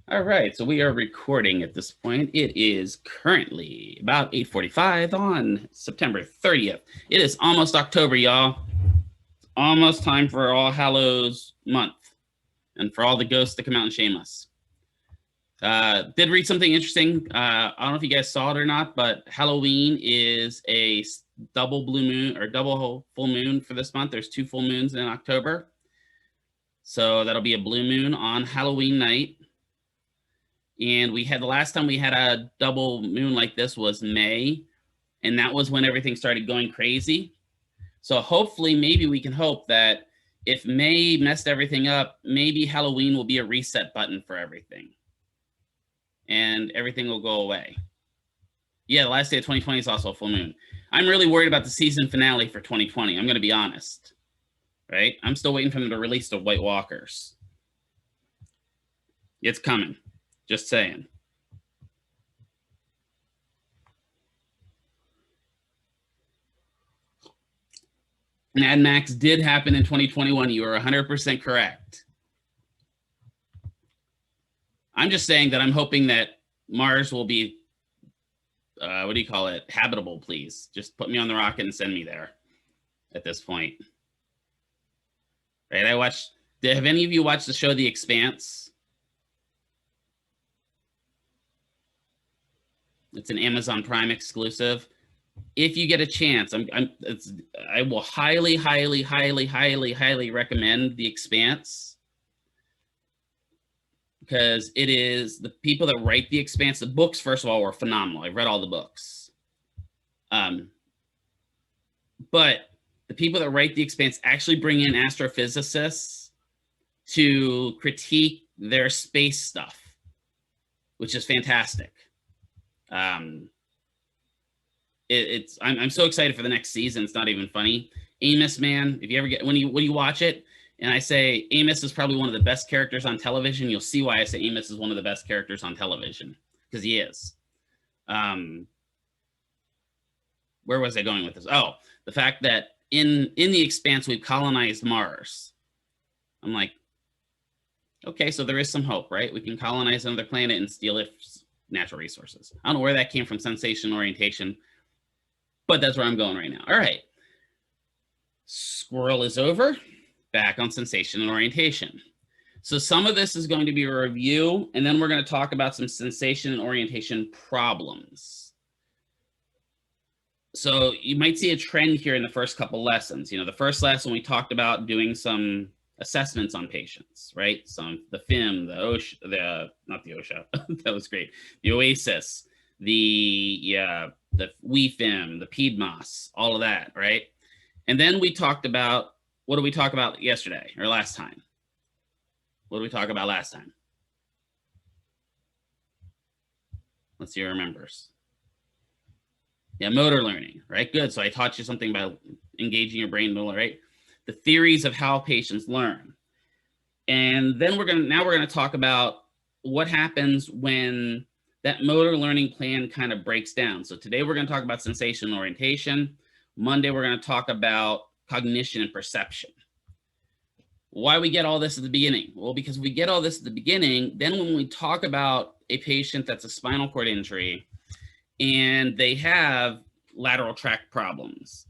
All right, so we are recording at this point. It is currently about 8:45 on September 30th. It is almost October, y'all. It's almost time for All Hallows Month and for all the ghosts to come out and shame us. Did read something interesting. I don't know if you guys saw it or not, but Halloween is a double blue moon or double full moon for this month. There's 2 full moons in October. So that'll be a blue moon on Halloween night. And we had the last time we had a double moon like this was May, and that was when everything started going crazy. So hopefully, maybe we can hope that if May messed everything up, maybe Halloween will be a reset button for everything, and everything will go away. Yeah, the last day of 2020 is also a full moon. I'm really worried about the season finale for 2020. I'm going to be honest, right? I'm still waiting for them to release the White Walkers. It's coming. Just saying. Mad Max did happen in 2021. You are 100% correct. I'm just saying that I'm hoping that Mars will be, what do you call it? Habitable, please. Just put me on the rocket and send me there at this point. Right? Have any of you watched the show The Expanse? It's an Amazon Prime exclusive. If you get a chance, I will highly recommend The Expanse, because it is the people that write The Expanse. The books, first of all, were phenomenal. I've read all the books. But the people that write The Expanse actually bring in astrophysicists to critique their space stuff, which is fantastic. I'm so excited for the next season. It's not even funny. Amos, man, if you ever get when you watch it, and I say Amos is probably one of the best characters on television, you'll see why I say Amos is one of the best characters on television, because he is. Where was I going with this? Oh, the fact that in The Expanse we've colonized Mars. I'm like, okay, so there is some hope, right? We can colonize another planet and steal its natural resources. I don't know where that came from, sensation orientation, but that's where I'm going right now. All right. Squirrel is over. Back on sensation and orientation. So some of this is going to be a review, and then we're going to talk about some sensation and orientation problems. So you might see a trend here in the first couple lessons. The first lesson we talked about doing some assessments on patients, right? The FIM, the OSHA, not the OSHA, that was great. The OASIS, the WeFIM, the PEDMOS, all of that, right? And then we talked about, what did we talk about yesterday or last time? What did we talk about last time? Let's see who remembers. Yeah, motor learning, right? Good. So I taught you something about engaging your brain, right? The theories of how patients learn. And then we're going to talk about what happens when that motor learning plan kind of breaks down. So today we're going to talk about sensation and orientation. Monday, we're going to talk about cognition and perception. Why we get all this at the beginning? Well, because we get all this at the beginning, then when we talk about a patient that's a spinal cord injury and they have lateral tract problems,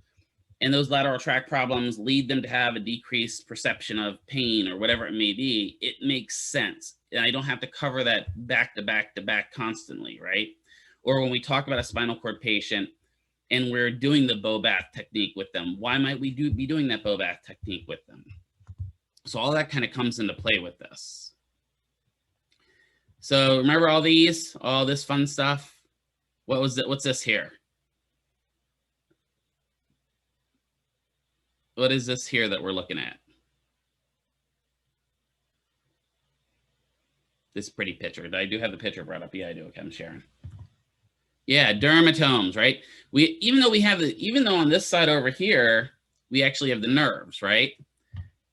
and those lateral tract problems lead them to have a decreased perception of pain or whatever it may be, it makes sense. And I don't have to cover that back to back to back constantly, right? Or when we talk about a spinal cord patient and we're doing the bow bath technique with them, why might we be doing that bow bath technique with them? So all that kind of comes into play with this. So remember all this fun stuff? What was it? What's this here? What is this here that we're looking at? This pretty picture. I do have the picture brought up. Yeah, I do. Okay, I'm sharing. Yeah, dermatomes, right? Even though on this side over here, we actually have the nerves, right?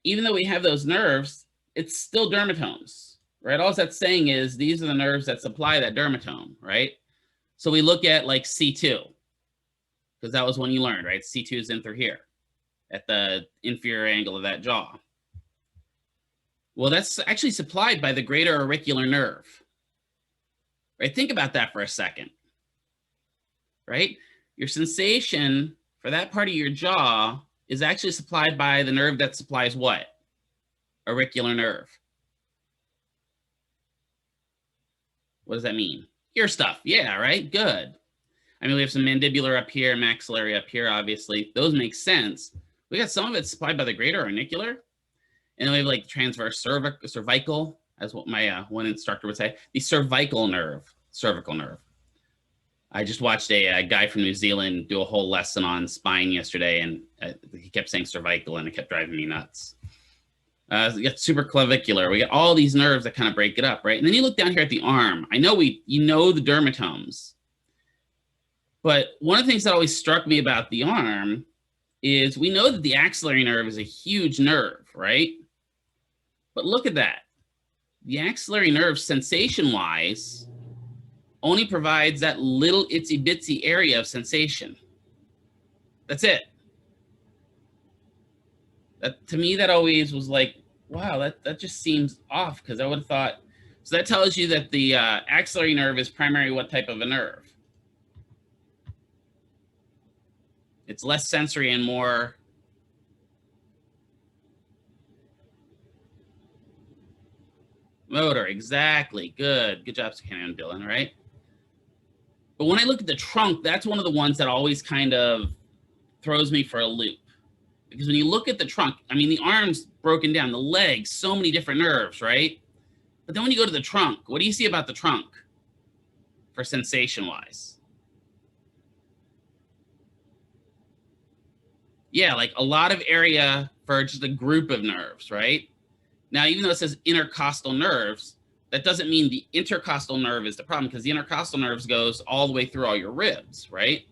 Even though we have those nerves, it's still dermatomes, right? All that's saying is these are the nerves that supply that dermatome, right? So we look at like C2, because that was when you learned, right? C2 is in through here at the inferior angle of that jaw. Well, that's actually supplied by the greater auricular nerve. right? Think about that for a second, right? Your sensation for that part of your jaw is actually supplied by the nerve that supplies what? Auricular nerve. What does that mean? Ear stuff. Yeah, right? Good. I mean, we have some mandibular up here, maxillary up here, obviously. Those make sense. We got some of it supplied by the greater ornicular. And then we have like transverse cervical, as what my one instructor would say, the cervical nerve, cervical nerve. I just watched a guy from New Zealand do a whole lesson on spine yesterday, and he kept saying cervical, and it kept driving me nuts. We got supraclavicular. We got all these nerves that kind of break it up, right? And then you look down here at the arm. I know you know the dermatomes, but one of the things that always struck me about the arm is we know that the axillary nerve is a huge nerve, right? But look at that. The axillary nerve, sensation-wise, only provides that little itsy-bitsy area of sensation. That's it. That, to me, that always was like, wow, that just seems off, because I would have thought, so that tells you that the axillary nerve is primarily what type of a nerve? It's less sensory and more motor. Exactly. Good job, Scannon and Dylan, right? But when I look at the trunk, that's one of the ones that always kind of throws me for a loop. Because when you look at the trunk, I mean, the arm's broken down, the legs, so many different nerves, right? But then when you go to the trunk, what do you see about the trunk for sensation-wise? Yeah, like a lot of area for just a group of nerves, right? Now, even though it says intercostal nerves, that doesn't mean the intercostal nerve is the problem, because the intercostal nerves goes all the way through all your ribs, right?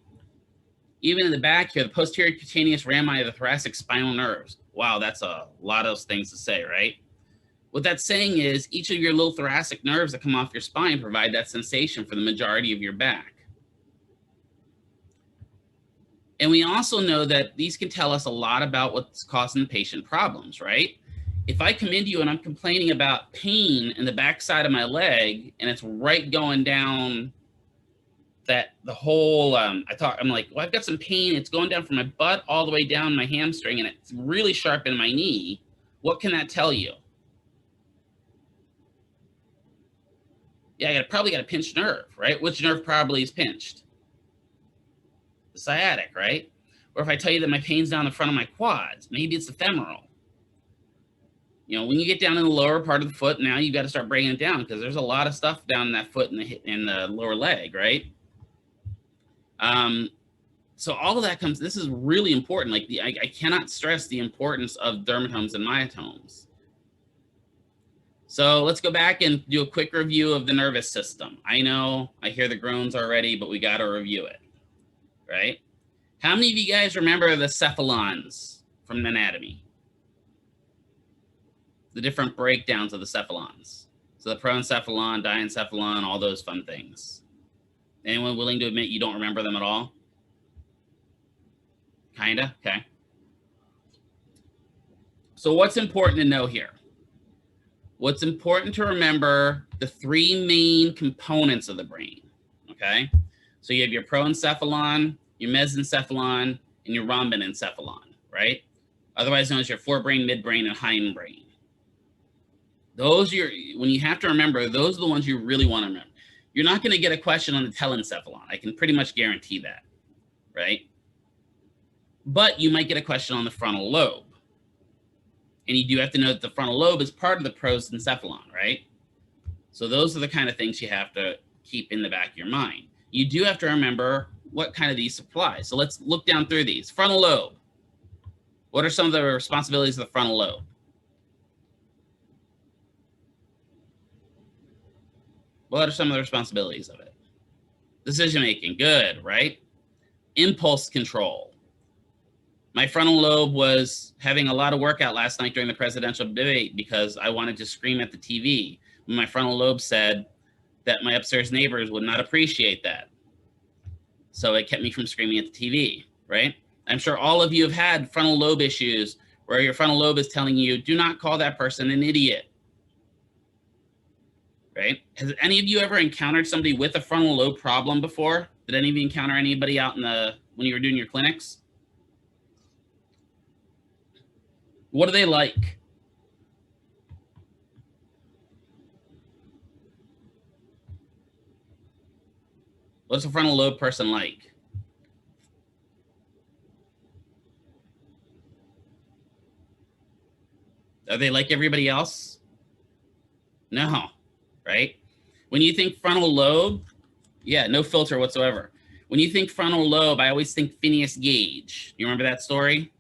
Even in the back here, the posterior cutaneous rami of the thoracic spinal nerves. Wow, that's a lot of things to say, right? What that's saying is each of your little thoracic nerves that come off your spine provide that sensation for the majority of your back. And we also know that these can tell us a lot about what's causing the patient problems, right? If I come into you and I'm complaining about pain in the backside of my leg, and it's right going down that the whole, I'm like, well, I've got some pain. It's going down from my butt all the way down my hamstring, and it's really sharp in my knee. What can that tell you? Yeah, probably got a pinched nerve, right? Which nerve probably is pinched? The sciatic, right? Or if I tell you that my pain's down the front of my quads, maybe it's the femoral. You know, when you get down in the lower part of the foot, now you got to start breaking it down, because there's a lot of stuff down in that foot and the lower leg, right? So all of that comes, this is really important. Like I cannot stress the importance of dermatomes and myotomes. So let's go back and do a quick review of the nervous system. I know I hear the groans already, but we got to review it, right? How many of you guys remember the cephalons from anatomy? The different breakdowns of the cephalons. So the proencephalon, diencephalon, all those fun things. Anyone willing to admit you don't remember them at all? Kinda, okay. So what's important to know here? What's important to remember, the three main components of the brain, okay? So you have your proencephalon, your mesencephalon, and your rhombencephalon, right? Otherwise known as your forebrain, midbrain, and hindbrain. Those are when you have to remember, those are the ones you really want to remember. You're not going to get a question on the telencephalon. I can pretty much guarantee that, right? But you might get a question on the frontal lobe. And you do have to know that the frontal lobe is part of the prosencephalon, right? So those are the kind of things you have to keep in the back of your mind. You do have to remember what kind of these supply. So let's look down through these. Frontal lobe. What are some of the responsibilities of the frontal lobe? What are some of the responsibilities of it? Decision making, good, right? Impulse control. My frontal lobe was having a lot of workout last night during the presidential debate because I wanted to scream at the TV. My frontal lobe said that my upstairs neighbors would not appreciate that. So it kept me from screaming at the TV, right? I'm sure all of you have had frontal lobe issues where your frontal lobe is telling you, do not call that person an idiot. right? Has any of you ever encountered somebody with a frontal lobe problem before? Did any of you encounter anybody out when you were doing your clinics? What are they like? What's a frontal lobe person like? Are they like everybody else? No, right? When you think frontal lobe, yeah, no filter whatsoever. When you think frontal lobe, I always think Phineas Gage. You remember that story?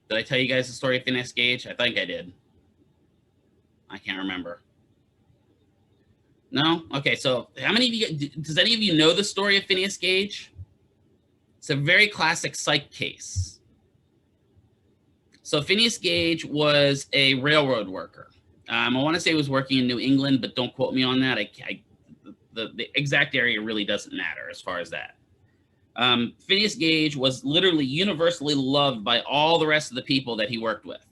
Did I tell you guys the story of Phineas Gage? I think I did. I can't remember. No? Okay, so how many of you, does any of you know the story of Phineas Gage? It's a very classic psych case. So Phineas Gage was a railroad worker. I want to say he was working in New England, but don't quote me on that. The exact area really doesn't matter as far as that. Phineas Gage was literally universally loved by all the rest of the people that he worked with.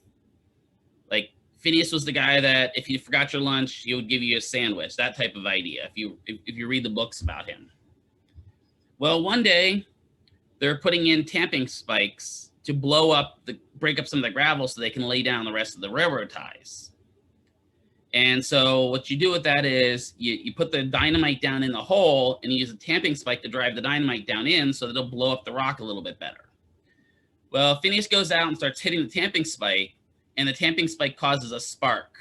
Like, Phineas was the guy that if you forgot your lunch, he would give you a sandwich, that type of idea, if you read the books about him. Well, one day, they're putting in tamping spikes to break up some of the gravel so they can lay down the rest of the railroad ties. And so what you do with that is you put the dynamite down in the hole and you use a tamping spike to drive the dynamite down in so that it'll blow up the rock a little bit better. Well, Phineas goes out and starts hitting the tamping spike, and the tamping spike causes a spark.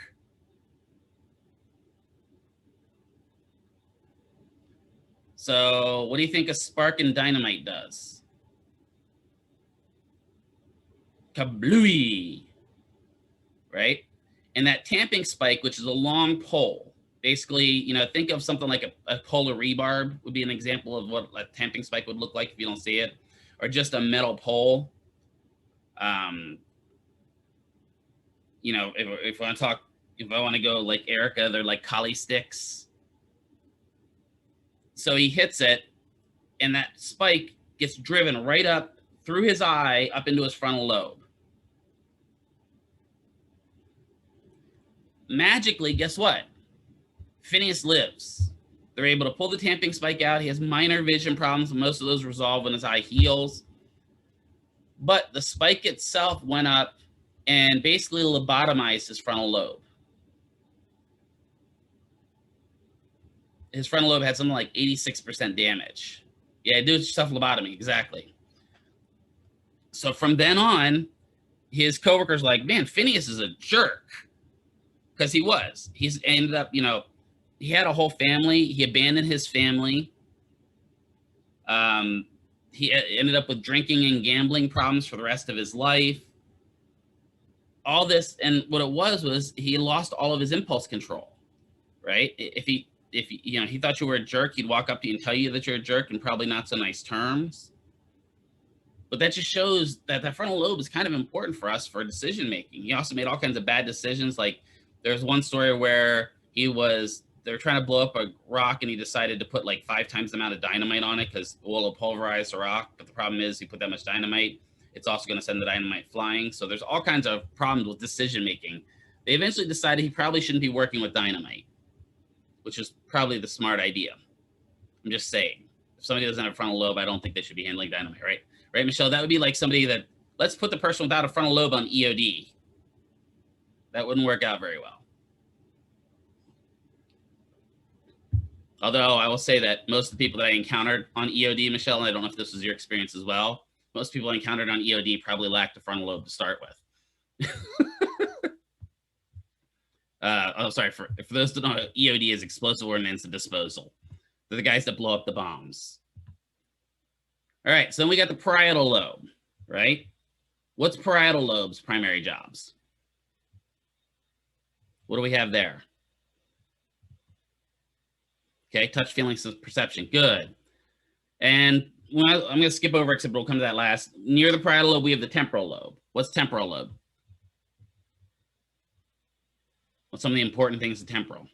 So what do you think a spark in dynamite does? Kablooey, right? And that tamping spike, which is a long pole, basically, think of something like a pole of rebarb would be an example of what a tamping spike would look like if you don't see it, or just a metal pole. If I want to go like Erica, they're like collie sticks. So he hits it, and that spike gets driven right up through his eye, up into his frontal lobe. Magically, guess what? Phineas lives. They're able to pull the tamping spike out. He has minor vision problems, and most of those resolve when his eye heals. But the spike itself went up and basically lobotomized his frontal lobe. His frontal lobe had something like 86% damage. Yeah, do yourself lobotomy, exactly. So from then on, his coworkers like, man, Phineas is a jerk. Because he was. He's ended up, he had a whole family. He abandoned his family. He ended up with drinking and gambling problems for the rest of his life. All this, and what it was he lost all of his impulse control, right? If he thought you were a jerk, he'd walk up to you and tell you that you're a jerk in probably not so nice terms. But that just shows that the frontal lobe is kind of important for us for decision making. He also made all kinds of bad decisions. Like, there's one story where they were trying to blow up a rock, and he decided to put like 5 times the amount of dynamite on it because it'll pulverize the rock. But the problem is, he put that much dynamite, it's also going to send the dynamite flying. So there's all kinds of problems with decision making. They eventually decided he probably shouldn't be working with dynamite, which is probably the smart idea. I'm just saying, if somebody doesn't have a frontal lobe, I don't think they should be handling dynamite, right? Right, Michelle? That would be like somebody that, let's put the person without a frontal lobe on EOD. That wouldn't work out very well. Although I will say that most of the people that I encountered on EOD, Michelle, and I don't know if this was your experience as well, most people I encountered on EOD probably lacked a frontal lobe to start with. Sorry, for those that don't know, EOD is explosive ordnance and disposal. They're the guys that blow up the bombs. All right, so then we got the parietal lobe, right? What's parietal lobe's primary jobs? What do we have there? Okay, touch, feelings, perception. Good. And I'm going to skip over, except we'll come to that last. Near the parietal lobe, we have the temporal lobe. What's temporal lobe? What's some of the important things in temporal?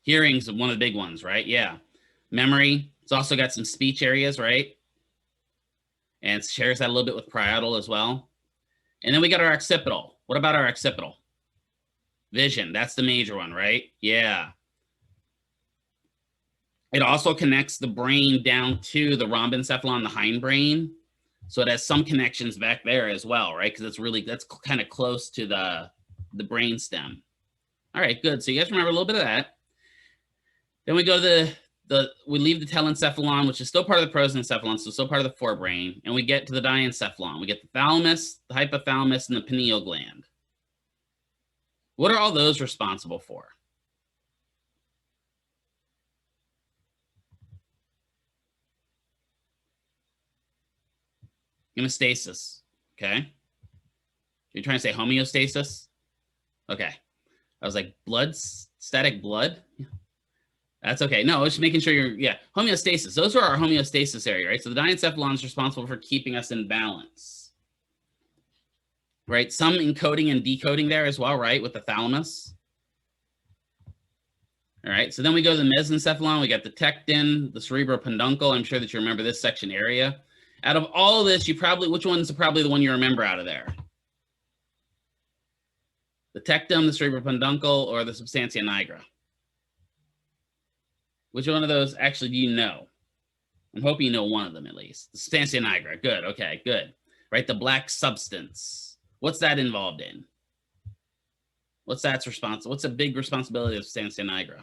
Hearing's one of the big ones, right? Yeah. Memory. It's also got some speech areas, right? And it shares that a little bit with parietal as well. And then we got our occipital. What about our occipital? Vision, that's the major one, right? Yeah. It also connects the brain down to the rhombencephalon, the hindbrain. So it has some connections back there as well, right? Because that's kind of close to the brain stem. All right, good. So you guys remember a little bit of that. Then we go to we leave the telencephalon, which is still part of the prosencephalon, so still part of the forebrain, and we get to the diencephalon. We get the thalamus, the hypothalamus, and the pineal gland. What are all those responsible for? Hemostasis, okay? You're trying to say homeostasis? Okay. I was like, static blood? Yeah. That's okay. No, I was just making sure yeah, homeostasis. Those are our homeostasis area, right? So the diencephalon is responsible for keeping us in balance, right? Some encoding and decoding there as well, right? With the thalamus. All right, so then we go to the mesencephalon. We got the tectin, the cerebropenduncle. I'm sure that you remember this section area. Out of all of this, which one's probably the one you remember out of there? The tectum, the cerebropenduncle, or the substantia nigra? Which one of those actually do you know? I'm hoping you know one of them at least. The substantia nigra. Good. Okay, good. Right, the black substance. What's that involved in? What's that's responsible? What's a big responsibility of substantia nigra?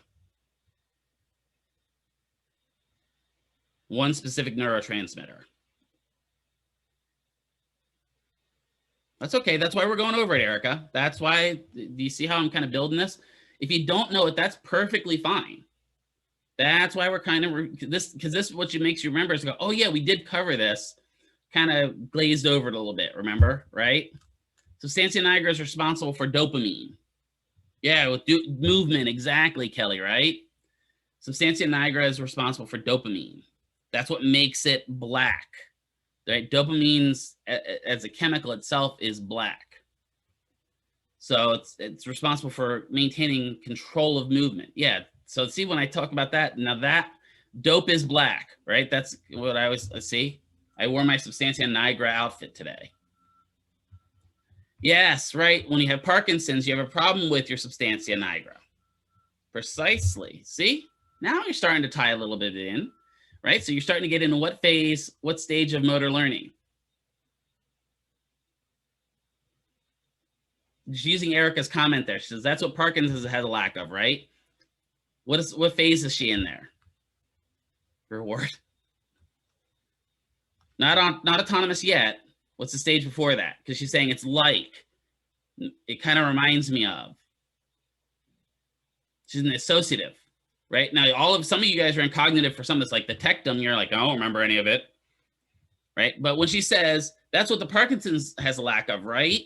One specific neurotransmitter. That's okay. That's why we're going over it, Erica. That's why. Do you see how I'm kind of building this? If you don't know it, that's perfectly fine. That's why we're kind of because this is what makes you remember is go, oh yeah, we did cover this, kind of glazed over it a little bit, remember, right? Substantia nigra is responsible for dopamine. Yeah, with movement, exactly, Kelly, right? Substantia nigra is responsible for dopamine. That's what makes it black, right? Dopamine as a chemical itself is black. So it's responsible for maintaining control of movement. Yeah. So see, when I talk about that, now that dope is black, right? That's what I always see. I wore my substantia nigra outfit today. Yes, right. When you have Parkinson's, you have a problem with your substantia nigra. Precisely. See, now you're starting to tie a little bit in, right? So you're starting to get into what phase, what stage of motor learning? Just using Erica's comment there. She says that's what Parkinson's has a lack of, right? What phase is she in there? Reward. Not autonomous yet. What's the stage before that? Because she's saying it's like. It kind of reminds me of. She's an associative, right? Now, some of you guys are in cognitive for some of this, like the tectum. You're like, I don't remember any of it, right? But when she says that's what the Parkinson's has a lack of, right?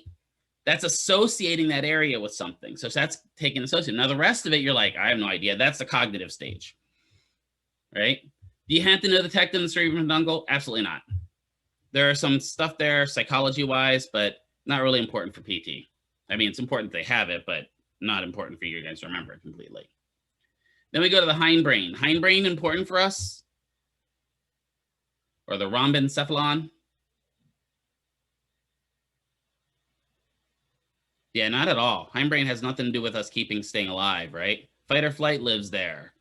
That's associating that area with something. So that's taking associative. Now, the rest of it, you're like, I have no idea. That's the cognitive stage, right? Do you have to know the tectum and cerebropenduncle? Absolutely not. There are some stuff there psychology-wise, but not really important for PT. I mean, it's important they have it, but not important for you guys to remember it completely. Then we go to the hindbrain. Hindbrain important for us? Or the rhombencephalon? Yeah, not at all. Hindbrain has nothing to do with us staying alive, right? Fight or flight lives there.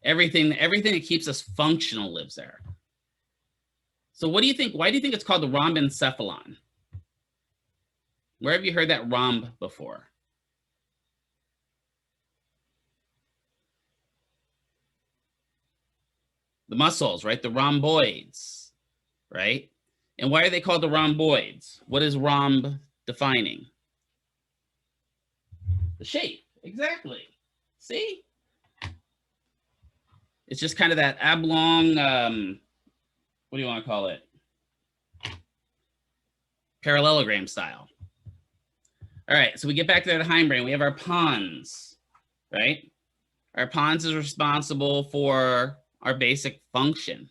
Everything that keeps us functional lives there. So what do you think? Why do you think it's called the rhombencephalon? Where have you heard that rhomb before? The muscles, right? The rhomboids, right? And why are they called the rhomboids? What is rhomb defining? The shape, exactly. See? It's just kind of that oblong, what do you want to call it? Parallelogram style. All right, so we get back to the hindbrain. We have our pons, right? Our pons is responsible for our basic function,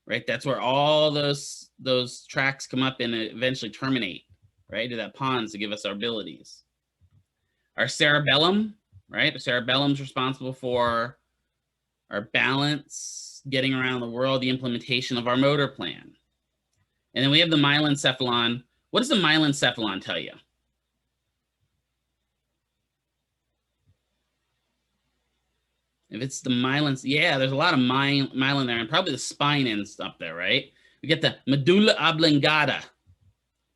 right? That's where all those tracks come up and eventually terminate, right? To that pons to give us our abilities. Our cerebellum, right? The cerebellum is responsible for our balance, getting around the world, the implementation of our motor plan. And then we have the myelencephalon, What does the myelencephalon tell you? If it's the myelin, yeah, there's a lot of myelin there, and probably the spine ends up there, right? We get the medulla oblongata.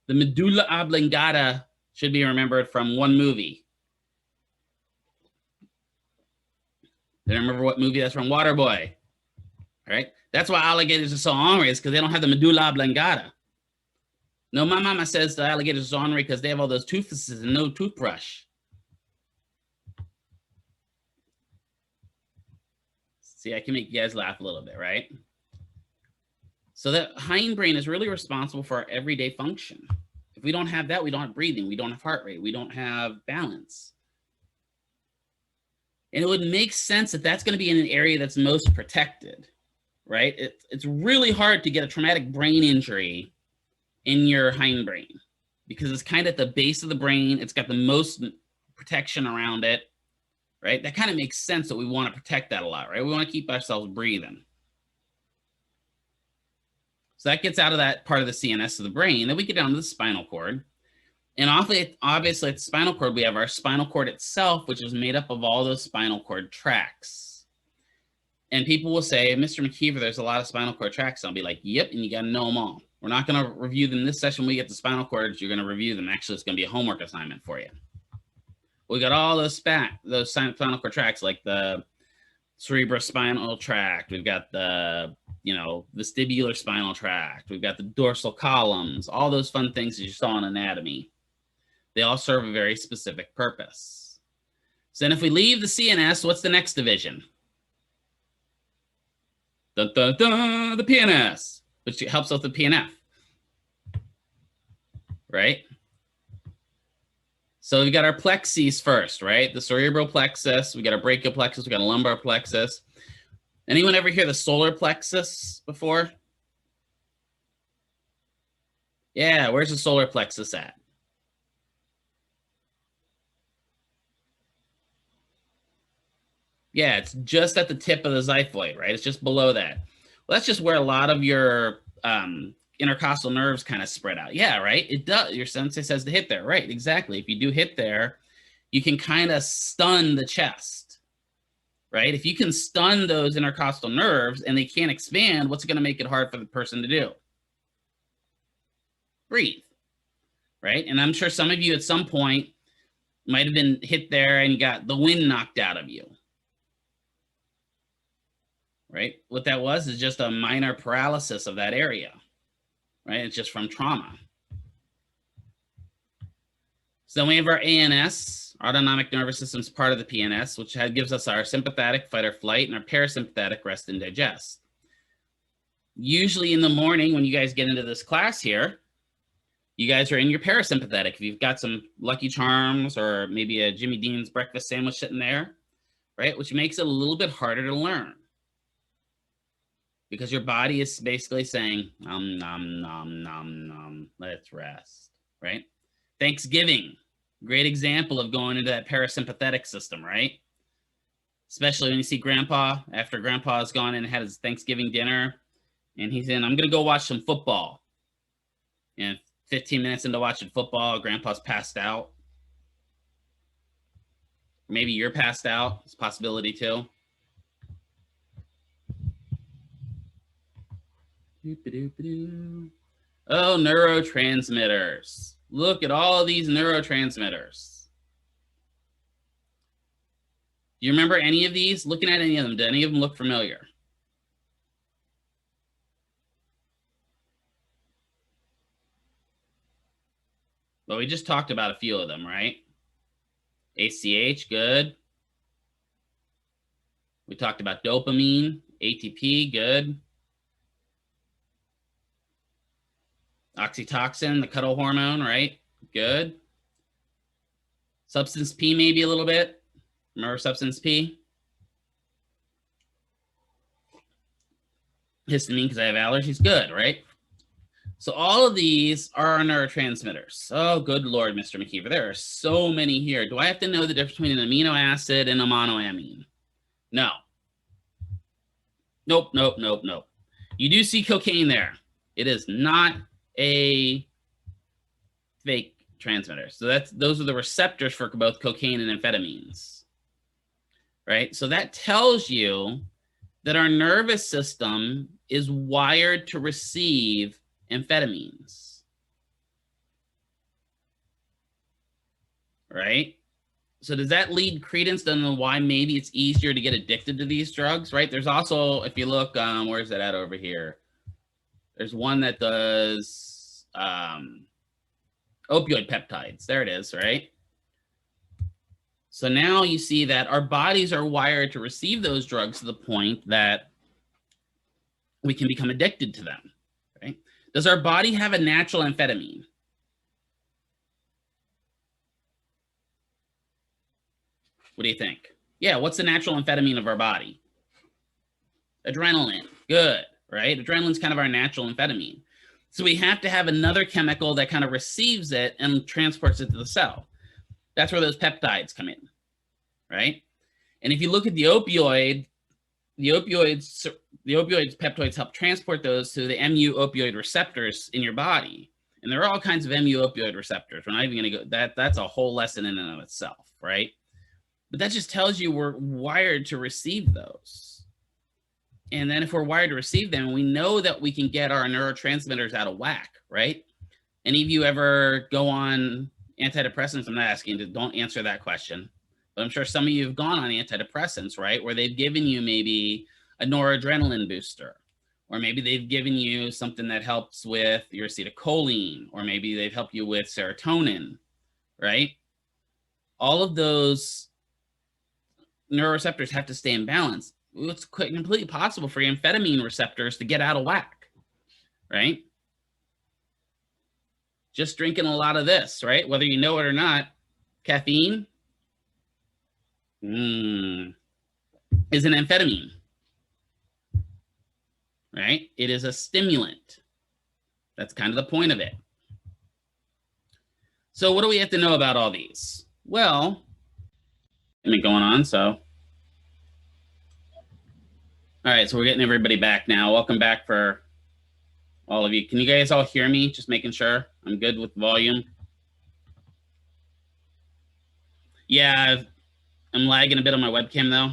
The medulla oblongata should be remembered from one movie. Do you remember what movie that's from? Waterboy. Right? That's why alligators are so ornery, is because they don't have the medulla oblongata. No, my mama says the alligators are so ornery because they have all those toothlesses and no toothbrush. See, I can make you guys laugh a little bit, right? So the hindbrain is really responsible for our everyday function. If we don't have that, we don't have breathing, we don't have heart rate, we don't have balance. And it would make sense that that's going to be in an area that's most protected, right? It's really hard to get a traumatic brain injury in your hindbrain because it's kind of at the base of the brain. It's got the most protection around it, right? That kind of makes sense that we want to protect that a lot, right? We want to keep ourselves breathing. So that gets out of that part of the CNS of the brain. Then we get down to the spinal cord. And obviously, at the spinal cord, we have our spinal cord itself, which is made up of all those spinal cord tracts. And people will say, Mr. McKeever, there's a lot of spinal cord tracts. I'll be like, yep, and you got to know them all. We're not going to review them this session. When we get to spinal cords, you're going to review them. Actually, it's going to be a homework assignment for you. We got all those spinal cord tracts, like the cerebrospinal tract. We've got the vestibular spinal tract. We've got the dorsal columns, all those fun things that you saw in anatomy. They all serve a very specific purpose. So then if we leave the CNS, what's the next division? Dun, dun, dun, the PNS, which helps with the PNF, right? So we got our plexes first, right? The cerebral plexus, we got our brachial plexus, we got a lumbar plexus. Anyone ever hear the solar plexus before? Yeah, where's the solar plexus at? Yeah, it's just at the tip of the xiphoid, right? It's just below that. Well, that's just where a lot of your intercostal nerves kind of spread out. Yeah, right? It does. Your sensei says to hit there, right? Exactly. If you do hit there, you can kind of stun the chest, right? If you can stun those intercostal nerves and they can't expand, what's going to make it hard for the person to do? Breathe, right? And I'm sure some of you at some point might have been hit there and got the wind knocked out of you. Right? What that was is just a minor paralysis of that area, right? It's just from trauma. So then we have our ANS, autonomic nervous system, is part of the PNS, which gives us our sympathetic fight or flight and our parasympathetic rest and digest. Usually in the morning when you guys get into this class here, you guys are in your parasympathetic. If you've got some Lucky Charms or maybe a Jimmy Dean's breakfast sandwich sitting there, right? Which makes it a little bit harder to learn. Because your body is basically saying, nom, nom, nom, nom, nom, let's rest, right? Thanksgiving, great example of going into that parasympathetic system, right? Especially when you see grandpa, after grandpa's gone and had his Thanksgiving dinner, and he's in, I'm going to go watch some football. And 15 minutes into watching football, grandpa's passed out. Maybe you're passed out, it's a possibility too. Oh, neurotransmitters. Look at all of these neurotransmitters. Do you remember any of these? Looking at any of them, do any of them look familiar? Well, we just talked about a few of them, right? ACH, good. We talked about dopamine, ATP, good. Oxytocin, the cuddle hormone, right? Good. Substance P, maybe a little bit. Remember substance P? Histamine, because I have allergies. Good, right? So all of these are neurotransmitters. Oh, good Lord, Mr. McKeever. There are so many here. Do I have to know the difference between an amino acid and a monoamine? No. Nope, nope, nope, nope. You do see cocaine there. It is not a fake transmitters. So those are the receptors for both cocaine and amphetamines, right? So that tells you that our nervous system is wired to receive amphetamines, right? So does that lead credence to why maybe it's easier to get addicted to these drugs, right? There's also, if you look, where's that at over here? There's one that does opioid peptides. There it is, right? So now you see that our bodies are wired to receive those drugs to the point that we can become addicted to them, right? Does our body have a natural amphetamine? What do you think? Yeah, what's the natural amphetamine of our body? Adrenaline. Good, right? Adrenaline's kind of our natural amphetamine. So we have to have another chemical that kind of receives it and transports it to the cell. That's where those peptides come in, right? And if you look at the opioids peptides help transport those to the mu opioid receptors in your body. And there are all kinds of mu opioid receptors. We're not even going to go, that's a whole lesson in and of itself, right? But that just tells you we're wired to receive those. And then if we're wired to receive them, we know that we can get our neurotransmitters out of whack, right? Any of you ever go on antidepressants? I'm not asking you to, don't answer that question. But I'm sure some of you have gone on antidepressants, right? Where they've given you maybe a noradrenaline booster, or maybe they've given you something that helps with your acetylcholine, or maybe they've helped you with serotonin, right? All of those neuroreceptors have to stay in balance. It's completely possible for amphetamine receptors to get out of whack, right? Just drinking a lot of this, right? Whether you know it or not, caffeine is an amphetamine, right? It is a stimulant. That's kind of the point of it. So what do we have to know about all these? Well, let me going on, so. All right, so we're getting everybody back now. Welcome back for all of you. Can you guys all hear me? Just making sure I'm good with volume. Yeah, I'm lagging a bit on my webcam though.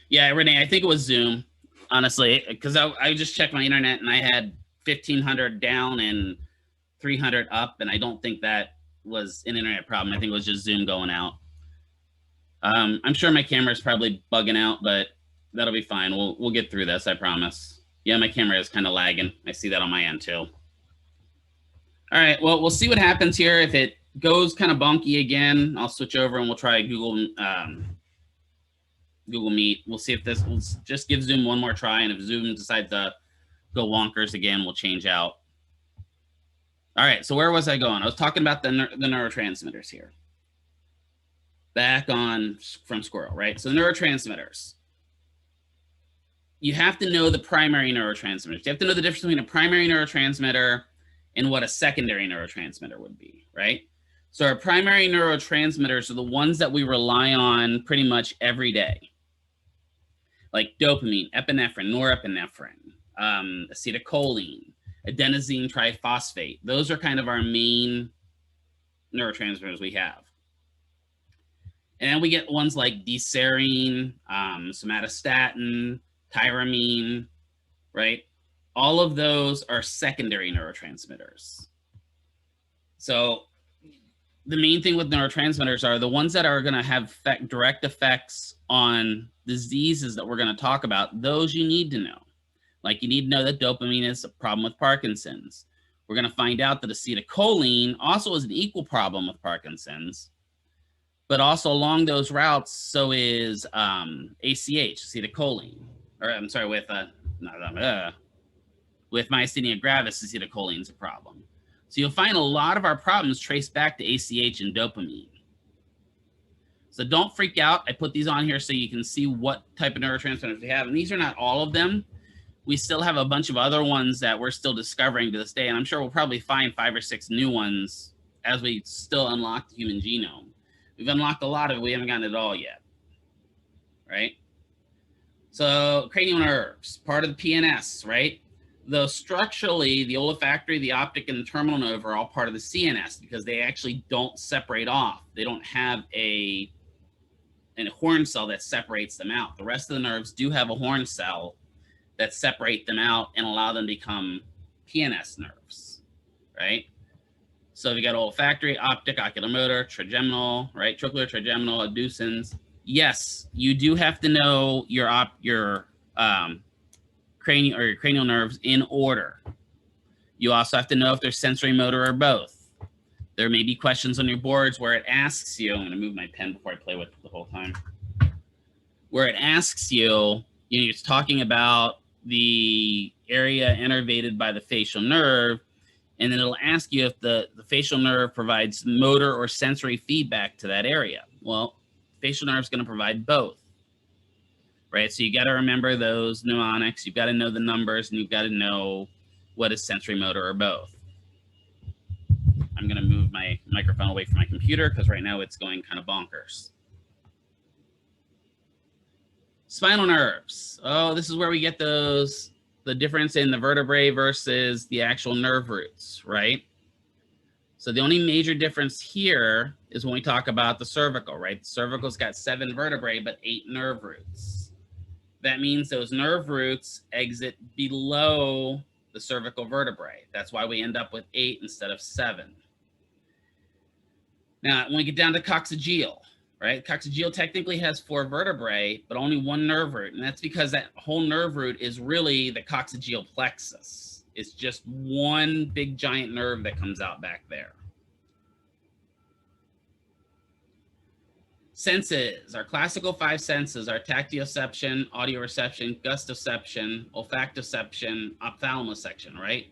Yeah, Renee, I think it was Zoom, honestly, because I just checked my internet and I had 1,500 down and 300 up, and I don't think that was an internet problem. I think it was just Zoom going out. I'm sure my camera is probably bugging out, but that'll be fine. We'll get through this, I promise. Yeah, my camera is kind of lagging. I see that on my end too. All right, well, we'll see what happens here. If it goes kind of bonky again, I'll switch over and we'll try Google Meet. We'll see if this, we'll just give Zoom one more try, and if Zoom decides to go wonkers again, we'll change out. All right, so where was I going? I was talking about the neurotransmitters here. Back on from squirrel, right? So neurotransmitters. You have to know the primary neurotransmitters. You have to know the difference between a primary neurotransmitter and what a secondary neurotransmitter would be, right? So our primary neurotransmitters are the ones that we rely on pretty much every day, like dopamine, epinephrine, norepinephrine, acetylcholine, adenosine triphosphate. Those are kind of our main neurotransmitters we have. And then we get ones like D-serine, somatostatin, tyramine, right? All of those are secondary neurotransmitters. So the main thing with neurotransmitters are the ones that are going to have direct effects on diseases that we're going to talk about. Those you need to know. Like you need to know that dopamine is a problem with Parkinson's. We're going to find out that acetylcholine also is an equal problem with Parkinson's. But also along those routes, so is ACH, acetylcholine. Or I'm sorry, with myasthenia gravis, acetylcholine is a problem. So you'll find a lot of our problems trace back to ACH and dopamine. So don't freak out. I put these on here so you can see what type of neurotransmitters we have. And these are not all of them. We still have a bunch of other ones that we're still discovering to this day. And I'm sure we'll probably find 5 or 6 new ones as we still unlock the human genome. We've unlocked a lot of it. We haven't gotten it all yet, right? So cranial nerves, part of the PNS, right? Though structurally, the olfactory, the optic, and the terminal nerve are all part of the CNS because they actually don't separate off. They don't have a horn cell that separates them out. The rest of the nerves do have a horn cell that separate them out and allow them to become PNS nerves, right? So we got olfactory, optic, oculomotor, trigeminal, right? Trochlear, trigeminal, abducens. Yes, you do have to know your cranial nerves in order. You also have to know if they're sensory motor or both. There may be questions on your boards where it asks you, I'm going to move my pen before I play with it the whole time, where it asks you, it's talking about the area innervated by the facial nerve, and then it'll ask you if the facial nerve provides motor or sensory feedback to that area. Well, facial nerve is going to provide both, right? So you got to remember those mnemonics. You've got to know the numbers, and you've got to know what is sensory motor or both. I'm going to move my microphone away from my computer because right now it's going kind of bonkers. Spinal nerves. Oh, this is where we get the difference in the vertebrae versus the actual nerve roots, right? So the only major difference here is when we talk about the cervical, right? The cervical's got 7 vertebrae, but 8 nerve roots. That means those nerve roots exit below the cervical vertebrae. That's why we end up with 8 instead of 7. Now, when we get down to coccygeal, right? Coccygeal technically has 4 vertebrae, but only 1 nerve root. And that's because that whole nerve root is really the coccygeal plexus. It's just one big giant nerve that comes out back there. Senses, our classical 5 senses are tactioception, audioreception, gustoception, olfactoception, ophthalmoception, right?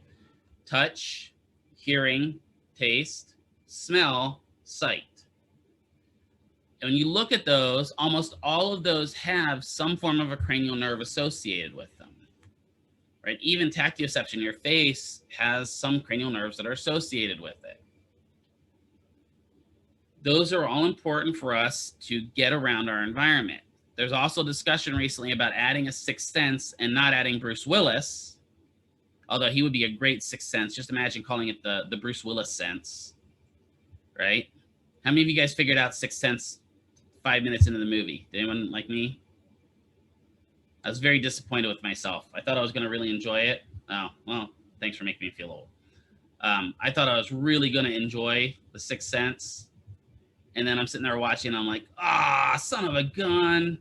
Touch, hearing, taste, smell, sight. And when you look at those, almost all of those have some form of a cranial nerve associated with them, right? Even tactioception, your face has some cranial nerves that are associated with it. Those are all important for us to get around our environment. There's also discussion recently about adding a 6th sense and not adding Bruce Willis, although he would be a great 6th sense. Just imagine calling it the Bruce Willis sense, right? How many of you guys figured out 6th sense 5 minutes into the movie? Did anyone like me? I was very disappointed with myself. I thought I was going to really enjoy it. Oh, well, thanks for making me feel old. I thought I was really going to enjoy the 6th sense. And then I'm sitting there watching, and I'm like, son of a gun.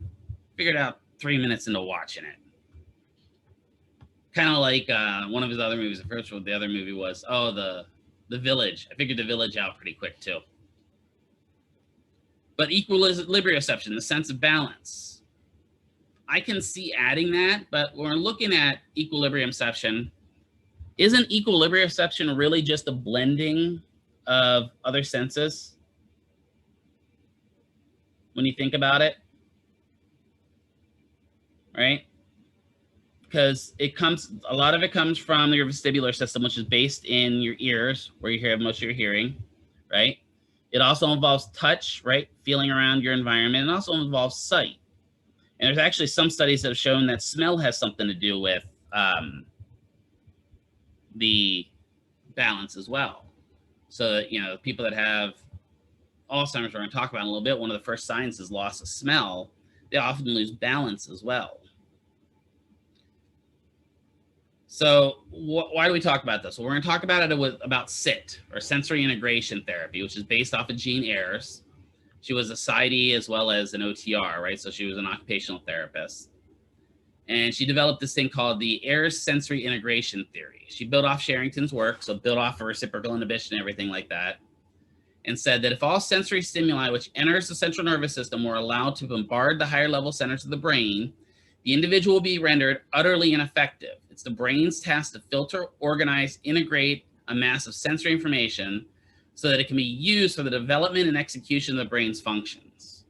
Figured out 3 minutes into watching it. Kind of like one of his other movies. The first one, the other movie was, the Village. I figured The Village out pretty quick, too. But equilibrioception, the sense of balance. I can see adding that, but when we're looking at equilibrioception, isn't equilibrioception really just a blending of other senses? When you think about it, right? Because a lot of it comes from your vestibular system, which is based in your ears, where you hear most of your hearing, right? It also involves touch, right? Feeling around your environment. It also involves sight. And there's actually some studies that have shown that smell has something to do with the balance as well. So, people that have Alzheimer's, we're going to talk about in a little bit, one of the first signs is loss of smell. They often lose balance as well. So why do we talk about this? Well, we're going to talk about it about SIT, or sensory integration therapy, which is based off of Jean Ayres. She was a PsyD as well as an OTR, right? So she was an occupational therapist. And she developed this thing called the Ayres sensory integration theory. She built off Sherrington's work, so built off of reciprocal inhibition and everything like that, and said that if all sensory stimuli which enters the central nervous system were allowed to bombard the higher level centers of the brain, the individual will be rendered utterly ineffective. It's the brain's task to filter, organize, integrate a mass of sensory information so that it can be used for the development and execution of the brain's functions.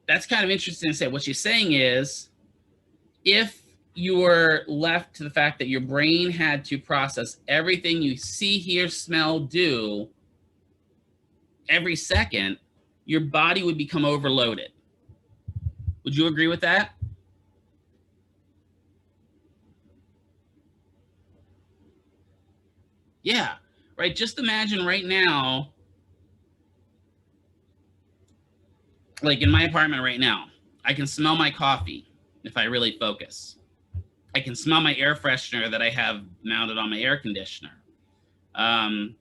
That's kind of interesting to say. What she's saying is, if you were left to the fact that your brain had to process everything you see, hear, smell, do every second, your body would become overloaded. Would you agree with that? Yeah, right. Just imagine right now, like in my apartment right now, I can smell my coffee if I really focus. I can smell my air freshener that I have mounted on my air conditioner. Um,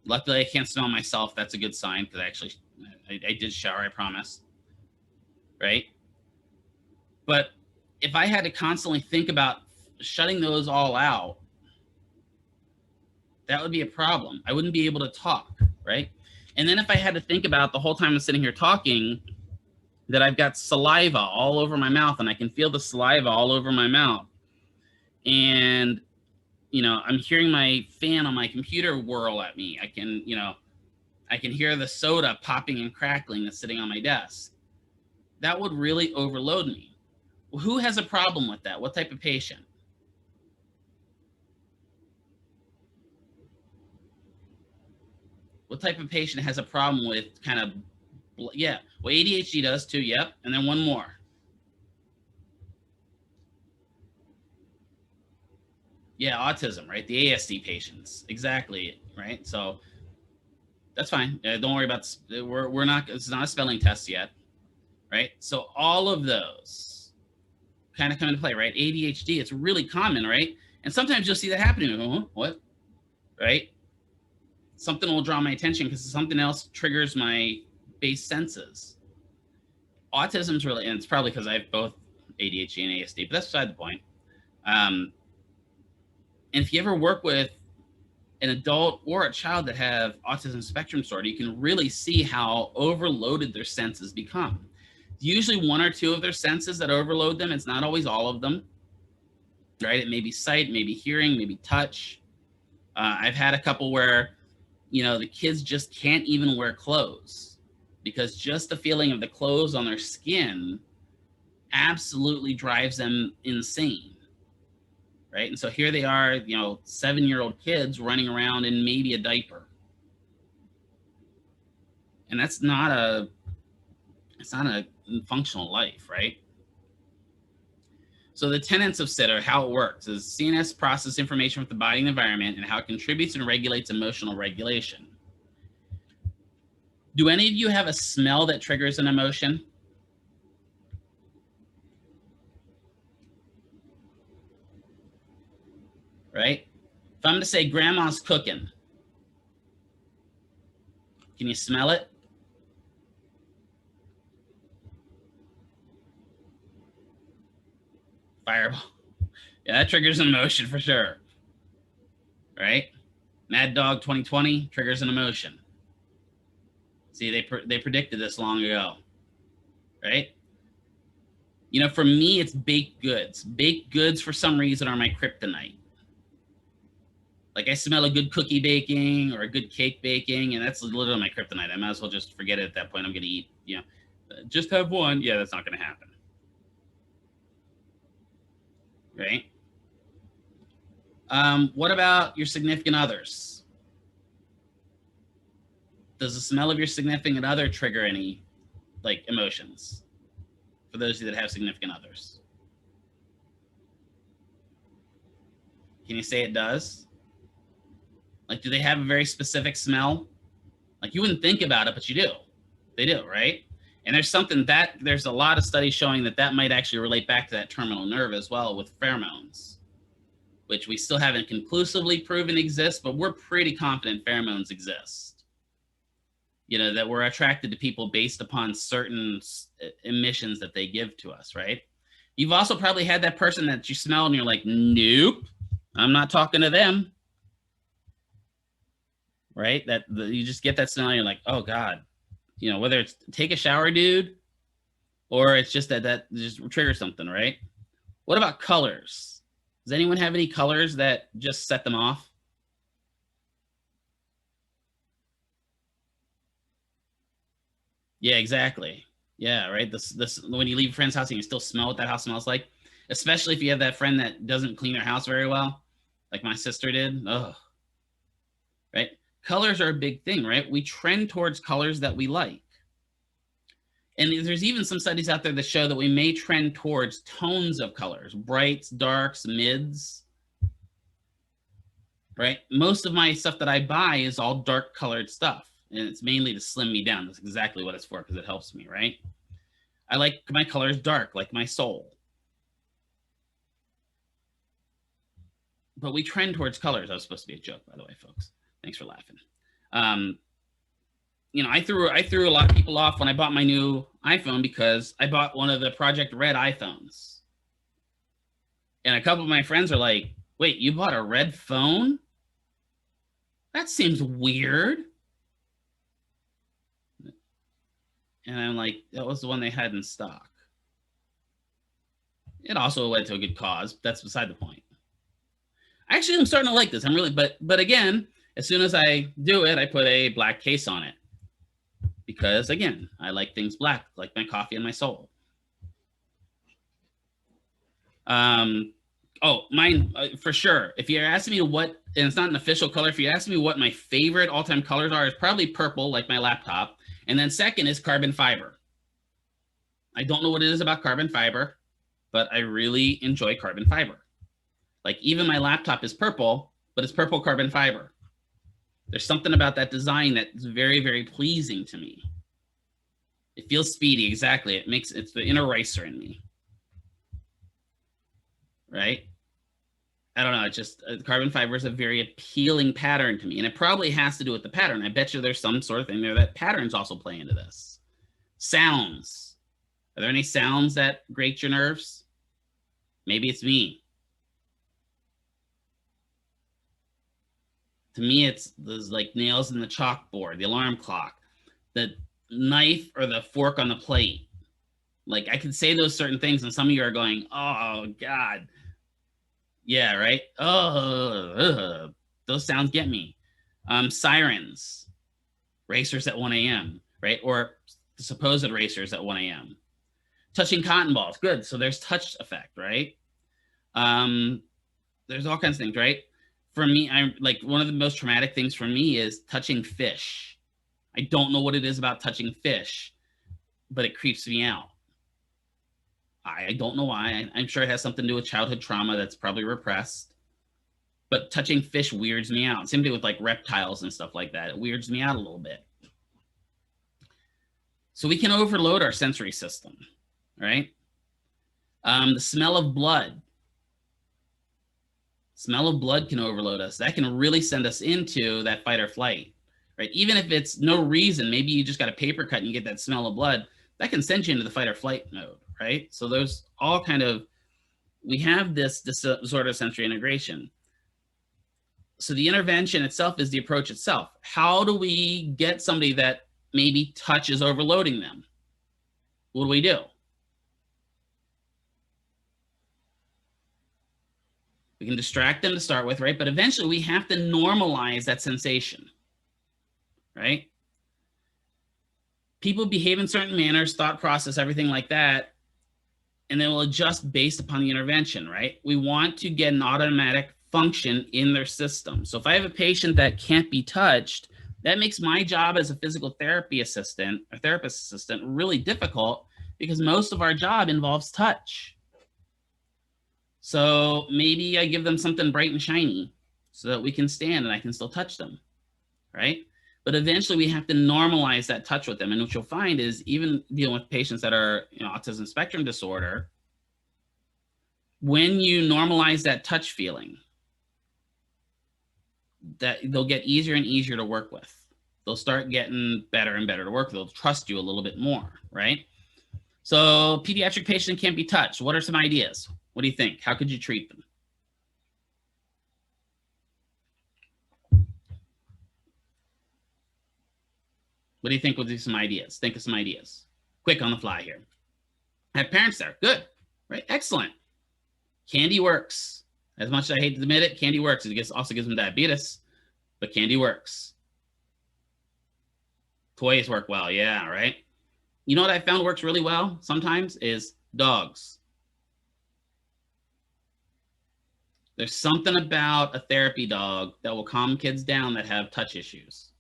Luckily, I can't smell myself. That's a good sign because I did shower, I promise. Right? But if I had to constantly think about shutting those all out, that would be a problem. I wouldn't be able to talk, right? And then if I had to think about the whole time I'm sitting here talking that I've got saliva all over my mouth and I can feel the saliva all over my mouth, and I'm hearing my fan on my computer whirl at me. I can hear the soda popping and crackling that's sitting on my desk. That would really overload me. Well, who has a problem with that? What type of patient? What type of patient has a problem with kind of, yeah, well, ADHD does too, yep. And then one more. Yeah, autism, right? The ASD patients, exactly, right? So that's fine. Don't worry about, we're not, it's not a spelling test yet, right? So all of those kind of come into play, right? ADHD, it's really common, right? And sometimes you'll see that happening. What? Right? Something will draw my attention because something else triggers my base senses. Autism's really, and it's probably because I have both ADHD and ASD, but that's beside the point. And if you ever work with an adult or a child that have autism spectrum disorder, you can really see how overloaded their senses become. Usually one or two of their senses that overload them. It's not always all of them, right? It may be sight, maybe hearing, maybe touch. I've had a couple where, the kids just can't even wear clothes because just the feeling of the clothes on their skin absolutely drives them insane. Right? And so here they are, 7-year-old kids running around in maybe a diaper. And it's not a functional life, right? So the tenets of SIT, or how it works, is CNS processes information with the body and environment and how it contributes and regulates emotional regulation. Do any of you have a smell that triggers an emotion? Right? If I'm to say grandma's cooking, can you smell it? Fireball. Yeah, that triggers an emotion for sure. Right? Mad Dog 2020 triggers an emotion. See, they predicted this long ago. Right? For me, it's baked goods. Baked goods, for some reason, are my kryptonite. Like I smell a good cookie baking or a good cake baking, and that's literally my kryptonite. I might as well just forget it at that point. I'm going to eat, just have one. Yeah, that's not going to happen. Right? What about your significant others? Does the smell of your significant other trigger any, emotions? For those of you that have significant others. Can you say it does? Do they have a very specific smell? You wouldn't think about it, but you do. They do, right? And there's a lot of studies showing that might actually relate back to that terminal nerve as well with pheromones, which we still haven't conclusively proven exist, but we're pretty confident pheromones exist. That we're attracted to people based upon certain emissions that they give to us, right? You've also probably had that person that you smell and you're like, nope, I'm not talking to them. Right? You just get that smell and you're like, oh God, whether it's take a shower, dude, or it's just that just triggers something, right? What about colors? Does anyone have any colors that just set them off? Yeah, exactly. Yeah, right. This when you leave a friend's house and you still smell what that house smells like, especially if you have that friend that doesn't clean their house very well, like my sister did. Oh, right. Colors are a big thing, right? We trend towards colors that we like. And there's even some studies out there that show that we may trend towards tones of colors, brights, darks, mids. right? Most of my stuff that I buy is all dark colored stuff, and it's mainly to slim me down. That's exactly what it's for, because it helps me, right? I like my colors dark, like my soul. But we trend towards colors. That was supposed to be a joke, by the way, folks. Thanks for laughing. You know, I threw a lot of people off when I bought my new iPhone because I bought one of the Project Red iPhones. And a couple of my friends are like, wait, you bought a red phone? That seems weird. And I'm like, that was the one they had in stock. It also went to a good cause. That's beside the point. Actually, I'm starting to like this. I'm really, but again, as soon as I do it, I put a black case on it. Because again, I like things black, like my coffee and my soul. Oh, mine for sure. If you're asking me what, and it's not an official color, if you're asking me what my favorite all-time colors are, it's probably purple, like my laptop. And then second is carbon fiber. I don't know what it is about carbon fiber, but I really enjoy carbon fiber. Like even my laptop is purple, but it's purple carbon fiber. There's something about that design that's very, very pleasing to me. It feels speedy, exactly. It's the inner racer in me. Right? I don't know, it just, carbon fiber is a very appealing pattern to me. And it probably has to do with the pattern. I bet you there's some sort of thing there that patterns also play into this. Sounds. Are there any sounds that grate your nerves? Maybe it's me. To me, it's those like nails in the chalkboard, the alarm clock, the knife or the fork on the plate. Like I can say those certain things and some of you are going, oh God. Yeah, right? Oh, those sounds get me. Sirens, racers at 1 a.m., right? Or supposed racers at 1 a.m. Touching cotton balls, good. So there's touch effect, right? There's all kinds of things, right? For me, I'm like one of the most traumatic things for me is touching fish. I don't know what it is about touching fish, but it creeps me out. I don't know why. I'm sure it has something to do with childhood trauma that's probably repressed. But touching fish weirds me out. Same thing with like reptiles and stuff like that. It weirds me out a little bit. So we can overload our sensory system, right? The smell of blood. Smell of blood can overload us. That can really send us into that fight or flight, right? Even if it's no reason, maybe you just got a paper cut and you get that smell of blood, that can send you into the fight or flight mode, right? So there's all kind of, we have this disorder of sensory integration. So the intervention itself is the approach itself. How do we get somebody that maybe touch is overloading them? What do we do? We can distract them to start with, right? But eventually we have to normalize that sensation, right? People behave in certain manners, thought process, everything like that, and then we'll adjust based upon the intervention, right? We want to get an automatic function in their system. So if I have a patient that can't be touched, that makes my job as a physical therapy assistant or therapist assistant really difficult because most of our job involves touch. So maybe I give them something bright and shiny so that we can stand and I can still touch them, right? But eventually we have to normalize that touch with them. And what you'll find is even dealing with patients that are, you know, autism spectrum disorder, when you normalize that touch feeling, that they'll get easier and easier to work with. They'll start getting better and better to work with. They'll trust you a little bit more, right? So pediatric patient can't be touched. What are some ideas? What do you think? How could you treat them? What do you think would be some ideas? Think of some ideas. Quick on the fly here. Have parents there. Good. Right? Excellent. Candy works. As much as I hate to admit it, candy works. It also gives them diabetes, but candy works. Toys work well. Yeah, right? You know what I found works really well sometimes is dogs. There's something about a therapy dog that will calm kids down that have touch issues.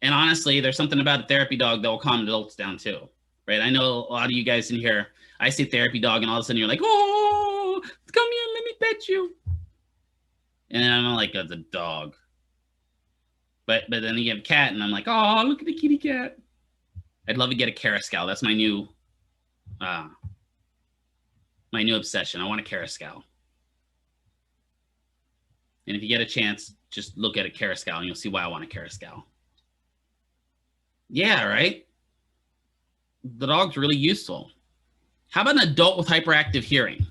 And honestly, there's something about a therapy dog that will calm adults down too, right? I know a lot of you guys in here, I say therapy dog and all of a sudden you're like, oh, come here, let me pet you. And then I'm like, it's a dog. But then you have a cat, and I'm like, oh, look at the kitty cat. I'd love to get a Carascal. That's my new obsession. I want a Carascal. And if you get a chance, just look at a Carascal, and you'll see why I want a Carascal. Yeah, right? The dog's really useful. How about an adult with hyperactive hearing?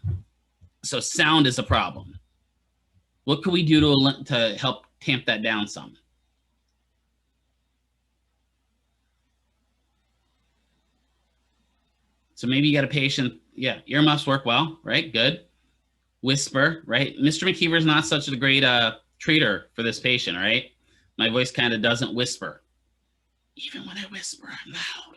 So sound is a problem. What can we do to help tamp that down some? So maybe you got a patient, yeah, earmuffs work well, right? Good. Whisper, right? Mr. McKeever is not such a great treater for this patient, right? My voice kind of doesn't whisper. Even when I whisper, I'm loud.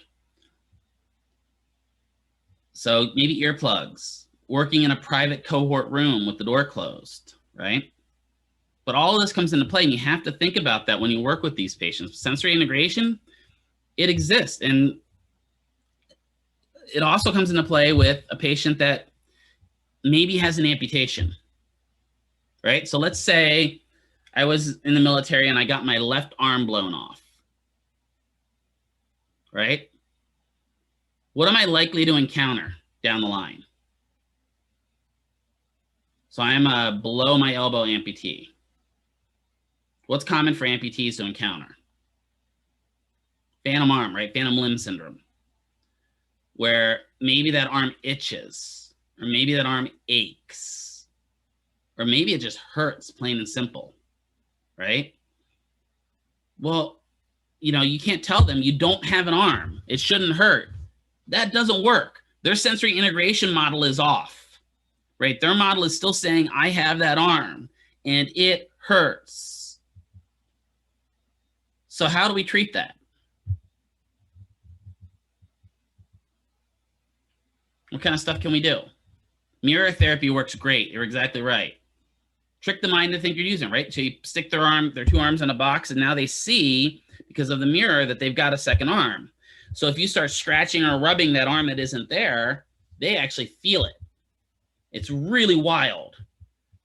So maybe earplugs, working in a private cohort room with the door closed, right? But all of this comes into play, and you have to think about that when you work with these patients. Sensory integration, it exists. And it also comes into play with a patient that maybe has an amputation, right? So let's say I was in the military and I got my left arm blown off, right? What am I likely to encounter down the line? So I'm a below my elbow amputee. What's common for amputees to encounter? Phantom arm, right? Phantom limb syndrome, where maybe that arm itches, or maybe that arm aches, or maybe it just hurts, plain and simple, right? Well, you can't tell them you don't have an arm. It shouldn't hurt. That doesn't work. Their sensory integration model is off, right? Their model is still saying, I have that arm, and it hurts. So how do we treat that? What kind of stuff can we do? Mirror therapy works great. You're exactly right. Trick the mind to think you're using it, right? So you stick their two arms in a box, and now they see, because of the mirror, that they've got a second arm. So if you start scratching or rubbing that arm that isn't there, they actually feel it. It's really wild.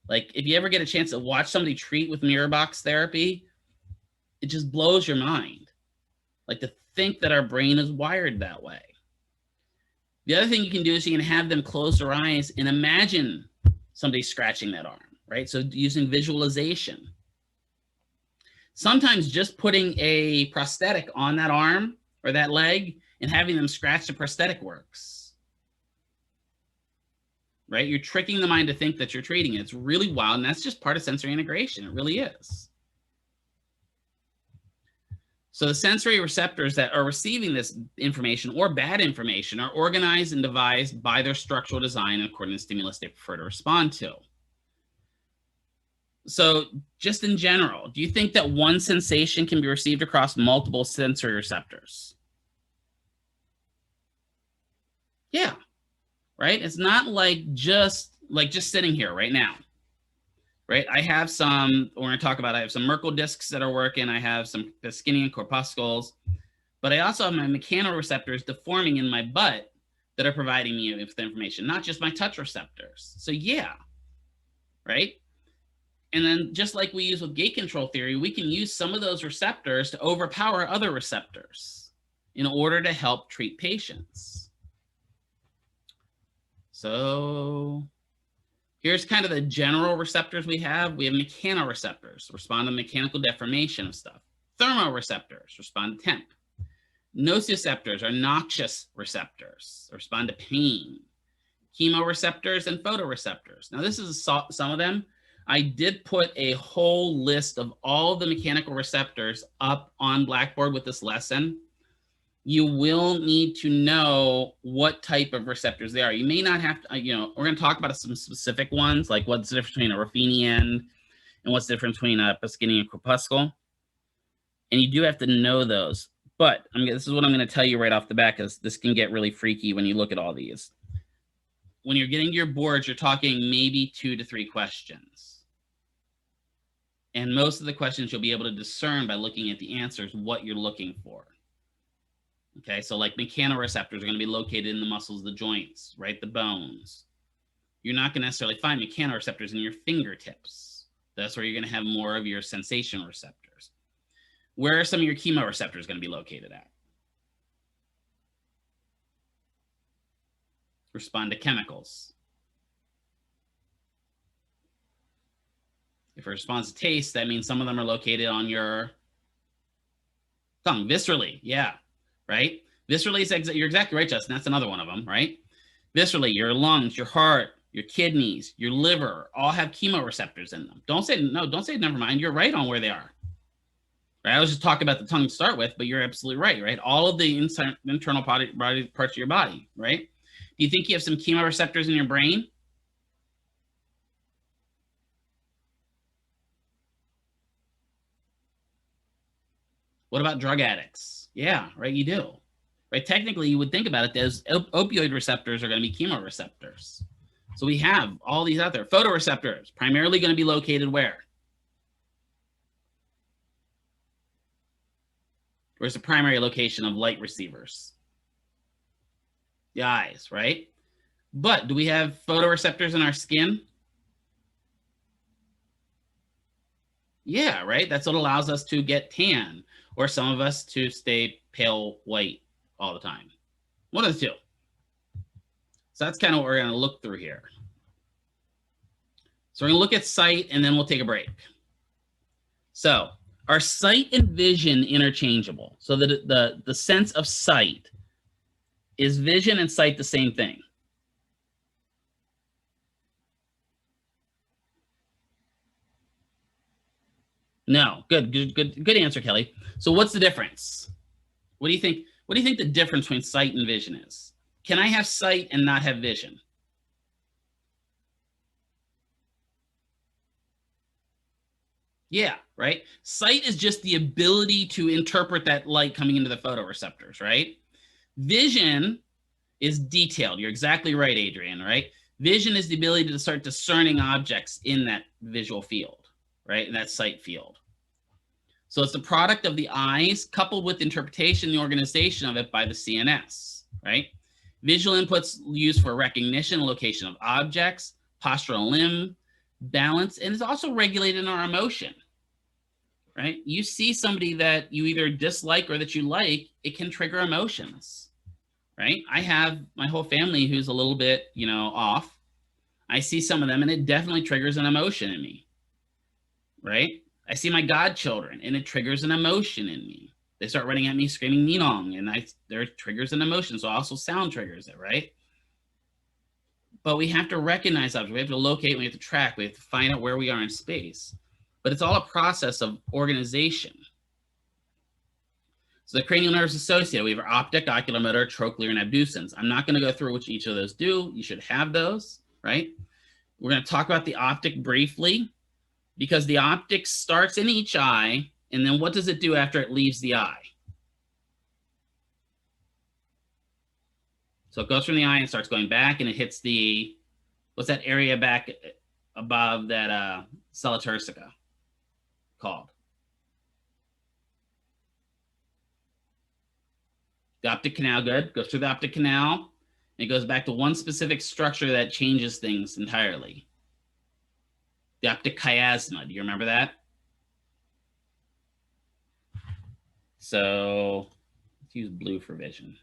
Like, if you ever get a chance to watch somebody treat with mirror box therapy, it just blows your mind. Like, to think that our brain is wired that way. The other thing you can do is you can have them close their eyes and imagine somebody scratching that arm, right? So using visualization. Sometimes just putting a prosthetic on that arm or that leg and having them scratch the prosthetic works, right? You're tricking the mind to think that you're treating it. It's really wild, and that's just part of sensory integration. It really is. So the sensory receptors that are receiving this information or bad information are organized and devised by their structural design according to the stimulus they prefer to respond to. So just in general, do you think that one sensation can be received across multiple sensory receptors? Yeah, right? It's not like just sitting here right now. Right, I have some, we're going to talk about, I have some Merkel discs that are working. I have some Pascinian corpuscles, but I also have my mechanoreceptors deforming in my butt that are providing me with the information, not just my touch receptors. So yeah, right? And then just like we use with gate control theory, we can use some of those receptors to overpower other receptors in order to help treat patients. So here's kind of the general receptors we have. We have mechanoreceptors, respond to mechanical deformation of stuff. Thermoreceptors, respond to temp. Nociceptors are noxious receptors, respond to pain. Chemoreceptors and photoreceptors. Now this is some of them. I did put a whole list of all the mechanical receptors up on Blackboard with this lesson. You will need to know what type of receptors they are. You may not have to, we're going to talk about some specific ones, like what's the difference between a Ruffinian and what's the difference between a Pascinian corpuscle. And you do have to know those. But this is what I'm going to tell you right off the bat, because this can get really freaky when you look at all these. When you're getting to your boards, you're talking maybe 2 to 3 questions. And most of the questions you'll be able to discern by looking at the answers what you're looking for. Okay, so like mechanoreceptors are going to be located in the muscles, the joints, right? The bones. You're not going to necessarily find mechanoreceptors in your fingertips. That's where you're going to have more of your sensation receptors. Where are some of your chemoreceptors going to be located at? Respond to chemicals. If it responds to taste, that means some of them are located on your tongue. Viscerally, yeah, right? Viscerally is you're exactly right, Justin. That's another one of them, right? Viscerally, your lungs, your heart, your kidneys, your liver, all have chemoreceptors in them. Don't say never mind. You're right on where they are. Right? I was just talking about the tongue to start with, but you're absolutely right, right? All of the internal parts of your body, right? Do you think you have some chemoreceptors in your brain? What about drug addicts? Yeah, right, you do. Right, technically, you would think about it, those opioid receptors are going to be chemoreceptors. So we have all these out there. Photoreceptors, primarily going to be located where? Where's the primary location of light receivers? The eyes, right? But do we have photoreceptors in our skin? Yeah, right? That's what allows us to get tan, or some of us to stay pale white all the time. One of the two. So that's kind of what we're going to look through here. So we're going to look at sight, and then we'll take a break. So are sight and vision interchangeable? So the sense of sight, is vision and sight the same thing? No. Good answer, Kelly. So what's the difference? What do you think? What do you think the difference between sight and vision is? Can I have sight and not have vision? Yeah, right? Sight is just the ability to interpret that light coming into the photoreceptors, right? Vision is detailed. You're exactly right, Adrian, right? Vision is the ability to start discerning objects in that visual field, right? In that sight field. So it's the product of the eyes coupled with interpretation and the organization of it by the CNS, right? Visual inputs used for recognition and location of objects, postural limb, balance, and it's also regulated in our emotion, right? You see somebody that you either dislike or that you like, it can trigger emotions, right? I have my whole family who's a little bit, off. I see some of them and it definitely triggers an emotion in me, right? I see my godchildren and it triggers an emotion in me. They start running at me screaming Ninong, and there triggers an emotion. So also sound triggers it, right? But we have to recognize objects. We have to locate, we have to track, we have to find out where we are in space. But it's all a process of organization. So the cranial nerves associated, we have our optic, ocular, motor, trochlear, and abducens. I'm not going to go through which each of those do. You should have those, right? We're going to talk about the optic briefly, because the optic starts in each eye, and then what does it do after it leaves the eye? So it goes from the eye and starts going back, and it hits the, what's that area back above that sella turcica called? The optic canal, good. Goes through the optic canal, and it goes back to one specific structure that changes things entirely. The optic chiasma, do you remember that? So let's use blue for vision.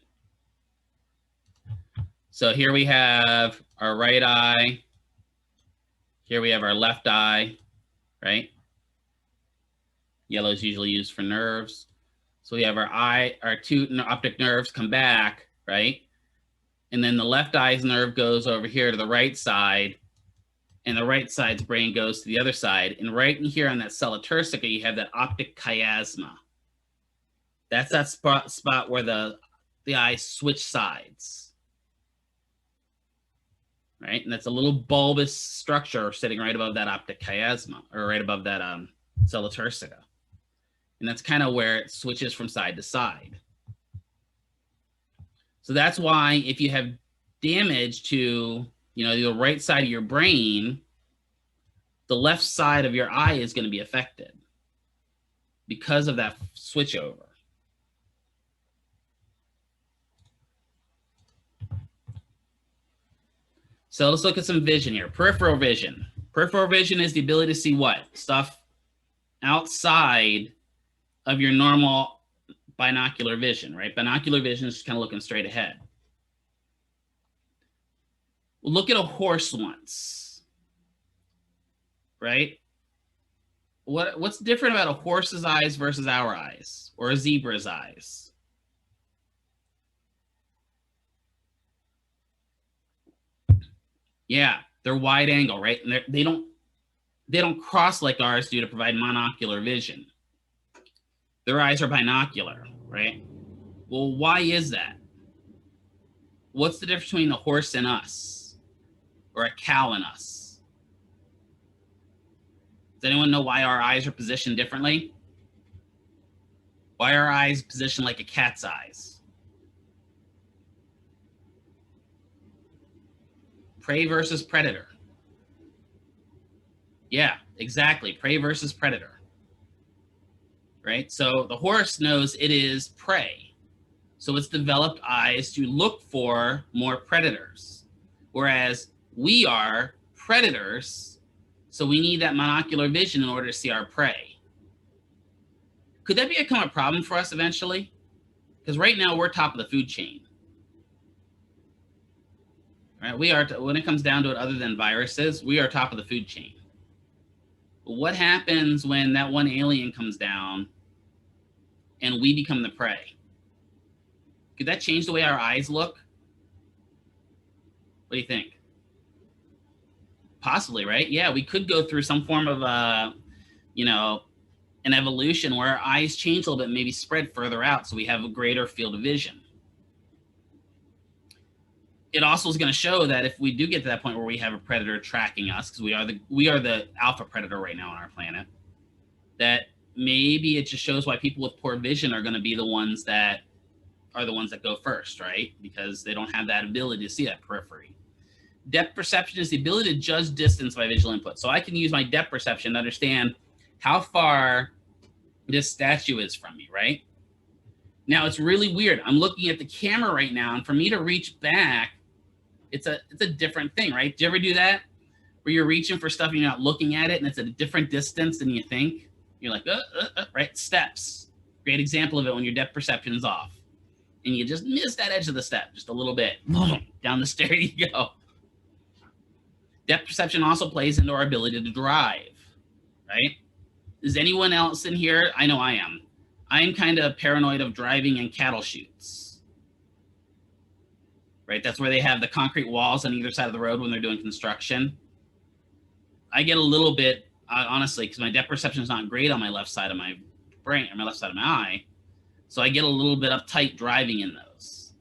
So here we have our right eye. Here we have our left eye, right? Yellow is usually used for nerves. So we have our two optic nerves come back, right? And then the left eye's nerve goes over here to the right side, and the right side's brain goes to the other side. And right in here on that sella turcica, you have that optic chiasma. That's that spot where the eyes switch sides, right? And that's a little bulbous structure sitting right above that optic chiasma, or right above that sella turcica. And that's kind of where it switches from side to side. So that's why if you have damage to, the right side of your brain, the left side of your eye is going to be affected because of that switchover. So let's look at some vision here. Peripheral vision. Peripheral vision is the ability to see what? Stuff outside of your normal binocular vision, right? Binocular vision is just kind of looking straight ahead. We'll look at a horse once, right? What's different about a horse's eyes versus our eyes, or a zebra's eyes? Yeah, they're wide angle, right? And they don't cross like ours do to provide monocular vision. Their eyes are binocular, right? Well, why is that? What's the difference between a horse and us, or a cow and us? Does anyone know why our eyes are positioned differently? Why are our eyes positioned like a cat's eyes? Prey versus predator. Yeah, exactly. Prey versus predator. Right? So the horse knows it is prey. So it's developed eyes to look for more predators. Whereas we are predators, so we need that monocular vision in order to see our prey. Could that become a problem for us eventually? Because right now we're top of the food chain. Right? We are, when it comes down to it, other than viruses, we are top of the food chain. But what happens when that one alien comes down and we become the prey? Could that change the way our eyes look? What do you think? Possibly, right? Yeah, we could go through some form of, an evolution where our eyes change a little bit, maybe spread further out so we have a greater field of vision. It also is going to show that if we do get to that point where we have a predator tracking us, because we are the alpha predator right now on our planet, that maybe it just shows why people with poor vision are going to be the ones that go first, right? Because they don't have that ability to see that periphery. Depth perception is the ability to judge distance by visual input. So I can use my depth perception to understand how far this statue is from me, right? Now it's really weird. I'm looking at the camera right now, and for me to reach back, it's a different thing, right? Do you ever do that? Where you're reaching for stuff and you're not looking at it, and it's at a different distance than you think? You're like, right? Steps. Great example of it when your depth perception is off. And you just miss that edge of the step just a little bit. Down the stair you go. Depth perception also plays into our ability to drive, right? Is anyone else in here? I know I am. I'm kind of paranoid of driving in cattle chutes, right? That's where they have the concrete walls on either side of the road when they're doing construction. I get a little bit, honestly, because my depth perception is not great on my left side of my brain, or my left side of my eye. So I get a little bit uptight driving in those,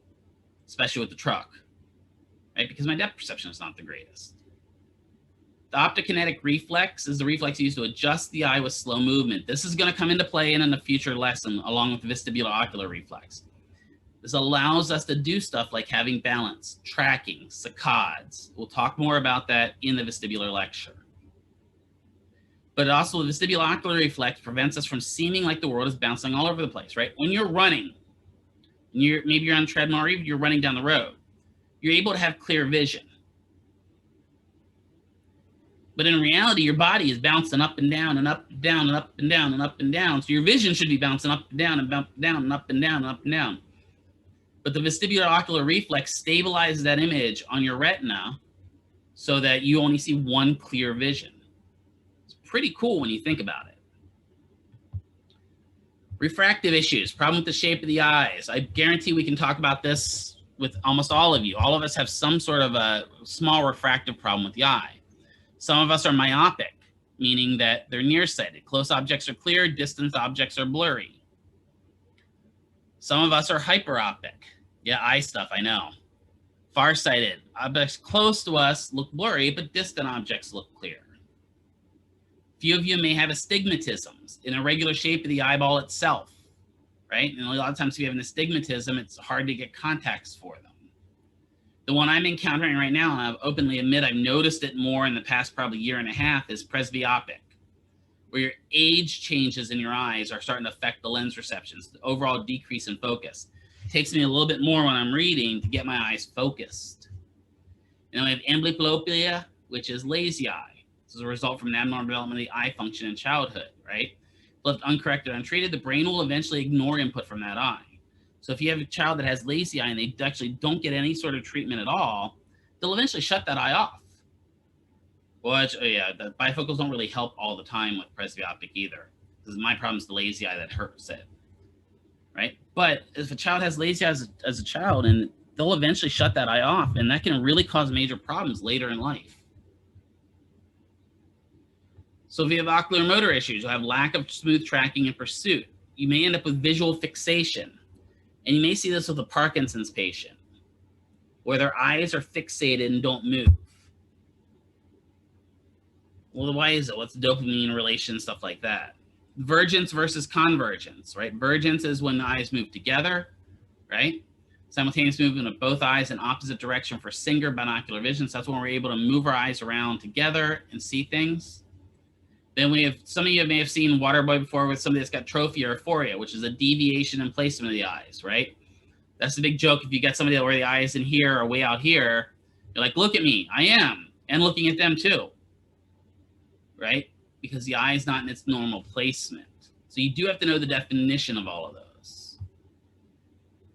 especially with the truck, right? Because my depth perception is not the greatest. The optokinetic reflex is the reflex used to adjust the eye with slow movement. This is going to come into play in a future lesson along with the vestibular ocular reflex. This allows us to do stuff like having balance, tracking, saccades. We'll talk more about that in the vestibular lecture. But also the vestibular ocular reflex prevents us from seeming like the world is bouncing all over the place, right? When you're running, maybe you're on a treadmill, or even you're running down the road, you're able to have clear vision. But in reality, your body is bouncing up and down and up and down and up and down and up and down. So your vision should be bouncing up and down and up and down and up and down and up and down. But the vestibular ocular reflex stabilizes that image on your retina so that you only see one clear vision. It's pretty cool when you think about it. Refractive issues, problem with the shape of the eyes. I guarantee we can talk about this with almost all of you. All of us have some sort of a small refractive problem with the eye. Some of us are myopic, meaning that they're nearsighted. Close objects are clear, distant objects are blurry. Some of us are hyperopic. Yeah, eye stuff, I know. Farsighted. Objects close to us look blurry, but distant objects look clear. Few of you may have astigmatisms, an irregular shape of the eyeball itself, right? And a lot of times if you have an astigmatism, it's hard to get contacts for them. The one I'm encountering right now, and I'll openly admit I've noticed it more in the past probably year and a half, is presbyopic, where your age changes in your eyes are starting to affect the lens receptions, the overall decrease in focus. It takes me a little bit more when I'm reading to get my eyes focused. And then we have amblyopia, which is lazy eye. This is a result from an abnormal development of the eye function in childhood, right? Left uncorrected, untreated, the brain will eventually ignore input from that eye. So if you have a child that has lazy eye and they actually don't get any sort of treatment at all, they'll eventually shut that eye off. Which, yeah, the bifocals don't really help all the time with presbyopic either. This is my problem is the lazy eye that hurts it, right? But if a child has lazy eye as a child, and they'll eventually shut that eye off, and that can really cause major problems later in life. So if you have ocular motor issues, you'll have lack of smooth tracking and pursuit. You may end up with visual fixation. And you may see this with a Parkinson's patient, where their eyes are fixated and don't move. Well, why is it? What's dopamine relation, stuff like that? Vergence versus convergence, right? Vergence is when the eyes move together, right? Simultaneous movement of both eyes in opposite direction for single binocular vision. So that's when we're able to move our eyes around together and see things. Then we have, some of you may have seen Waterboy before with somebody that's got trophy or aphoria, which is a deviation in placement of the eyes, right? That's the big joke. If you get somebody where the eye is in here or way out here, you're like, look at me, I am, and looking at them too, right? Because the eye is not in its normal placement. So you do have to know the definition of all of those.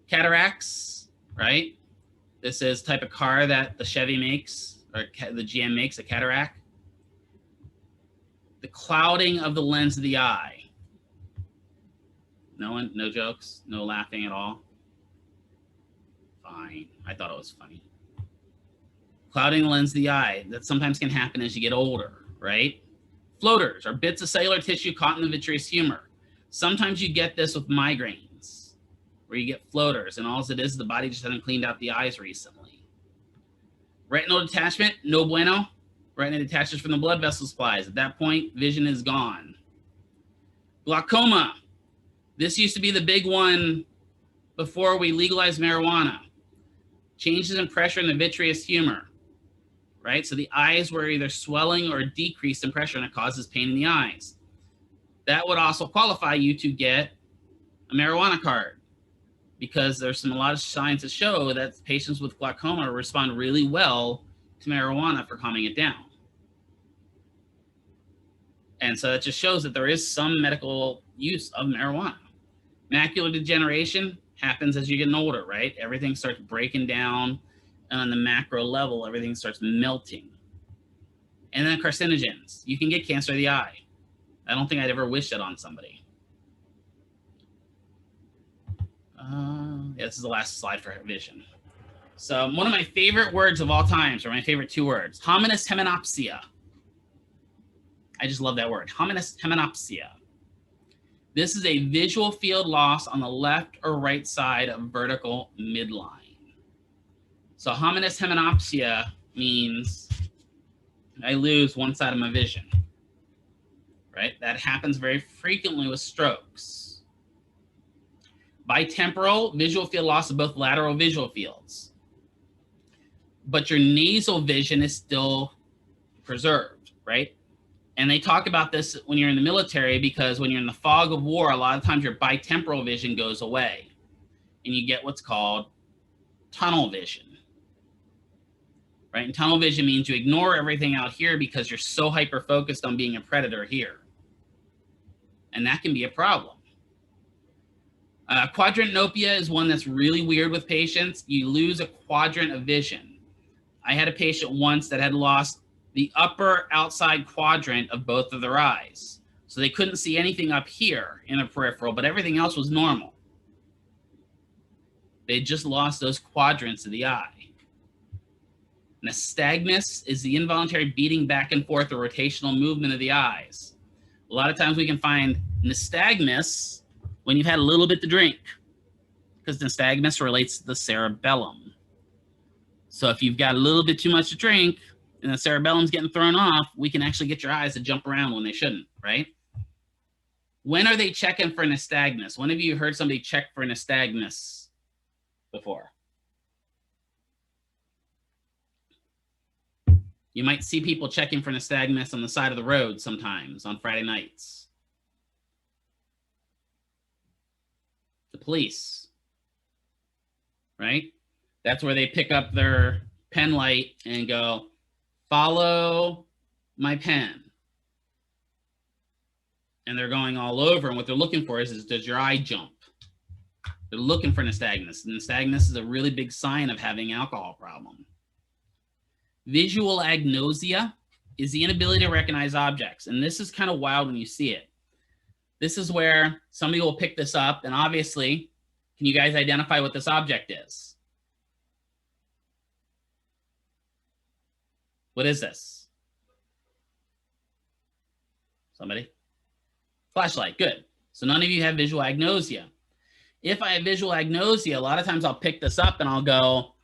Cataracts, right? This is type of car that the Chevy makes, or the GM makes, a cataract. The clouding of the lens of the eye. No jokes, no laughing at all. Fine, I thought it was funny. Clouding the lens of the eye, that sometimes can happen as you get older, right? Floaters are bits of cellular tissue caught in the vitreous humor. Sometimes you get this with migraines, where you get floaters, and all it is the body just hasn't cleaned out the eyes recently. Retinal detachment, no bueno. Retina detaches from the blood vessel supplies. At that point, vision is gone. Glaucoma. This used to be the big one before we legalized marijuana. Changes in pressure in the vitreous humor, right? So the eyes were either swelling or decreased in pressure, and it causes pain in the eyes. That would also qualify you to get a marijuana card, because there's a lot of science that show that patients with glaucoma respond really well to marijuana for calming it down. And so it just shows that there is some medical use of marijuana. Macular degeneration happens as you're getting older, right? Everything starts breaking down, and on the macro level, everything starts melting. And then carcinogens. You can get cancer of the eye. I don't think I'd ever wish that on somebody. Yeah, this is the last slide for vision. So one of my favorite words of all times, or my favorite two words, Hominis Temenopsia. I just love that word, Hominis Temenopsia. This is a visual field loss on the left or right side of vertical midline. So Hominis Temenopsia means I lose one side of my vision, right? That happens very frequently with strokes. Bitemporal, visual field loss of both lateral visual fields. But your nasal vision is still preserved, right? And they talk about this when you're in the military, because when you're in the fog of war, a lot of times your bitemporal vision goes away and you get what's called tunnel vision, right? And tunnel vision means you ignore everything out here because you're so hyper-focused on being a predator here. And that can be a problem. Quadrant Nopia is one that's really weird with patients. You lose a quadrant of vision. I had a patient once that had lost the upper outside quadrant of both of their eyes. So they couldn't see anything up here in the peripheral, but everything else was normal. They just lost those quadrants of the eye. Nystagmus is the involuntary beating back and forth or rotational movement of the eyes. A lot of times we can find nystagmus when you've had a little bit to drink, because nystagmus relates to the cerebellum. So if you've got a little bit too much to drink and the cerebellum's getting thrown off, we can actually get your eyes to jump around when they shouldn't, right? When are they checking for nystagmus? When have you heard somebody check for nystagmus before? You might see people checking for nystagmus on the side of the road sometimes on Friday nights. The police, right? That's where they pick up their pen light and go, follow my pen. And they're going all over. And what they're looking for is does your eye jump? They're looking for nystagmus. And nystagmus is a really big sign of having an alcohol problem. Visual agnosia is the inability to recognize objects. And this is kind of wild when you see it. This is where somebody will pick this up. And obviously, can you guys identify what this object is? What is this? Somebody? Flashlight, good. So none of you have visual agnosia. If I have visual agnosia, a lot of times I'll pick this up and I'll go,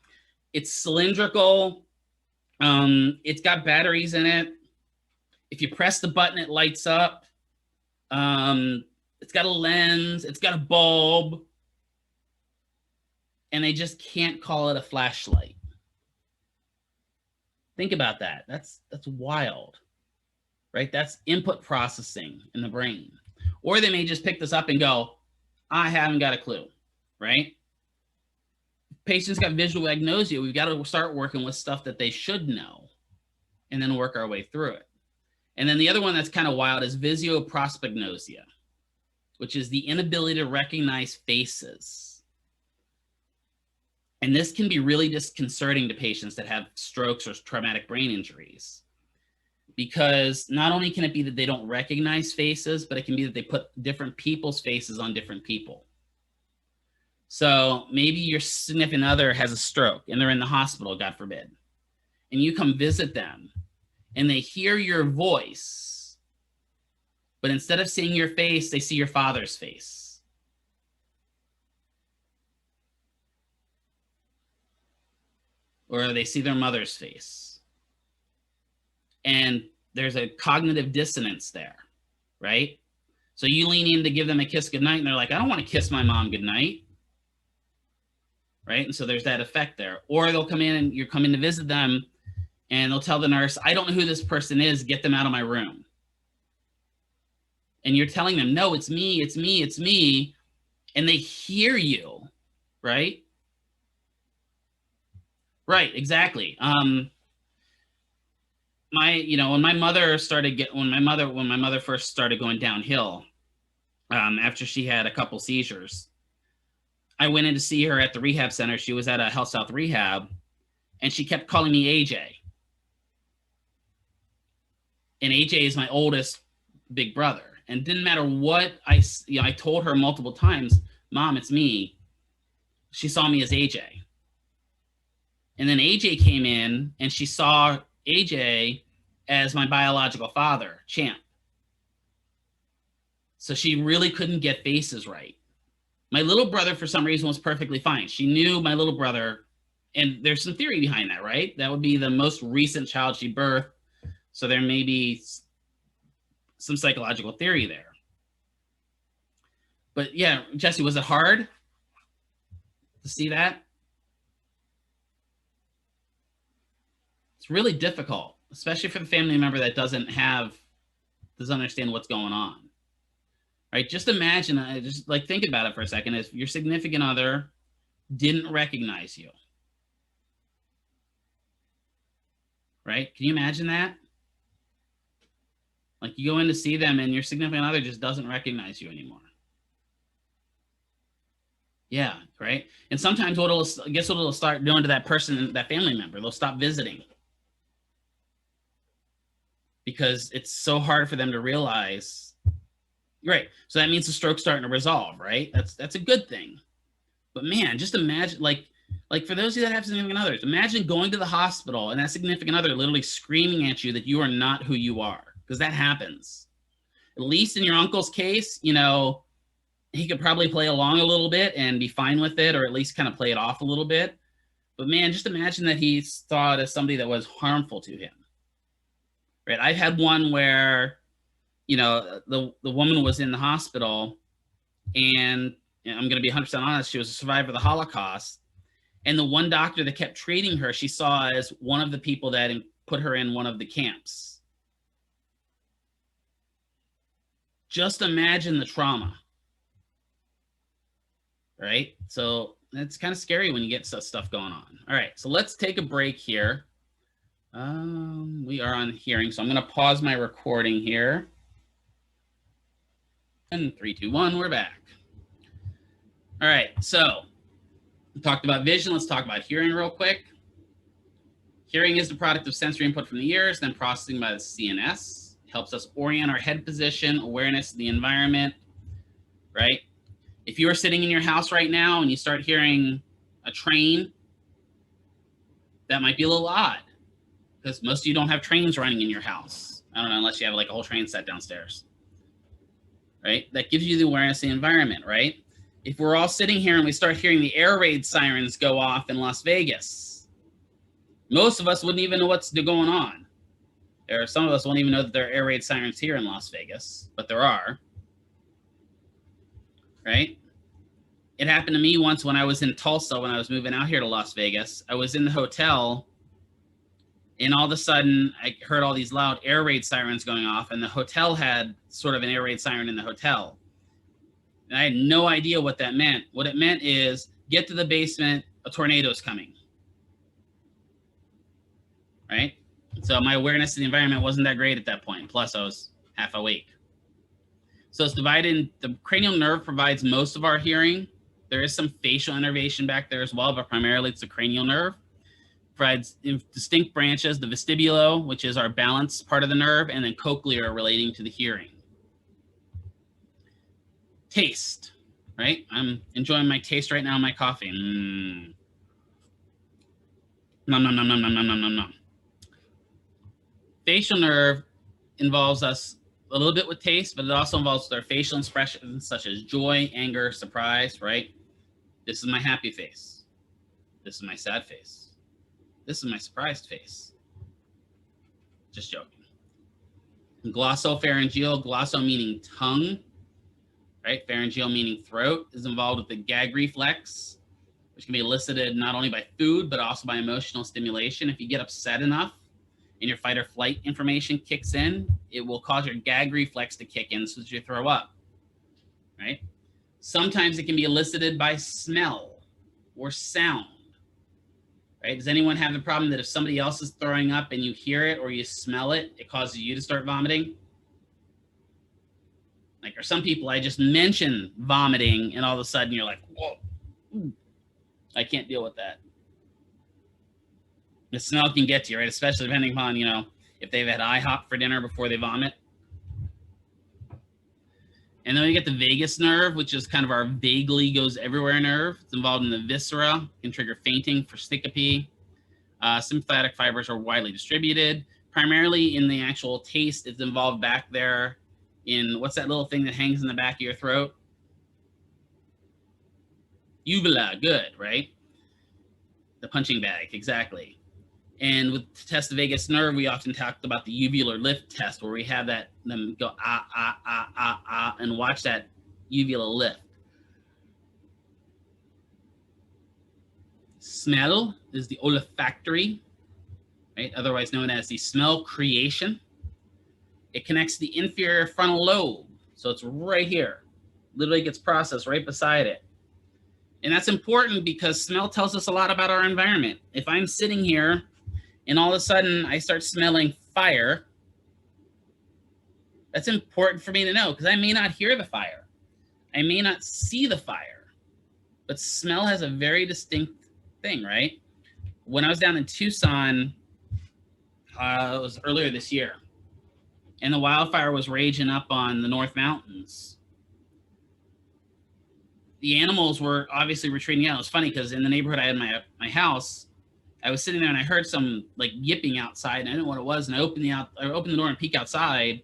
it's cylindrical. It's got batteries in it. If you press the button, it lights up. It's got a lens. It's got a bulb. And they just can't call it a flashlight. Think about that. That's wild, right? That's input processing in the brain. Or they may just pick this up and go, I haven't got a clue, right? Patients got visual agnosia. We've got to start working with stuff that they should know and then work our way through it. And then the other one that's kind of wild is Visio Prospegnosia, which is the inability to recognize faces. And this can be really disconcerting to patients that have strokes or traumatic brain injuries, because not only can it be that they don't recognize faces, but it can be that they put different people's faces on different people. So maybe your significant other has a stroke and they're in the hospital, God forbid, and you come visit them and they hear your voice, but instead of seeing your face, they see your father's face. Or they see their mother's face. And there's a cognitive dissonance there, right? So you lean in to give them a kiss goodnight, and they're like, I don't want to kiss my mom goodnight, right? And so there's that effect there. Or they'll come in and you're coming to visit them, and they'll tell the nurse, I don't know who this person is, get them out of my room. And you're telling them, no, it's me, it's me, it's me. And they hear you, right? Right, exactly. When my mother first started going downhill, after she had a couple seizures, I went in to see her at the rehab center. She was at a Health South rehab, and she kept calling me AJ. And AJ is my oldest big brother. And it didn't matter what I told her multiple times, Mom, it's me. She saw me as AJ. And then AJ came in and she saw AJ as my biological father, Champ. So she really couldn't get faces right. My little brother, for some reason, was perfectly fine. She knew my little brother, and there's some theory behind that, right? That would be the most recent child she birthed. So there may be some psychological theory there. But yeah, Jesse, was it hard to see that? It's really difficult, especially for the family member that doesn't understand what's going on, right? Just imagine, think about it for a second. If your significant other didn't recognize you, right? Can you imagine that? Like you go in to see them and your significant other just doesn't recognize you anymore. Yeah, right? And sometimes what it'll start doing to that person, that family member, they'll stop visiting. Because it's so hard for them to realize, right? So that means the stroke's starting to resolve, right? That's a good thing. But man, just imagine, like for those of you that have significant others, imagine going to the hospital and that significant other literally screaming at you that you are not who you are, because that happens. At least in your uncle's case, he could probably play along a little bit and be fine with it, or at least kind of play it off a little bit. But man, just imagine that he's thought as somebody that was harmful to him. Right. I've had one where, the woman was in the hospital, and I'm going to be 100% honest, she was a survivor of the Holocaust. And the one doctor that kept treating her, she saw as one of the people that put her in one of the camps. Just imagine the trauma. Right. So it's kind of scary when you get stuff going on. All right. So let's take a break here. We are on hearing, so I'm going to pause my recording here. And 3, 2, 1, we're back. All right, so we talked about vision. Let's talk about hearing real quick. Hearing is the product of sensory input from the ears, then processing by the CNS. It helps us orient our head position, awareness of the environment, right? If you are sitting in your house right now and you start hearing a train, that might be a little odd because most of you don't have trains running in your house. I don't know, unless you have like a whole train set downstairs, right? That gives you the awareness of the environment, right? If we're all sitting here and we start hearing the air raid sirens go off in Las Vegas, most of us wouldn't even know what's going on. Some of us won't even know that there are air raid sirens here in Las Vegas, but there are, right? It happened to me once when I was in Tulsa, when I was moving out here to Las Vegas. I was in the hotel, and all of a sudden, I heard all these loud air raid sirens going off, and the hotel had sort of an air raid siren in the hotel. And I had no idea what that meant. What it meant is, get to the basement, a tornado's coming. Right? So my awareness of the environment wasn't that great at that point. Plus, I was half awake. So it's divided. The cranial nerve provides most of our hearing. There is some facial innervation back there as well, but primarily it's the cranial nerve. Provides distinct branches, the vestibulo, which is our balance part of the nerve, and then cochlear relating to the hearing. Taste, right? I'm enjoying my taste right now, my coffee. Nom, nom, nom, nom, nom, nom, nom, nom, nom. Facial nerve involves us a little bit with taste, but it also involves our facial expressions such as joy, anger, surprise, right? This is my happy face. This is my sad face. This is my surprised face. Just joking. Glossopharyngeal, glosso meaning tongue, right? Pharyngeal meaning throat, is involved with the gag reflex, which can be elicited not only by food, but also by emotional stimulation. If you get upset enough and your fight or flight information kicks in, it will cause your gag reflex to kick in so that you throw up, right? Sometimes it can be elicited by smell or sound, right? Does anyone have the problem that if somebody else is throwing up and you hear it or you smell it, it causes you to start vomiting? Like, or some people, I just mention vomiting and all of a sudden you're like, whoa, I can't deal with that. The smell can get to you, right? Especially depending upon, you know, if they've had IHOP for dinner before they vomit. And then we get the vagus nerve, which is kind of our vaguely goes everywhere nerve. It's involved in the viscera, can trigger fainting for syncope. Sympathetic fibers are widely distributed. Primarily in the actual taste, it's involved back there in, what's that little thing that hangs in the back of your throat? Uvula, good, right? The punching bag, exactly. And with to test the vagus nerve, we often talked about the uvular lift test, where we have that them go ah ah ah ah ah and watch that uvula lift. Smell is the olfactory, right? Otherwise known as the smell creation. It connects the inferior frontal lobe, so it's right here. Literally gets processed right beside it. And that's important because smell tells us a lot about our environment. If I'm sitting here and all of a sudden I start smelling fire, that's important for me to know because I may not hear the fire. I may not see the fire, but smell has a very distinct thing, right? When I was down in Tucson, it was earlier this year, and the wildfire was raging up on the North Mountains. The animals were obviously retreating out. It was funny because in the neighborhood I had my house, I was sitting there and I heard some like yipping outside, and I didn't know what it was. And I opened the door and peek outside,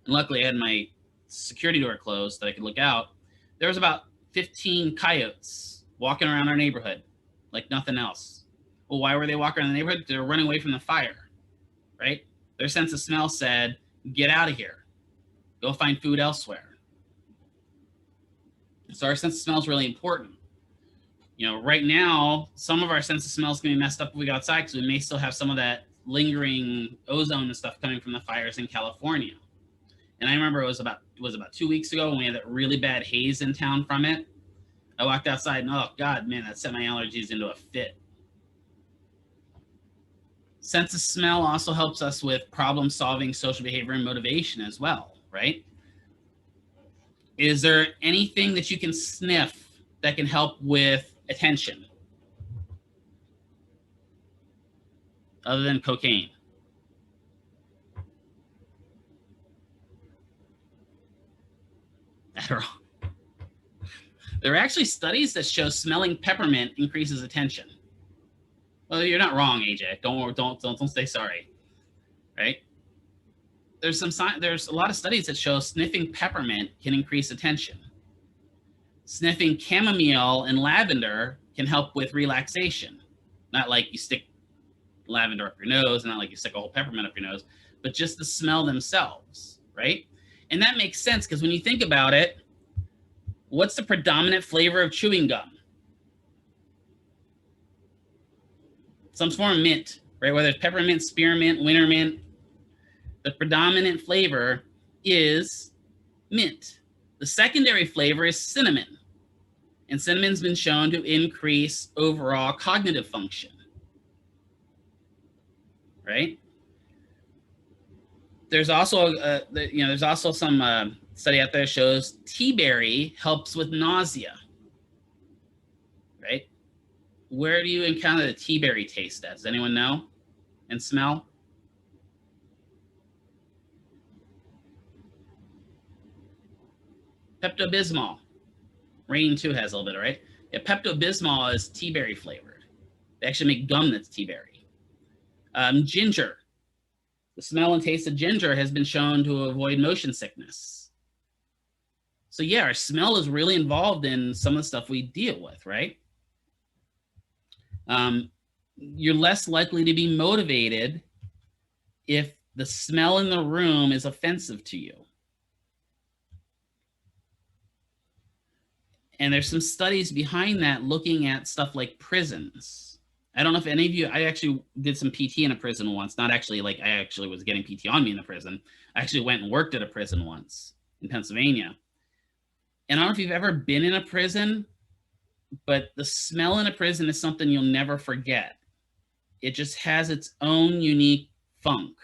and luckily I had my security door closed so that I could look out. There was about 15 coyotes walking around our neighborhood like nothing else. Well, why were they walking around the neighborhood? They were running away from the fire, right? Their sense of smell said, get out of here. Go find food elsewhere. So our sense of smell is really important. You know, right now, some of our sense of smell is going to be messed up if we go outside because we may still have some of that lingering ozone and stuff coming from the fires in California. And I remember it was about 2 weeks ago when we had that really bad haze in town from it. I walked outside and, oh God, man, that set my allergies into a fit. Sense of smell also helps us with problem solving, social behavior, and motivation as well, right? Is there anything that you can sniff that can help with attention other than cocaine? Adderall. There are actually studies that show smelling peppermint increases attention. Well, you're not wrong, AJ. Don't say sorry, right? There's a lot of studies that show sniffing peppermint can increase attention. Sniffing chamomile and lavender can help with relaxation. Not like you stick lavender up your nose, not like you stick a whole peppermint up your nose, but just the smell themselves, right? And that makes sense because when you think about it, what's the predominant flavor of chewing gum? Some form of mint, right? Whether it's peppermint, spearmint, wintermint, the predominant flavor is mint. The secondary flavor is cinnamon. And cinnamon's been shown to increase overall cognitive function, right? There's also, there's also some study out there that shows tea berry helps with nausea, right? Where do you encounter the tea berry taste at? Does anyone know and smell? Pepto-Bismol. Rain too has a little bit, right? Yeah, Pepto-Bismol is tea berry flavored. They actually make gum that's tea berry. Ginger. The smell and taste of ginger has been shown to avoid motion sickness. So yeah, our smell is really involved in some of the stuff we deal with, right? You're less likely to be motivated if the smell in the room is offensive to you. And there's some studies behind that looking at stuff like prisons. I don't know if any of you, I actually did some PT in a prison once. Not actually like I actually was getting PT on me in the prison. I actually went and worked at a prison once in Pennsylvania. And I don't know if you've ever been in a prison, but the smell in a prison is something you'll never forget. It just has its own unique funk.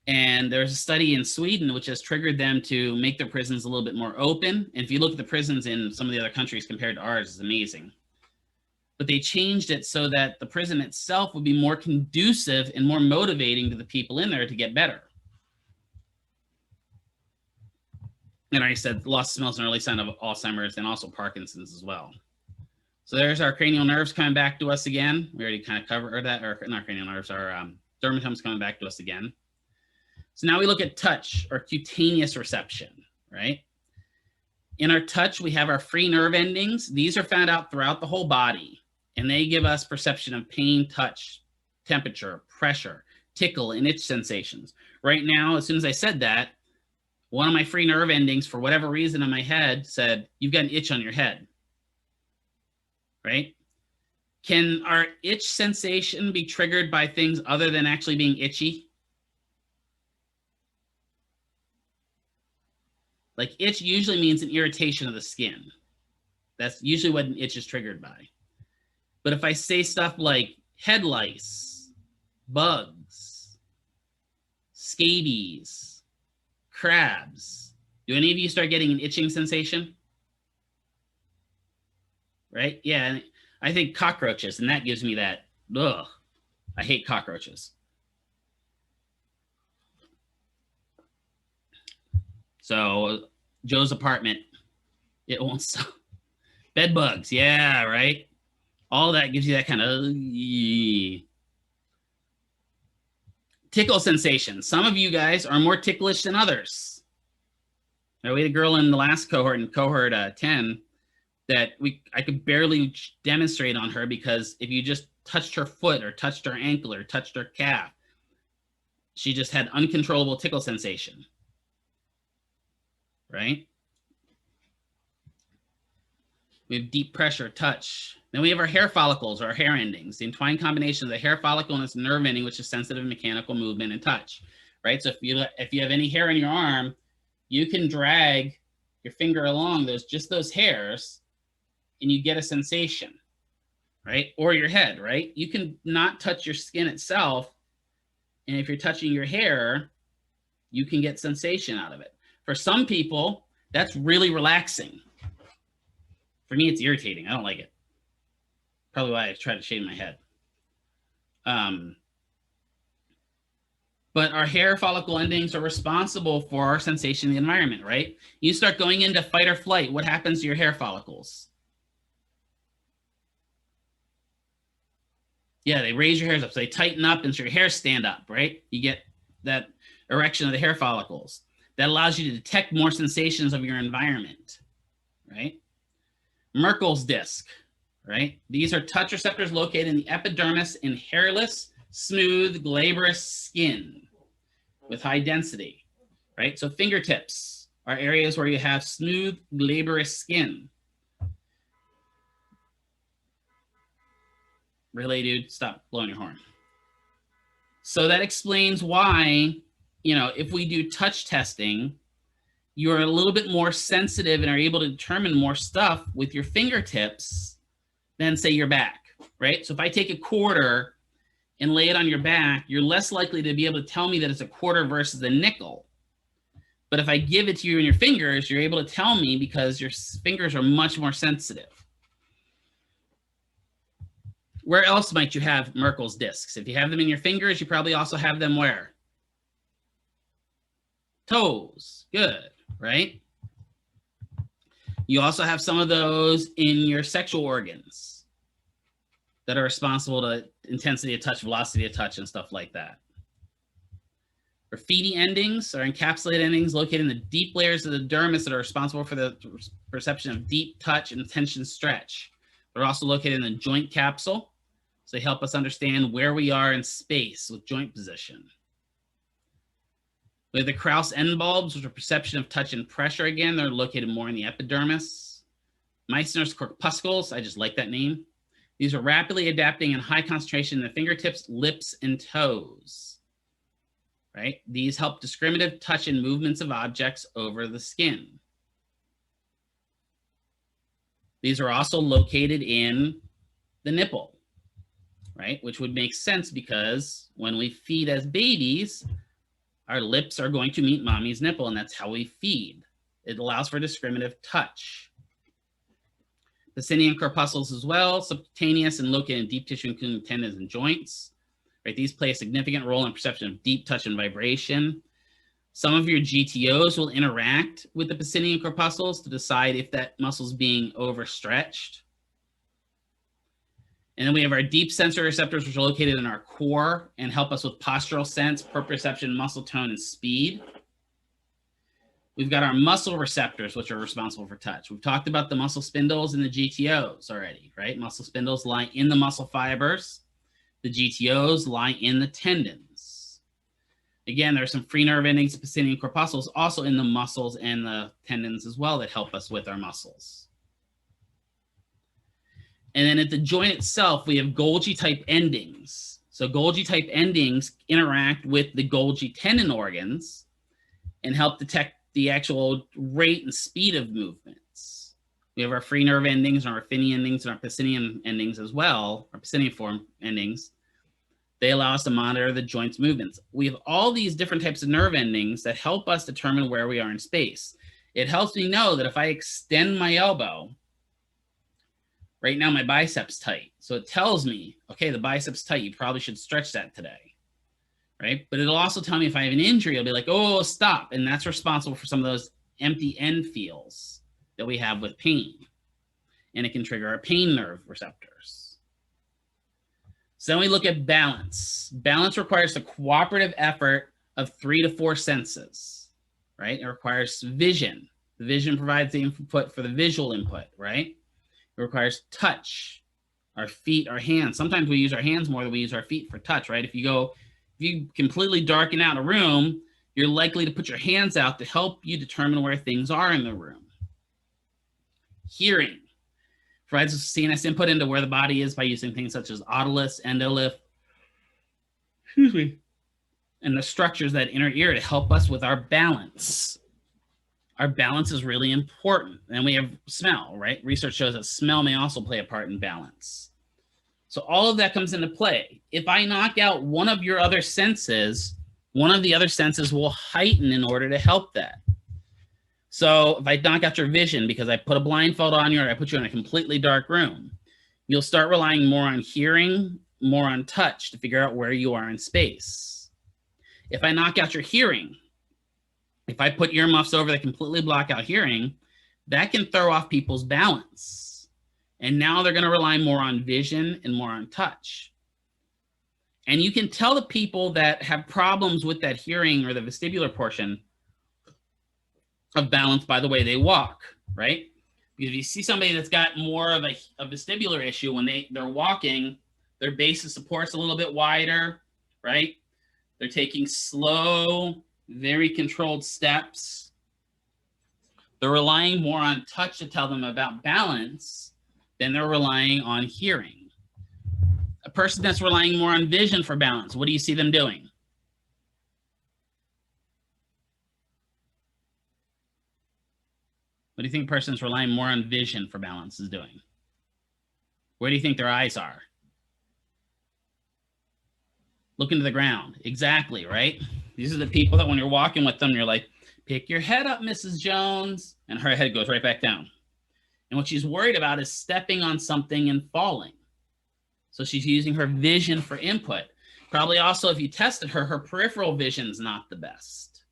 And there's a study in Sweden which has triggered them to make their prisons a little bit more open. And if you look at the prisons in some of the other countries compared to ours, it's amazing. But they changed it so that the prison itself would be more conducive and more motivating to the people in there to get better. And I said loss of smell is an early sign of Alzheimer's and also Parkinson's as well. So there's our cranial nerves coming back to us again. We already kind of covered that, or not cranial nerves, our dermatomes coming back to us again. So now we look at touch or cutaneous reception, right? In our touch, we have our free nerve endings. These are found out throughout the whole body, and they give us perception of pain, touch, temperature, pressure, tickle, and itch sensations. Right now, as soon as I said that, one of my free nerve endings, for whatever reason in my head, said, you've got an itch on your head, right? Can our itch sensation be triggered by things other than actually being itchy? Like itch usually means an irritation of the skin. That's usually what an itch is triggered by. But if I say stuff like head lice, bugs, scabies, crabs, do any of you start getting an itching sensation? Right? Yeah, and I think cockroaches, and that gives me that, ugh, I hate cockroaches. So Joe's apartment, it won't stop. Bed bugs, yeah, right? All that gives you that kind of tickle sensation. Some of you guys are more ticklish than others. Now, we had a girl in the last cohort, in cohort 10, that I could barely demonstrate on her because if you just touched her foot or touched her ankle or touched her calf, she just had uncontrollable tickle sensation. Right? We have deep pressure, touch. Then we have our hair follicles or our hair endings, the entwined combination of the hair follicle and its nerve ending, which is sensitive mechanical movement and touch, right? So if you have any hair in your arm, you can drag your finger along those hairs and you get a sensation, right? Or your head, right? You can not touch your skin itself. And if you're touching your hair, you can get sensation out of it. For some people, that's really relaxing. For me, it's irritating. I don't like it. Probably why I try to shave my head. But our hair follicle endings are responsible for our sensation in the environment, right? You start going into fight or flight. What happens to your hair follicles? Yeah, they raise your hairs up. So they tighten up and so your hairs stand up, right? You get that erection of the hair follicles. That allows you to detect more sensations of your environment, right? Merkel's disc, right? These are touch receptors located in the epidermis in hairless, smooth, glabrous skin with high density, right? So fingertips are areas where you have smooth, glabrous skin. Really, dude, stop blowing your horn. So that explains why, you know, if we do touch testing, you're a little bit more sensitive and are able to determine more stuff with your fingertips than, say, your back, right? So if I take a quarter and lay it on your back, you're less likely to be able to tell me that it's a quarter versus a nickel. But if I give it to you in your fingers, you're able to tell me because your fingers are much more sensitive. Where else might you have Merkel's discs? If you have them in your fingers, you probably also have them where? Toes. Good, right? You also have some of those in your sexual organs that are responsible to intensity of touch, velocity of touch, and stuff like that. Graffiti endings are encapsulated endings located in the deep layers of the dermis that are responsible for the perception of deep touch and tension stretch. They're also located in the joint capsule, so they help us understand where we are in space with joint position. We have the Krauss end bulbs, which are perception of touch and pressure. Again, they're located more in the epidermis. Meissner's corpuscles, I just like that name. These are rapidly adapting in high concentration in the fingertips, lips, and toes. Right? These help discriminative touch and movements of objects over the skin. These are also located in the nipple, right? Which would make sense because when we feed as babies, our lips are going to meet mommy's nipple, and that's how we feed. It allows for discriminative touch. Pacinian corpuscles as well, subcutaneous and located in deep tissue, including tendons and joints. Right, these play a significant role in perception of deep touch and vibration. Some of your GTOs will interact with the Pacinian corpuscles to decide if that muscle is being overstretched. And then we have our deep sensory receptors, which are located in our core and help us with postural sense, proprioception, muscle tone, and speed. We've got our muscle receptors, which are responsible for touch. We've talked about the muscle spindles and the GTOs already, right? Muscle spindles lie in the muscle fibers. The GTOs lie in the tendons. Again, there are some free nerve endings, Pacinian corpuscles, also in the muscles and the tendons as well that help us with our muscles. And then at the joint itself, we have Golgi type endings. So Golgi type endings interact with the Golgi tendon organs and help detect the actual rate and speed of movements. We have our free nerve endings and our Affini endings and our Pacinian endings as well, our Paciniform endings. They allow us to monitor the joint's movements. We have all these different types of nerve endings that help us determine where we are in space. It helps me know that if I extend my elbow, right now my bicep's tight. So it tells me, okay, the bicep's tight. You probably should stretch that today, right? But it'll also tell me if I have an injury, it'll be like, oh, stop. And that's responsible for some of those empty end feels that we have with pain. And it can trigger our pain nerve receptors. So then we look at balance. Balance requires the cooperative effort of 3 to 4 senses, right? It requires vision. The vision provides the input for the visual input, right? It requires touch, our feet, our hands. Sometimes we use our hands more than we use our feet for touch, right? If you completely darken out a room, you're likely to put your hands out to help you determine where things are in the room. Hearing provides CNS input into where the body is by using things such as otoliths, endolith, and the structures that inner ear to help us with our balance. Our balance is really important. And we have smell, right? Research shows that smell may also play a part in balance. So all of that comes into play. If I knock out one of your other senses, one of the other senses will heighten in order to help that. So if I knock out your vision because I put a blindfold on you or I put you in a completely dark room, you'll start relying more on hearing, more on touch to figure out where you are in space. If I knock out your hearing, if I put earmuffs over that completely block out hearing, that can throw off people's balance. And now they're going to rely more on vision and more on touch. And you can tell the people that have problems with that hearing or the vestibular portion of balance by the way they walk, right? Because if you see somebody that's got more of a vestibular issue, when they're walking, their base of support's a little bit wider, right? They're taking slow, very controlled steps. They're relying more on touch to tell them about balance than they're relying on hearing. A person that's relying more on vision for balance, what do you see them doing? What do you think a person that's relying more on vision for balance is doing? Where do you think their eyes are? Looking to the ground. Exactly, right? These are the people that when you're walking with them, you're like, pick your head up, Mrs. Jones. And her head goes right back down. And what she's worried about is stepping on something and falling. So she's using her vision for input. Probably also, if you tested her, her peripheral vision's not the best.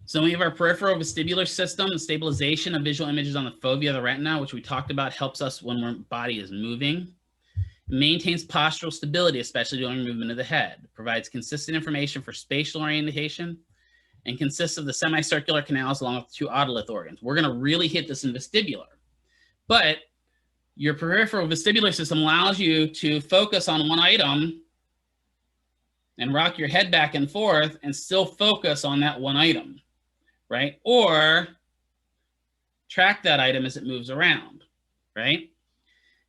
So we have our peripheral vestibular system, the stabilization of visual images on the fovea of the retina, which we talked about, helps us when our body is moving. It maintains postural stability, especially during movement of the head. It provides consistent information for spatial orientation and consists of the semicircular canals along with the two otolith organs. We're going to really hit this in vestibular. But your peripheral vestibular system allows you to focus on one item and rock your head back and forth and still focus on that one item, right? Or track that item as it moves around, right?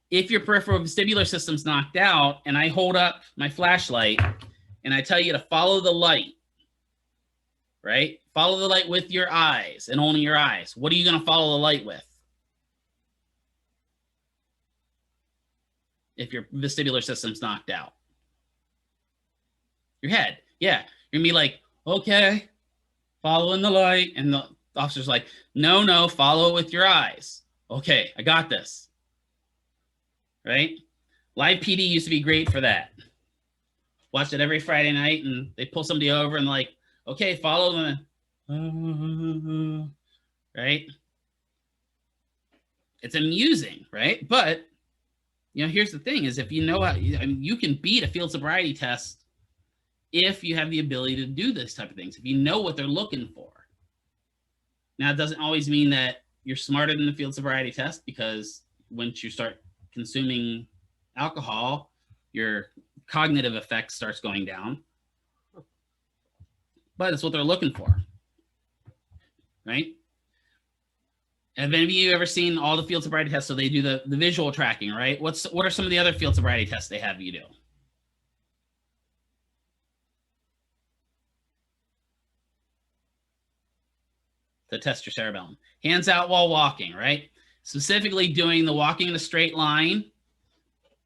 If your peripheral vestibular system's knocked out and I hold up my flashlight and I tell you to follow the light, right? Follow the light with your eyes and only your eyes. What are you going to follow the light with? If your vestibular system's knocked out. Your head. Yeah. You're going to be like, okay, following the light. And the officer's like, no, follow it with your eyes. Okay, I got this. Right? Live PD used to be great for that. Watched it every Friday night and they pull somebody over and like, okay, follow the, right? It's amusing, right? But, you know, here's the thing is if you know how, I mean, you can beat a field sobriety test if you have the ability to do this type of things, if you know what they're looking for. Now, it doesn't always mean that you're smarter than the field sobriety test, because once you start consuming alcohol, your cognitive effect starts going down. But it's what they're looking for, right? Have any of you ever seen all the field sobriety tests? So they do the visual tracking, right? What are some of the other field sobriety tests they have you do? To test your cerebellum. Hands out while walking, right? Specifically doing the walking in a straight line,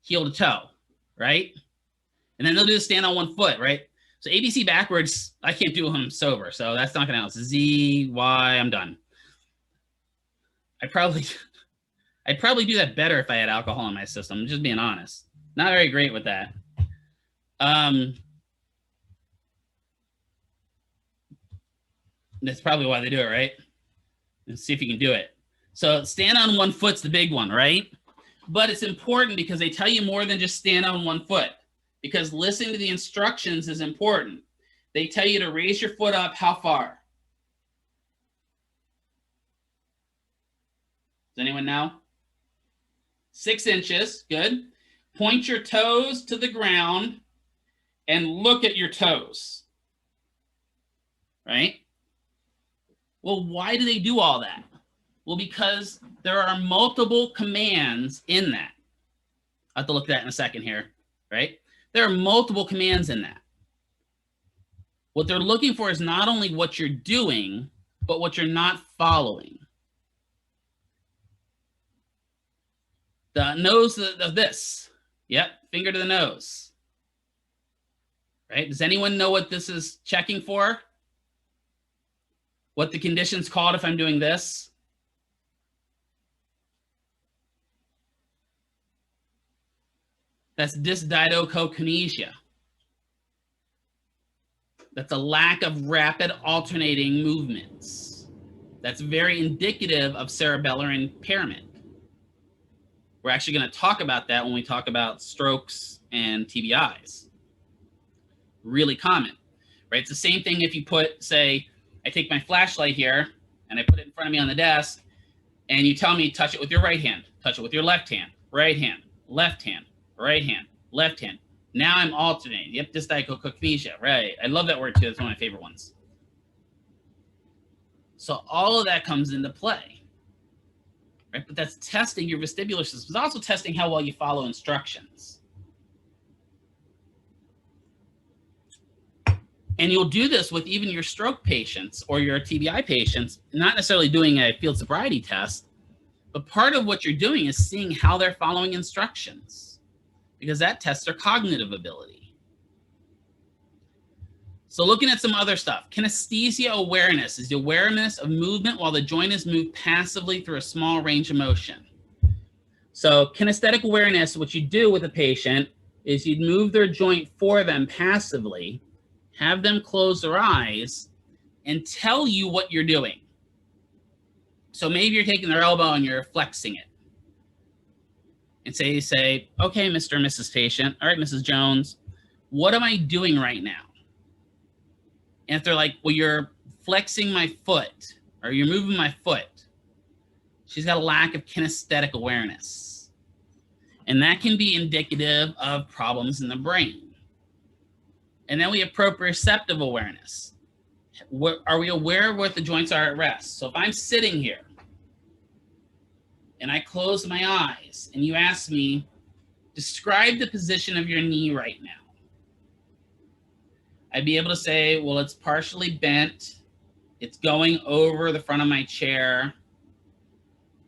heel to toe, right? And then they'll do the stand on one foot, right? So ABC backwards, I can't do when I'm sober, so that's not gonna help. Z, Y, I'm done. I'd probably do that better if I had alcohol in my system, just being honest. Not very great with that. That's probably why they do it, right? Let's see if you can do it. So stand on one foot's the big one, right? But it's important because they tell you more than just stand on one foot, because listening to the instructions is important. They tell you to raise your foot up how far? Does anyone know? 6 inches, good. Point your toes to the ground and look at your toes, right? Well, why do they do all that? Well, because there are multiple commands in that. I'll have to look at that in a second here, right? There are multiple commands in that. What they're looking for is not only what you're doing, but what you're not following. The nose of this. Yep, finger to the nose. Right? Does anyone know what this is checking for? What the condition's called if I'm doing this? That's dysdiadochokinesia. That's a lack of rapid alternating movements. That's very indicative of cerebellar impairment. We're actually going to talk about that when we talk about strokes and TBIs. Really common, right? It's the same thing if you put, say, I take my flashlight here and I put it in front of me on the desk and you tell me touch it with your right hand, touch it with your left hand, right hand, left hand, right hand, left hand. Now I'm alternating. Yep, dysdiadochokinesia, right? I love that word too. It's one of my favorite ones. So all of that comes into play, right? But that's testing your vestibular system. It's also testing how well you follow instructions. And you'll do this with even your stroke patients or your TBI patients, not necessarily doing a field sobriety test, but part of what you're doing is seeing how they're following instructions, because that tests their cognitive ability. So looking at some other stuff, kinesthesia awareness is the awareness of movement while the joint is moved passively through a small range of motion. So kinesthetic awareness, what you do with a patient is you'd move their joint for them passively, have them close their eyes, and tell you what you're doing. So maybe you're taking their elbow and you're flexing it. And say, okay, Mr. and Mrs. Patient, all right, Mrs. Jones, what am I doing right now? And if they're like, well, you're flexing my foot, or you're moving my foot, she's got a lack of kinesthetic awareness. And that can be indicative of problems in the brain. And then we have proprioceptive awareness. Are we aware of what the joints are at rest? So if I'm sitting here and I close my eyes and you ask me, describe the position of your knee right now, I'd be able to say, well, it's partially bent. It's going over the front of my chair.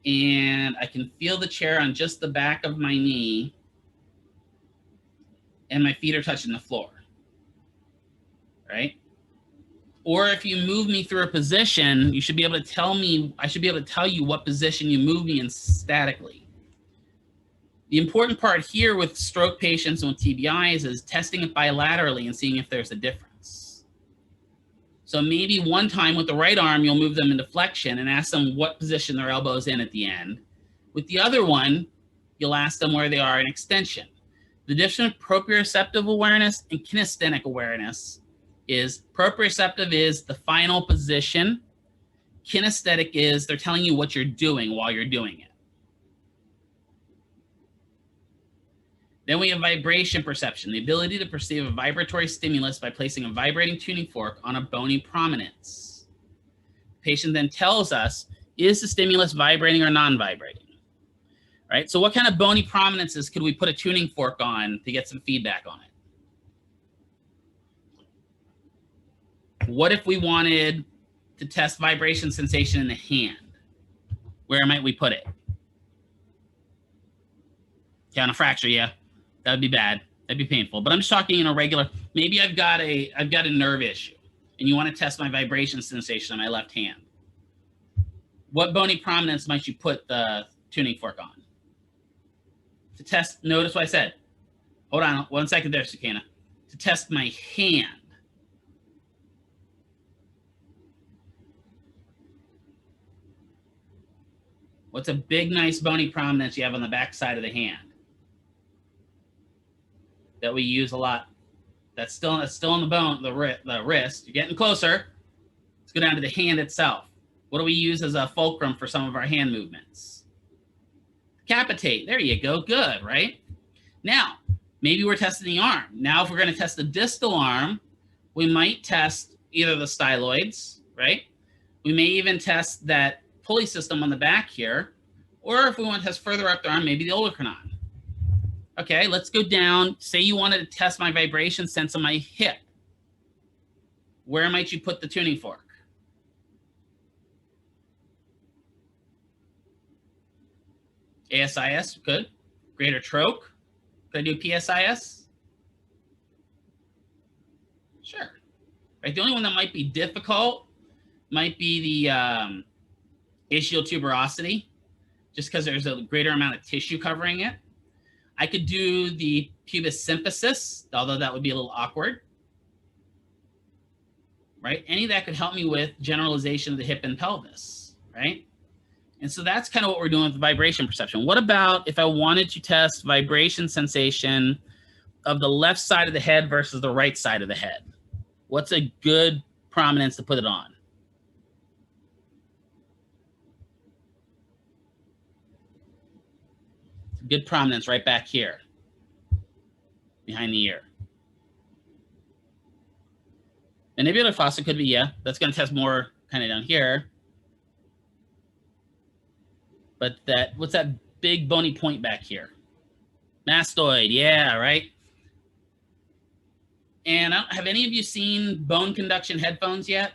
And I can feel the chair on just the back of my knee. And my feet are touching the floor. Right? Or if you move me through a position, you should be able to tell me, I should be able to tell you what position you move me in statically. The important part here with stroke patients and with TBIs is testing it bilaterally and seeing if there's a difference. So maybe one time with the right arm, you'll move them into flexion and ask them what position their elbow's in at the end. With the other one, you'll ask them where they are in extension. The difference between proprioceptive awareness and kinesthetic awareness is proprioceptive is the final position. Kinesthetic is they're telling you what you're doing while you're doing it. Then we have vibration perception, the ability to perceive a vibratory stimulus by placing a vibrating tuning fork on a bony prominence. The patient then tells us, is the stimulus vibrating or non-vibrating? Right? So what kind of bony prominences could we put a tuning fork on to get some feedback on it? What if we wanted to test vibration sensation in the hand? Where might we put it? Okay, on a fracture, yeah. That would be bad. That'd be painful. But I'm just talking in a regular, maybe I've got a nerve issue and you want to test my vibration sensation on my left hand. What bony prominence might you put the tuning fork on? To test, notice what I said. Hold on 1 second there, Sakina. To test my hand. What's a big, nice bony prominence you have on the back side of the hand that we use a lot? That's still on the bone, the wrist. You're getting closer. Let's go down to the hand itself. What do we use as a fulcrum for some of our hand movements? Capitate. There you go. Good, right? Now, maybe we're testing the arm. Now, if we're going to test the distal arm, we might test either the styloids, right? We may even test that pulley system on the back here, or if we want to test further up the arm, maybe the olecranon. Okay, let's go down. Say you wanted to test my vibration sense on my hip. Where might you put the tuning fork? ASIS, good. Greater troche. Could I do PSIS? Sure. Right. The only one that might be difficult might be the ischial tuberosity, just because there's a greater amount of tissue covering it. I could do the pubis symphysis, although that would be a little awkward. Right? Any of that could help me with generalization of the hip and pelvis, right? And so that's kind of what we're doing with the vibration perception. What about if I wanted to test vibration sensation of the left side of the head versus the right side of the head? What's a good prominence to put it on? Good prominence right back here, behind the ear. Mandibular fossa could be, yeah. That's going to test more kind of down here. But that, what's that big bony point back here? Mastoid, yeah, right? And have any of you seen bone conduction headphones yet?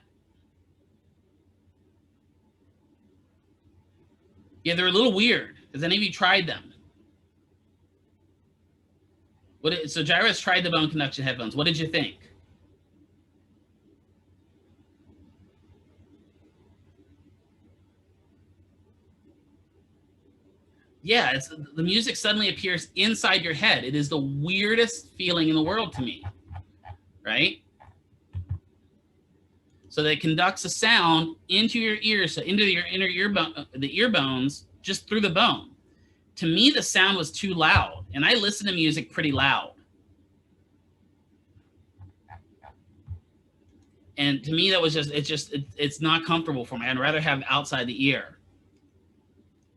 Yeah, they're a little weird. Has any of you tried them? So Jairus tried the bone conduction headphones. What did you think? Yeah, the music suddenly appears inside your head. It is the weirdest feeling in the world to me, right? So that it conducts a sound into your ears, so into your inner ear bone, the ear bones, just through the bone. To me, the sound was too loud, and I listen to music pretty loud. And to me, that was it's not comfortable for me. I'd rather have outside the ear,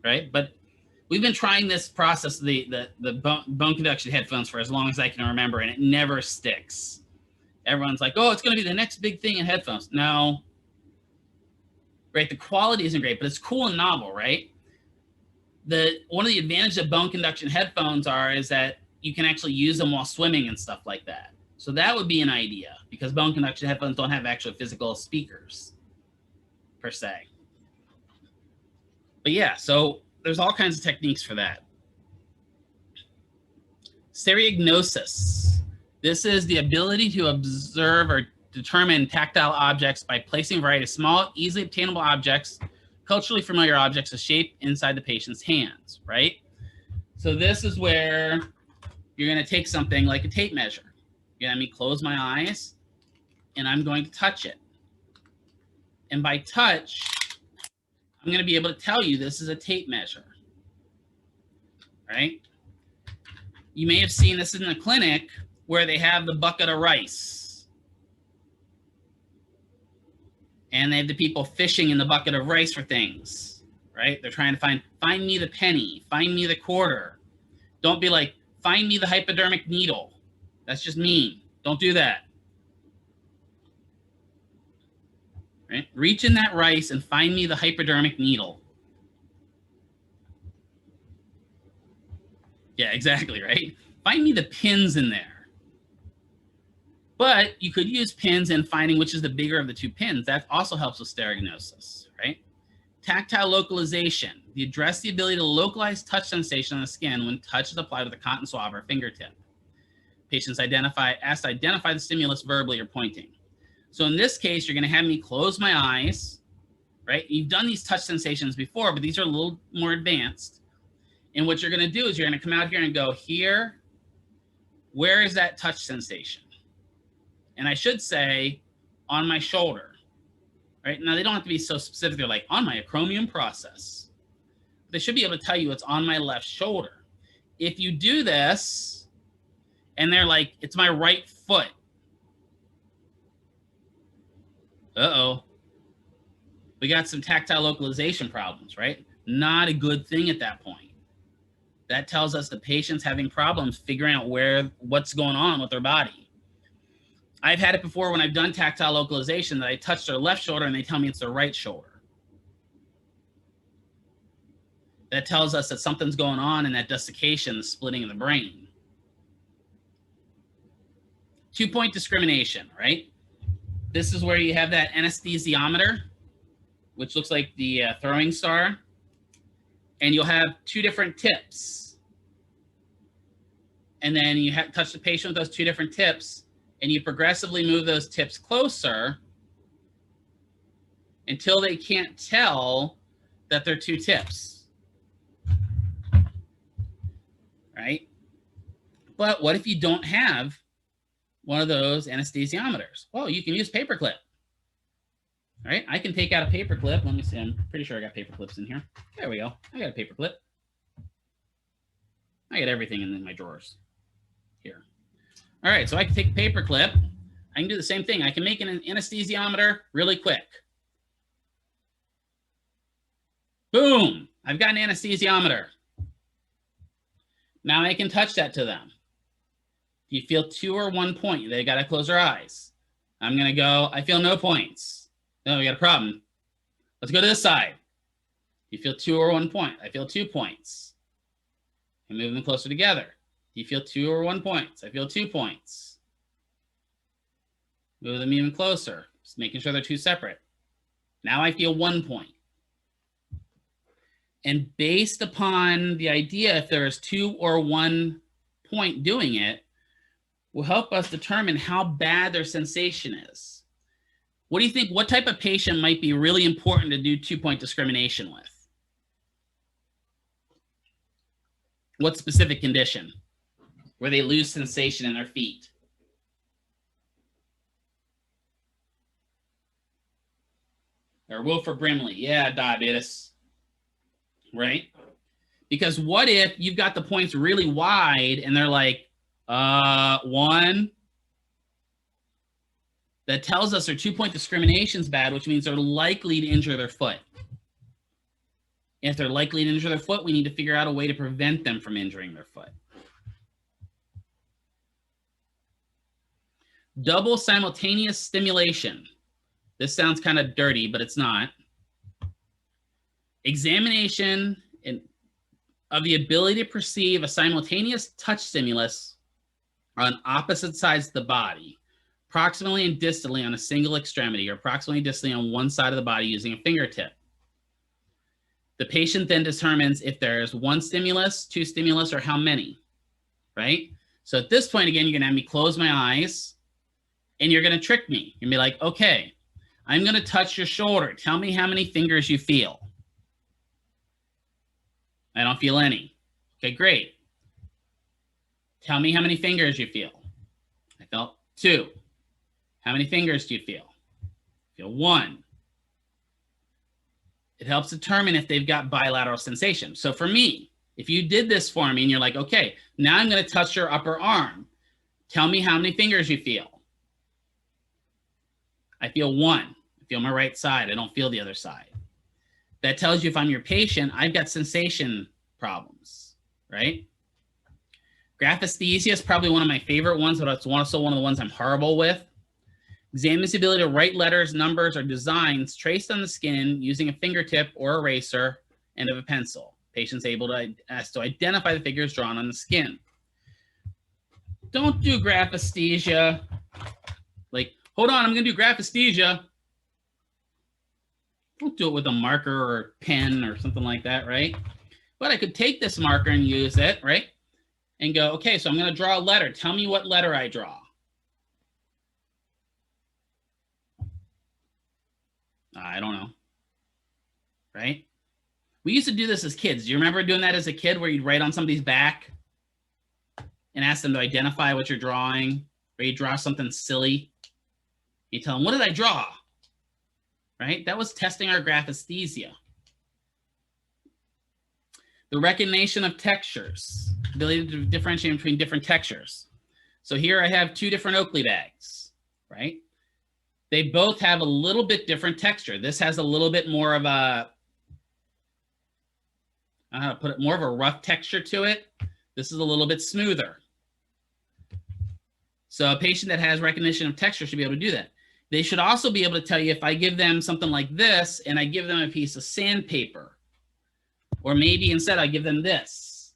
right? But we've been trying this process, the bone conduction headphones, for as long as I can remember, and it never sticks. Everyone's like, oh, it's going to be the next big thing in headphones. No. Right? The quality isn't great, but it's cool and novel, right? One of the advantages of bone conduction headphones is that you can actually use them while swimming and stuff like that. So that would be an idea, because bone conduction headphones don't have actual physical speakers, per se. But yeah, so there's all kinds of techniques for that. Stereognosis. This is the ability to observe or determine tactile objects by placing a variety of small, easily obtainable objects, culturally familiar objects of shape inside the patient's hands, right? So this is where you're going to take something like a tape measure. You're going to have me close my eyes, and I'm going to touch it. And by touch, I'm going to be able to tell you this is a tape measure, right? You may have seen this in the clinic where they have the bucket of rice. And they have the people fishing in the bucket of rice for things, right? They're trying to find me the penny, find me the quarter. Don't be like, find me the hypodermic needle. That's just mean. Don't do that. Right? Reach in that rice and find me the hypodermic needle. Yeah, exactly, right? Find me the pins in there. But you could use pins in finding which is the bigger of the two pins. That also helps with stereognosis, right? Tactile localization. You address the ability to localize touch sensation on the skin when touch is applied with a cotton swab or fingertip. Patients asked to identify the stimulus verbally or pointing. So in this case, you're going to have me close my eyes, right? You've done these touch sensations before, but these are a little more advanced. And what you're going to do is you're going to come out here and go here. Where is that touch sensation? And I should say on my shoulder, right? Now, they don't have to be so specific. They're like on my acromion process. They should be able to tell you it's on my left shoulder. If you do this and they're like, it's my right foot. Uh-oh. We got some tactile localization problems, right? Not a good thing at that point. That tells us the patient's having problems figuring out what's going on with their body. I've had it before when I've done tactile localization that I touch their left shoulder and they tell me it's their right shoulder. That tells us that something's going on in that desiccation, the splitting of the brain. 2-point discrimination, right? This is where you have that anesthesiometer, which looks like the throwing star. And you'll have two different tips. and then you touch the patient with those two different tips, and you progressively move those tips closer until they can't tell that they're two tips, right? But what if you don't have one of those anesthesiometers? Well, you can use paperclip, right? I can take out a paperclip. Let me see. I'm pretty sure I got paper clips in here. There we go. I got a paperclip. I got everything in my drawers here. All right, so I can take a paperclip. I can do the same thing. I can make an anesthesiometer really quick. Boom, I've got an anesthesiometer. Now I can touch that to them. Do you feel 2 or 1 point? They got to close their eyes. I'm going to go, I feel no points. No, we got a problem. Let's go to this side. Do you feel 2 or 1 point? I feel 2 points. And move them closer together. Do you feel 2 or 1 points? I feel 2 points. Move them even closer, just making sure they're two separate. Now I feel 1 point. And based upon the idea, if there is 2 or 1 point doing it, will help us determine how bad their sensation is. What do you think? What type of patient might be really important to do 2-point discrimination with? What specific condition where they lose sensation in their feet? Or Wilford Brimley, yeah, diabetes, right? Because what if you've got the points really wide and they're like, 1? That tells us their 2-point discrimination is bad, which means they're likely to injure their foot. If they're likely to injure their foot, we need to figure out a way to prevent them from injuring their foot. Double simultaneous stimulation. This sounds kind of dirty, but it's not. Examination of the ability to perceive a simultaneous touch stimulus on opposite sides of the body, proximally and distally on a single extremity, or proximally and distally on one side of the body using a fingertip. The patient then determines if there is 1 stimulus, 2 stimulus, or how many, right? So at this point, again, you're going to have me close my eyes, and you're going to trick me. You're going to be like, okay, I'm going to touch your shoulder. Tell me how many fingers you feel. I don't feel any. Okay, great. Tell me how many fingers you feel. I felt 2. How many fingers do you feel? I feel 1. It helps determine if they've got bilateral sensation. So for me, if you did this for me and you're like, okay, now I'm going to touch your upper arm. Tell me how many fingers you feel. I feel 1. I feel my right side. I don't feel the other side. That tells you if I'm your patient, I've got sensation problems, right? Graphesthesia is probably one of my favorite ones, but it's also one of the ones I'm horrible with. Examines the ability to write letters, numbers, or designs traced on the skin using a fingertip or eraser and of a pencil. Patient's able to identify the figures drawn on the skin. Don't do graphesthesia. Like, hold on, I'm going to do graphesthesia. Don't do it with a marker or a pen or something like that, right? But I could take this marker and use it, right? And go, okay, so I'm going to draw a letter. Tell me what letter I draw. I don't know, right? We used to do this as kids. Do you remember doing that as a kid where you'd write on somebody's back and ask them to identify what you're drawing, or you draw something silly? You tell them, what did I draw? Right? That was testing our graphesthesia. The recognition of textures, ability to differentiate between different textures. So here I have 2 different Oakley bags, right? They both have a little bit different texture. This has a little bit more of a, I don't know how to put it, more of a rough texture to it. This is a little bit smoother. So a patient that has recognition of texture should be able to do that. They should also be able to tell you if I give them something like this and I give them a piece of sandpaper, or maybe instead I give them this.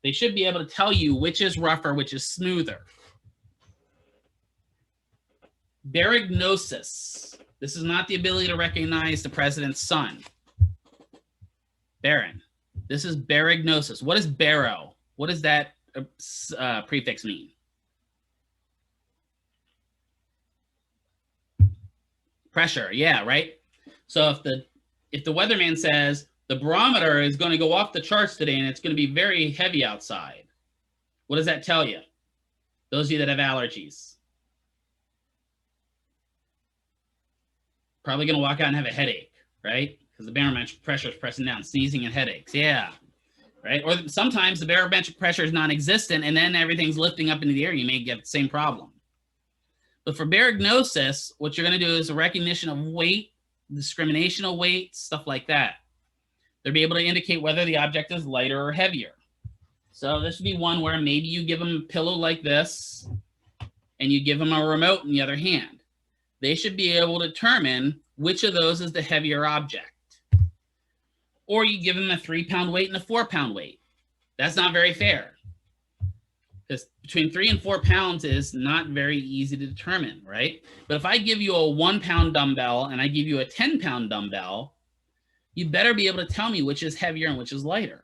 They should be able to tell you which is rougher, which is smoother. Barygnosis. This is not the ability to recognize the president's son. Baron. This is barygnosis. What is baro? What is that prefix mean? Pressure, yeah, right? So if the weatherman says the barometer is going to go off the charts today and it's going to be very heavy outside, what does that tell you? Those of you that have allergies. Probably going to walk out and have a headache, right? Because the barometric pressure is pressing down, sneezing and headaches. Yeah, right? Or sometimes the barometric pressure is non-existent and then everything's lifting up into the air. You may get the same problem. But for barognosis, what you're going to do is a recognition of weight, discrimination of weight, stuff like that. They'll be able to indicate whether the object is lighter or heavier. So this would be one where maybe you give them a pillow like this and you give them a remote in the other hand. They should be able to determine which of those is the heavier object. Or you give them a 3-pound weight and a 4-pound weight. That's not very fair. Because between 3 and 4 pounds is not very easy to determine, right? But if I give you a 1-pound dumbbell and I give you a 10-pound dumbbell, you better be able to tell me which is heavier and which is lighter.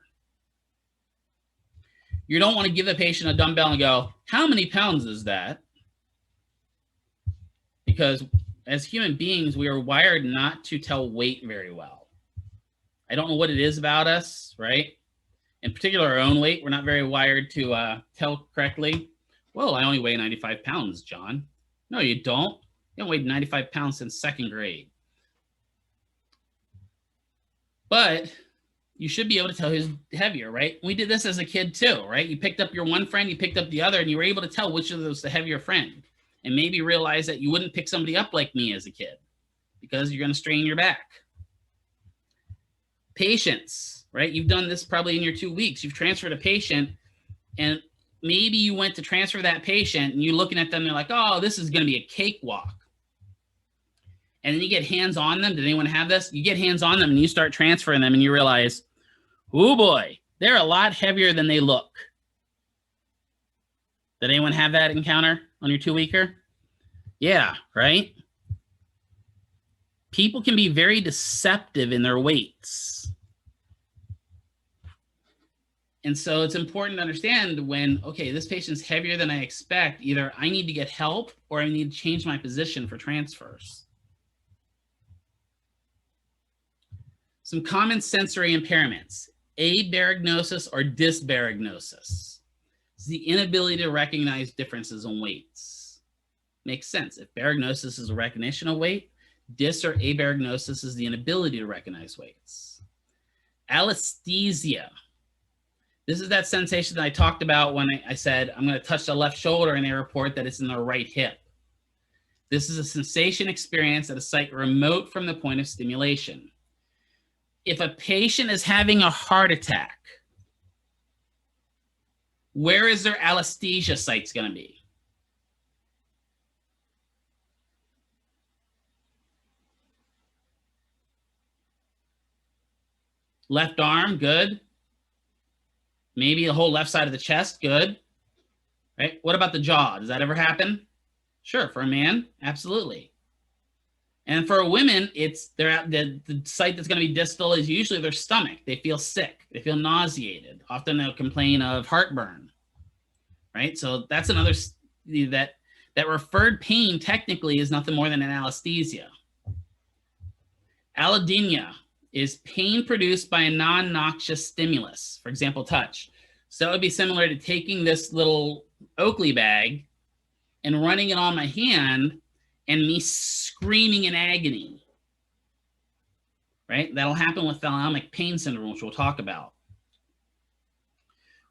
You don't want to give the patient a dumbbell and go, how many pounds is that? Because as human beings, we are wired not to tell weight very well. I don't know what it is about us, right? In particular, our own weight, we're not very wired to tell correctly. Well, I only weigh 95 pounds, John. No, you don't. You haven't weighed 95 pounds since 2nd grade. But you should be able to tell who's heavier, right? We did this as a kid too, right? You picked up your one friend, you picked up the other, and you were able to tell which of those was the heavier friend. And maybe realize that you wouldn't pick somebody up like me as a kid because you're going to strain your back. Patients, right? You've done this probably in your 2 weeks. You've transferred a patient and maybe you went to transfer that patient and you're looking at them, they're like, oh, this is going to be a cakewalk. And then you get hands on them. Did anyone have this? You get hands on them and you start transferring them and you realize, oh boy, they're a lot heavier than they look. Did anyone have that encounter on your 2-weeker? Yeah, right? People can be very deceptive in their weights. And so it's important to understand when, okay, this patient's heavier than I expect, either I need to get help or I need to change my position for transfers. Some common sensory impairments, abarognosis or dysbarognosis. It's the inability to recognize differences in weights. Makes sense. If barognosis is a recognition of weight, dys or abarognosis is the inability to recognize weights. Alesthesia. This is that sensation that I talked about when I said, I'm going to touch the left shoulder and they report that it's in the right hip. This is a sensation experienced at a site remote from the point of stimulation. If a patient is having a heart attack, where is their alesthesia sites going to be? Left arm, good. Maybe the whole left side of the chest, good. Right? What about the jaw? Does that ever happen? Sure, for a man, absolutely. And for women, it's the site that's going to be distal is usually their stomach. They feel sick. They feel nauseated. Often they'll complain of heartburn, right? So that's another, that referred pain technically is nothing more than an alesthesia. Allodynia is pain produced by a non-noxious stimulus, for example, touch. So it would be similar to taking this little Oakley bag and running it on my hand and me screaming in agony, right? That'll happen with thalamic pain syndrome, which we'll talk about.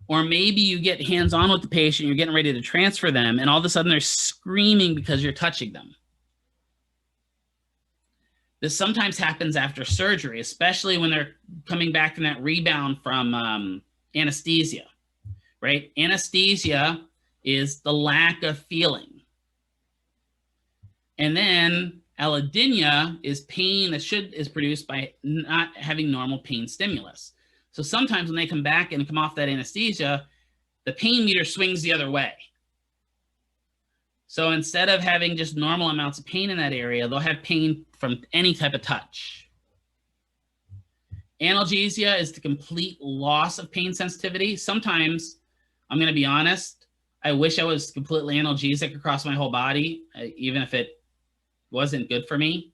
Or maybe you get hands-on with the patient, you're getting ready to transfer them, and all of a sudden they're screaming because you're touching them. This sometimes happens after surgery, especially when they're coming back from that rebound from anesthesia, right? Anesthesia is the lack of feeling. And then allodynia is pain that is produced by not having normal pain stimulus. So sometimes when they come back and come off that anesthesia, the pain meter swings the other way. So instead of having just normal amounts of pain in that area, they'll have pain from any type of touch. Analgesia is the complete loss of pain sensitivity. Sometimes I'm going to be honest. I wish I was completely analgesic across my whole body, even if it wasn't good for me.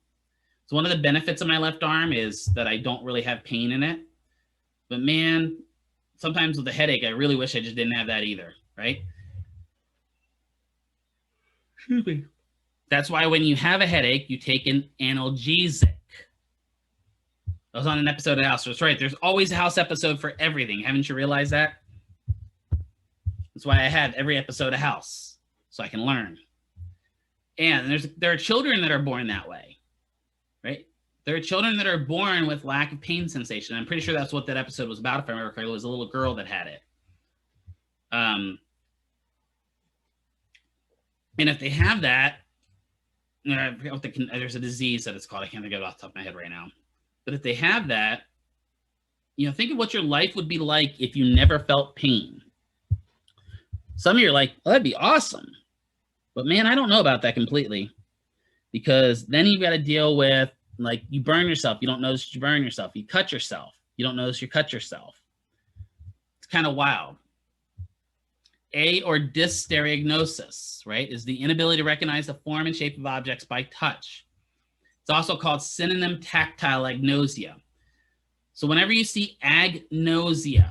So one of the benefits of my left arm is that I don't really have pain in it. But man, sometimes with a headache, I really wish I just didn't have that either, right? Excuse me. That's why when you have a headache, you take an analgesic. I was on an episode of House. That's right. There's always a House episode for everything. Haven't you realized that? That's why I had every episode of House, so I can learn. And there are children that are born that way, right? There are children that are born with lack of pain sensation. I'm pretty sure that's what that episode was about. If I remember correctly, it was a little girl that had it. And if they have that, I forget what there's a disease that it's called. I can't think of it off the top of my head right now. But if they have that, think of what your life would be like if you never felt pain. Some of you are like, well, that'd be awesome. But man, I don't know about that completely, because then you've got to deal with, like, you burn yourself. You don't notice you burn yourself. You cut yourself. You don't notice you cut yourself. It's kind of wild. Or dysstereognosis, right, is the inability to recognize the form and shape of objects by touch. It's also called synonym tactile agnosia. So whenever you see agnosia,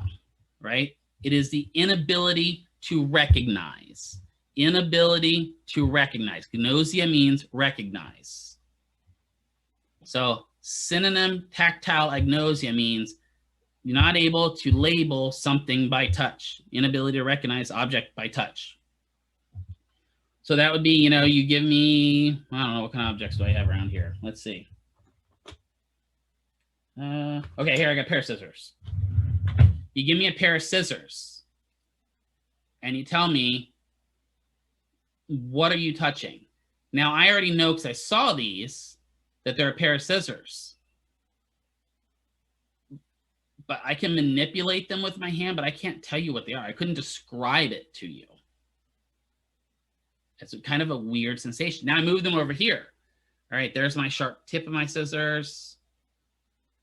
right, it is the inability to recognize. Inability to recognize. Gnosia means recognize. So synonym tactile agnosia means you're not able to label something by touch. Inability to recognize object by touch. So that would be, you give me, I don't know, what kind of objects do I have around here? Let's see. Okay, here I got a pair of scissors. You give me a pair of scissors and you tell me, what are you touching? Now, I already know, because I saw these, that they're a pair of scissors. But I can manipulate them with my hand, but I can't tell you what they are. I couldn't describe it to you. It's kind of a weird sensation. Now I move them over here. All right, there's my sharp tip of my scissors.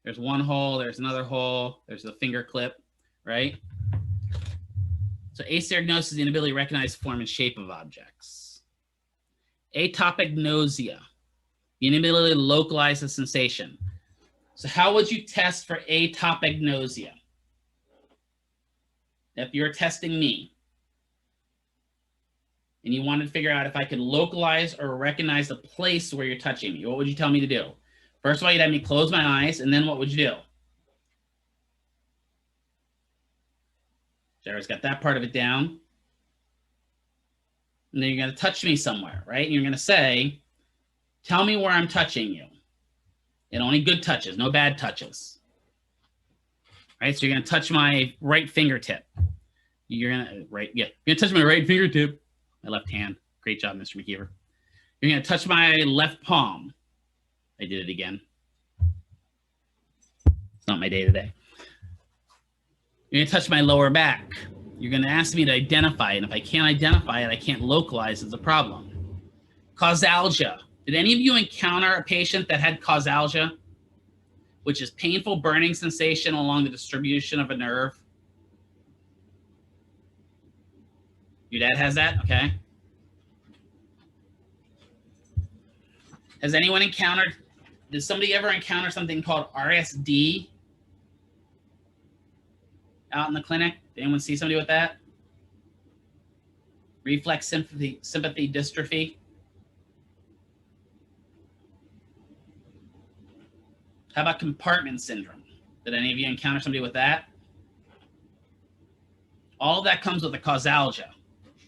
There's one hole, there's another hole, there's the finger clip, right? So astereognosis is the inability to recognize form and shape of objects. Atopic nausea, the inability to localize the sensation. So how would you test for atopic nausea? If you're testing me and you wanted to figure out if I could localize or recognize the place where you're touching me, what would you tell me to do? First of all, you'd have me close my eyes, and then what would you do? Jared's got that part of it down. And then you're going to touch me somewhere, right? And you're going to say, tell me where I'm touching you. And only good touches, no bad touches. Right? So you're going to touch my right fingertip. You're going to touch my right fingertip. My left hand. Great job, Mr. McKeever. You're going to touch my left palm. I did it again. It's not my day today. You're going to touch my lower back. You're going to ask me to identify it. And if I can't identify it, I can't localize it's a problem. Causalgia. Did any of you encounter a patient that had causalgia, which is painful burning sensation along the distribution of a nerve? Your dad has that? Okay. Has anyone encountered, did somebody ever encounter something called RSD out in the clinic? Did anyone see somebody with that? Reflex sympathy dystrophy. How about compartment syndrome? Did any of you encounter somebody with that? All of that comes with a causalgia,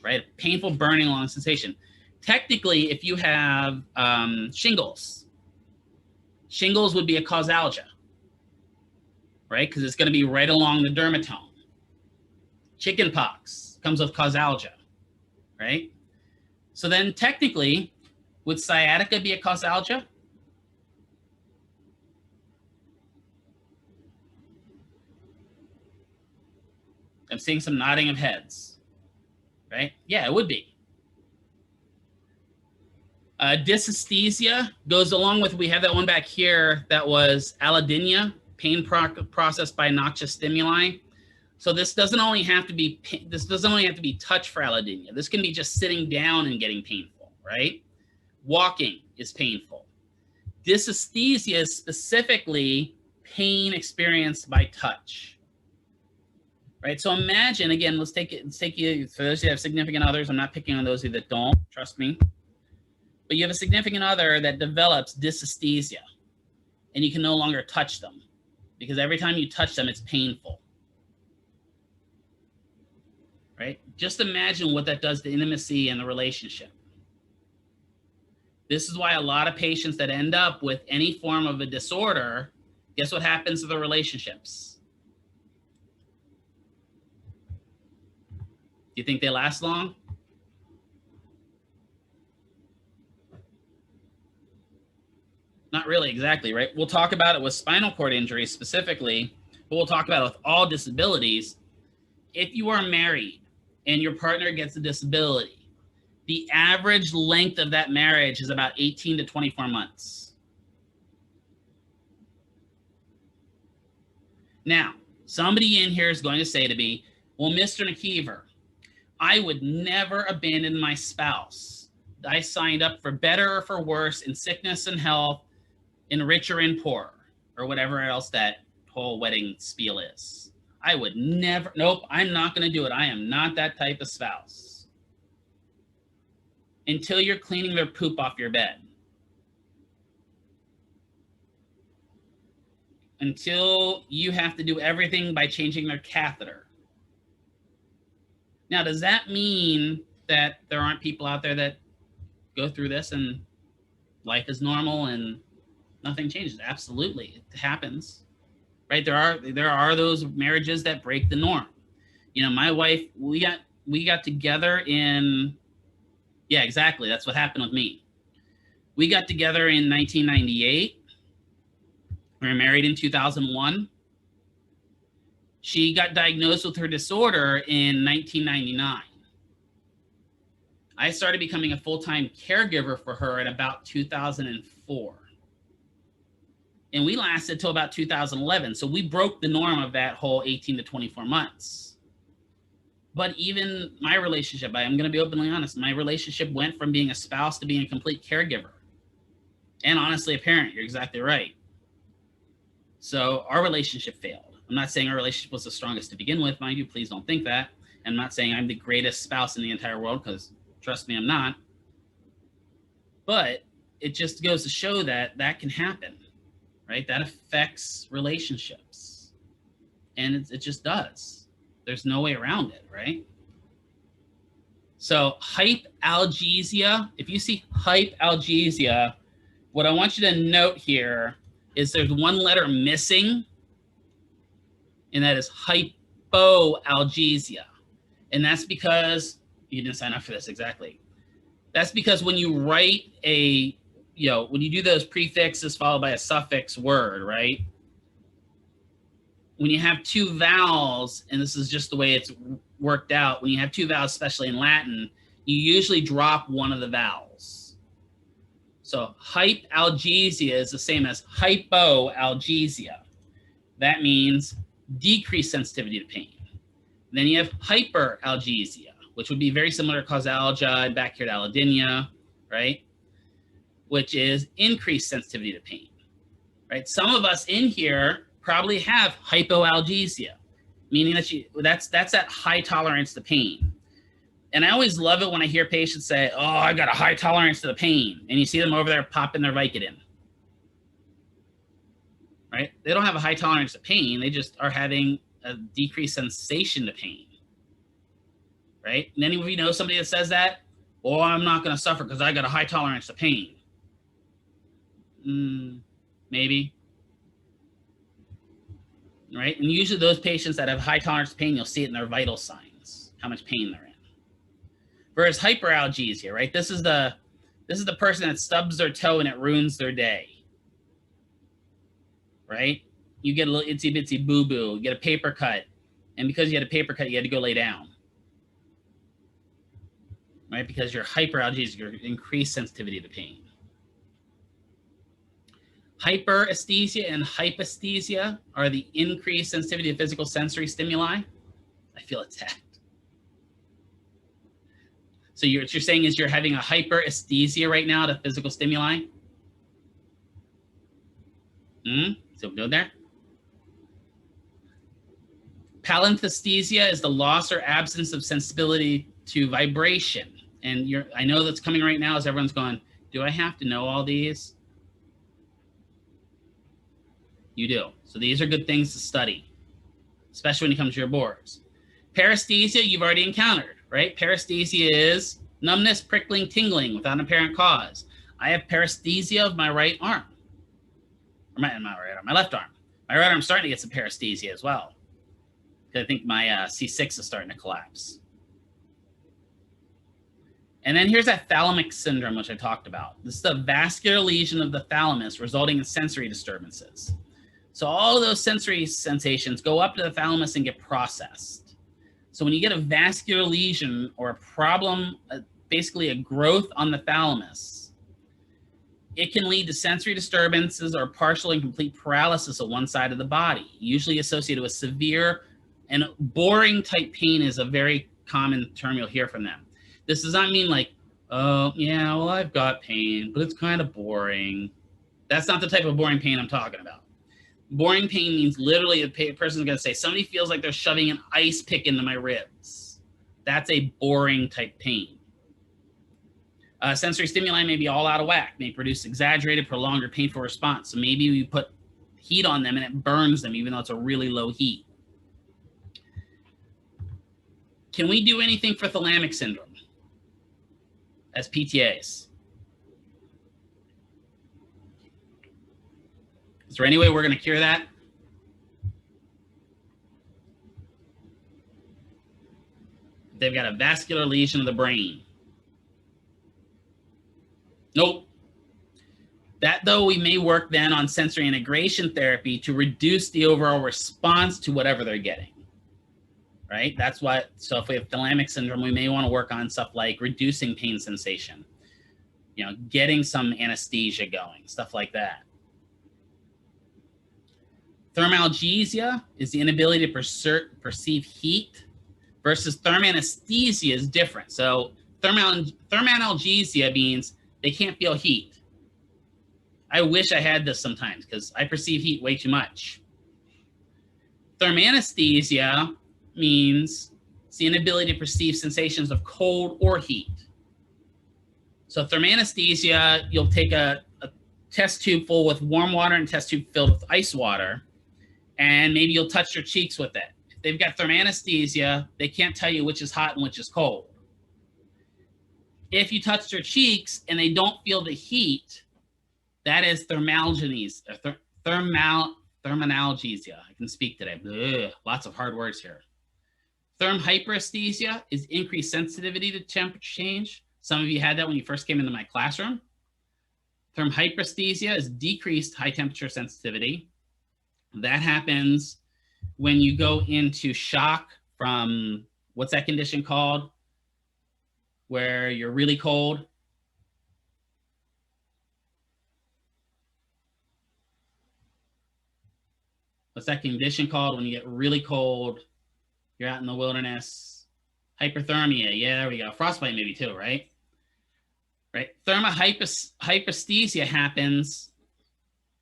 right? A painful burning along sensation. Technically, if you have shingles would be a causalgia, right? Because it's going to be right along the dermatome. Chickenpox comes with causalgia, right? So then technically, would sciatica be a causalgia? I'm seeing some nodding of heads, right? Yeah, it would be. Dysesthesia goes along with, we have that one back here that was allodynia, pain processed by noxious stimuli. So this doesn't only have to be touch for allodynia. This can be just sitting down and getting painful, right? Walking is painful. Dysesthesia is specifically pain experienced by touch, right? So imagine, again, let's take you, for those who have significant others, I'm not picking on those who that don't, trust me, but you have a significant other that develops dysesthesia and you can no longer touch them because every time you touch them, it's painful. Right? Just imagine what that does to intimacy and the relationship. This is why a lot of patients that end up with any form of a disorder, guess what happens to the relationships? Do you think they last long? Not really, exactly, right? We'll talk about it with spinal cord injuries specifically, but we'll talk about it with all disabilities. If you are married and your partner gets a disability, the average length of that marriage is about 18 to 24 months. Now, somebody in here is going to say to me, well, Mr. McKeever, I would never abandon my spouse. I signed up for better or for worse in sickness and health, in rich or in poor, or whatever else that whole wedding spiel is. I would never, nope, I'm not going to do it. I am not that type of spouse. Until you're cleaning their poop off your bed. Until you have to do everything by changing their catheter. Now, does that mean that there aren't people out there that go through this and life is normal and nothing changes? Absolutely, it happens. Right, there are those marriages that break the norm. You know, my wife, we got together in, yeah, exactly. That's what happened with me. We got together in 1998. We were married in 2001. She got diagnosed with her disorder in 1999. I started becoming a full-time caregiver for her in about 2004. And we lasted till about 2011. So we broke the norm of that whole 18 to 24 months. But even my relationship, I'm going to be openly honest, my relationship went from being a spouse to being a complete caregiver. And honestly, a parent. You're exactly right. So our relationship failed. I'm not saying our relationship was the strongest to begin with, mind you, please don't think that. And I'm not saying I'm the greatest spouse in the entire world, because trust me, I'm not. But it just goes to show that that can happen. Right? That affects relationships. And it just does. There's no way around it, right? So Hypo Algesia, if you see Hypo Algesia, what I want you to note here is there's one letter missing, and that is Hypo Algesia. And that's because, you didn't sign up for this exactly. That's because when you write a, you know, when you do those prefixes followed by a suffix word, right? When you have two vowels, and this is just the way it's worked out, when you have two vowels, especially in Latin, you usually drop one of the vowels. So Hypo Algesia is the same as Hypo Algesia. That means decreased sensitivity to pain. And then you have hyperalgesia, which would be very similar to causalgia and back here to allodynia, right? Which is increased sensitivity to pain, right? Some of us in here probably have hypoalgesia, meaning that that's that high tolerance to pain. And I always love it when I hear patients say, oh, I got a high tolerance to the pain. And you see them over there popping their Vicodin, right? They don't have a high tolerance to pain. They just are having a decreased sensation to pain, right? And any of you know somebody that says that, oh, I'm not going to suffer because I got a high tolerance to pain. Maybe. Right? And usually those patients that have high tolerance to pain, you'll see it in their vital signs, how much pain they're in. Whereas hyperalgesia, right? This is the person that stubs their toe and it ruins their day. Right? You get a little itsy bitsy boo-boo, you get a paper cut, and because you had a paper cut, you had to go lay down. Right? Because you're hyperalgesic, you're increased sensitivity to pain. Hyperesthesia and hyposthesia are the increased sensitivity to physical sensory stimuli. I feel attacked. So what you're saying is you're having a hyperesthesia right now to physical stimuli? So go there. Palinthesthesia is the loss or absence of sensibility to vibration. And I know that's coming right now as everyone's going, do I have to know all these? You do. So these are good things to study, especially when it comes to your boards. Paresthesia, you've already encountered, right? Paresthesia is numbness, prickling, tingling without an apparent cause. I have paresthesia of my right arm. Or my left arm. My right arm's starting to get some paresthesia as well. I think my C6 is starting to collapse. And then here's that Thalamic Syndrome, which I talked about. This is a vascular lesion of the thalamus resulting in sensory disturbances. So all of those sensory sensations go up to the thalamus and get processed. So when you get a vascular lesion or a problem, basically a growth on the thalamus, it can lead to sensory disturbances or partial and complete paralysis of one side of the body, usually associated with severe and boring type pain is a very common term you'll hear from them. This does not mean like, oh, yeah, well, I've got pain, but it's kind of boring. That's not the type of boring pain I'm talking about. Boring pain means literally a person's going to say, somebody feels like they're shoving an ice pick into my ribs. That's a boring type pain. Sensory stimuli may be all out of whack, may produce exaggerated, prolonged, or painful response. So maybe we put heat on them and it burns them, even though it's a really low heat. Can we do anything for Thalamic Syndrome as PTAs? Is there any way we're going to cure that? They've got a vascular lesion of the brain. Nope. That, though, we may work then on sensory integration therapy to reduce the overall response to whatever they're getting. Right? That's what, so if we have Thalamic Syndrome, we may want to work on stuff like reducing pain sensation, you know, getting some anesthesia going, stuff like that. Thermalgesia is the inability to perceive heat versus thermanesthesia is different. So thermalgesia means they can't feel heat. I wish I had this sometimes because I perceive heat way too much. Thermanesthesia means it's the inability to perceive sensations of cold or heat. So thermanesthesia, you'll take a test tube full with warm water and a test tube filled with ice water, and maybe you'll touch your cheeks with it. If they've got thermanesthesia, they can't tell you which is hot and which is cold. If you touch their cheeks and they don't feel the heat, that is thermalgenesia, thermalgesia. I can speak today. Ugh, lots of hard words here. Therm hyperesthesia is increased sensitivity to temperature change. Some of you had that when you first came into my classroom. Therm hyperesthesia is decreased high temperature sensitivity. That happens when you go into shock from, what's that condition called? Where you're really cold. What's that condition called when you get really cold? You're out in the wilderness. Hyperthermia. Yeah, there we go. Frostbite maybe too, right? Right. Hyperesthesia happens,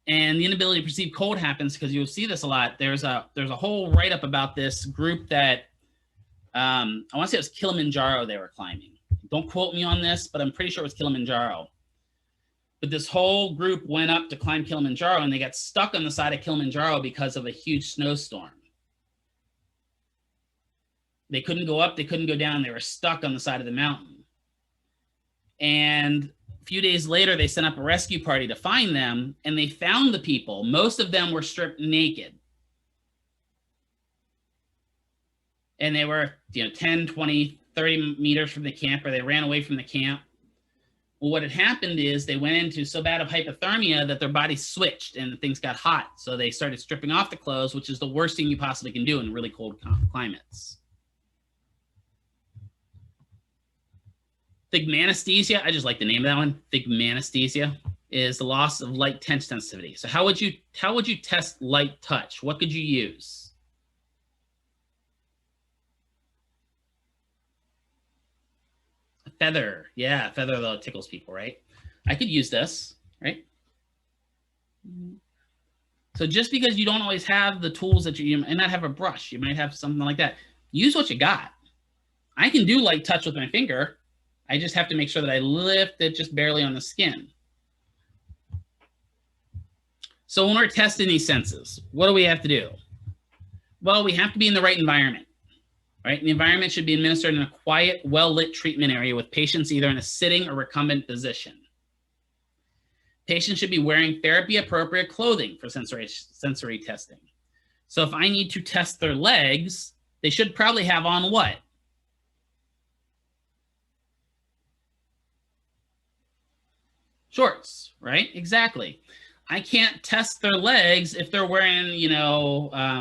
and the inability to perceive cold happens because you'll see this a lot. There's a whole write-up about this group that I want to say it was Kilimanjaro they were climbing. Don't quote me on this, but I'm pretty sure it was Kilimanjaro. But this whole group went up to climb Kilimanjaro, and they got stuck on the side of Kilimanjaro because of a huge snowstorm. They couldn't go up, they couldn't go down. They were stuck on the side of the mountain. And a few days later, they sent up a rescue party to find them, and they found the people. Most of them were stripped naked. And they were, 10, 20, 30 meters from the camp, or they ran away from the camp. Well, what had happened is they went into so bad of hypothermia that their bodies switched and things got hot. So they started stripping off the clothes, which is the worst thing you possibly can do in really cold climates. Phygmanesthesia, I just like the name of that one. Phygmanesthesia is the loss of light touch sensitivity. So how would you test light touch? What could you use? Feather. Yeah, feather though tickles people, right? I could use this, right? So just because you don't always have the tools that you might not have a brush, you might have something like that. Use what you got. I can do light touch with my finger. I just have to make sure that I lift it just barely on the skin. So when we're testing these senses, what do we have to do? Well, we have to be in the right environment, right? And the environment should be administered in a quiet, well-lit treatment area with patients either in a sitting or recumbent position. Patients should be wearing therapy-appropriate clothing for sensory testing. So if I need to test their legs, they should probably have on what? Shorts, right? Exactly. I can't test their legs if they're wearing, you know, I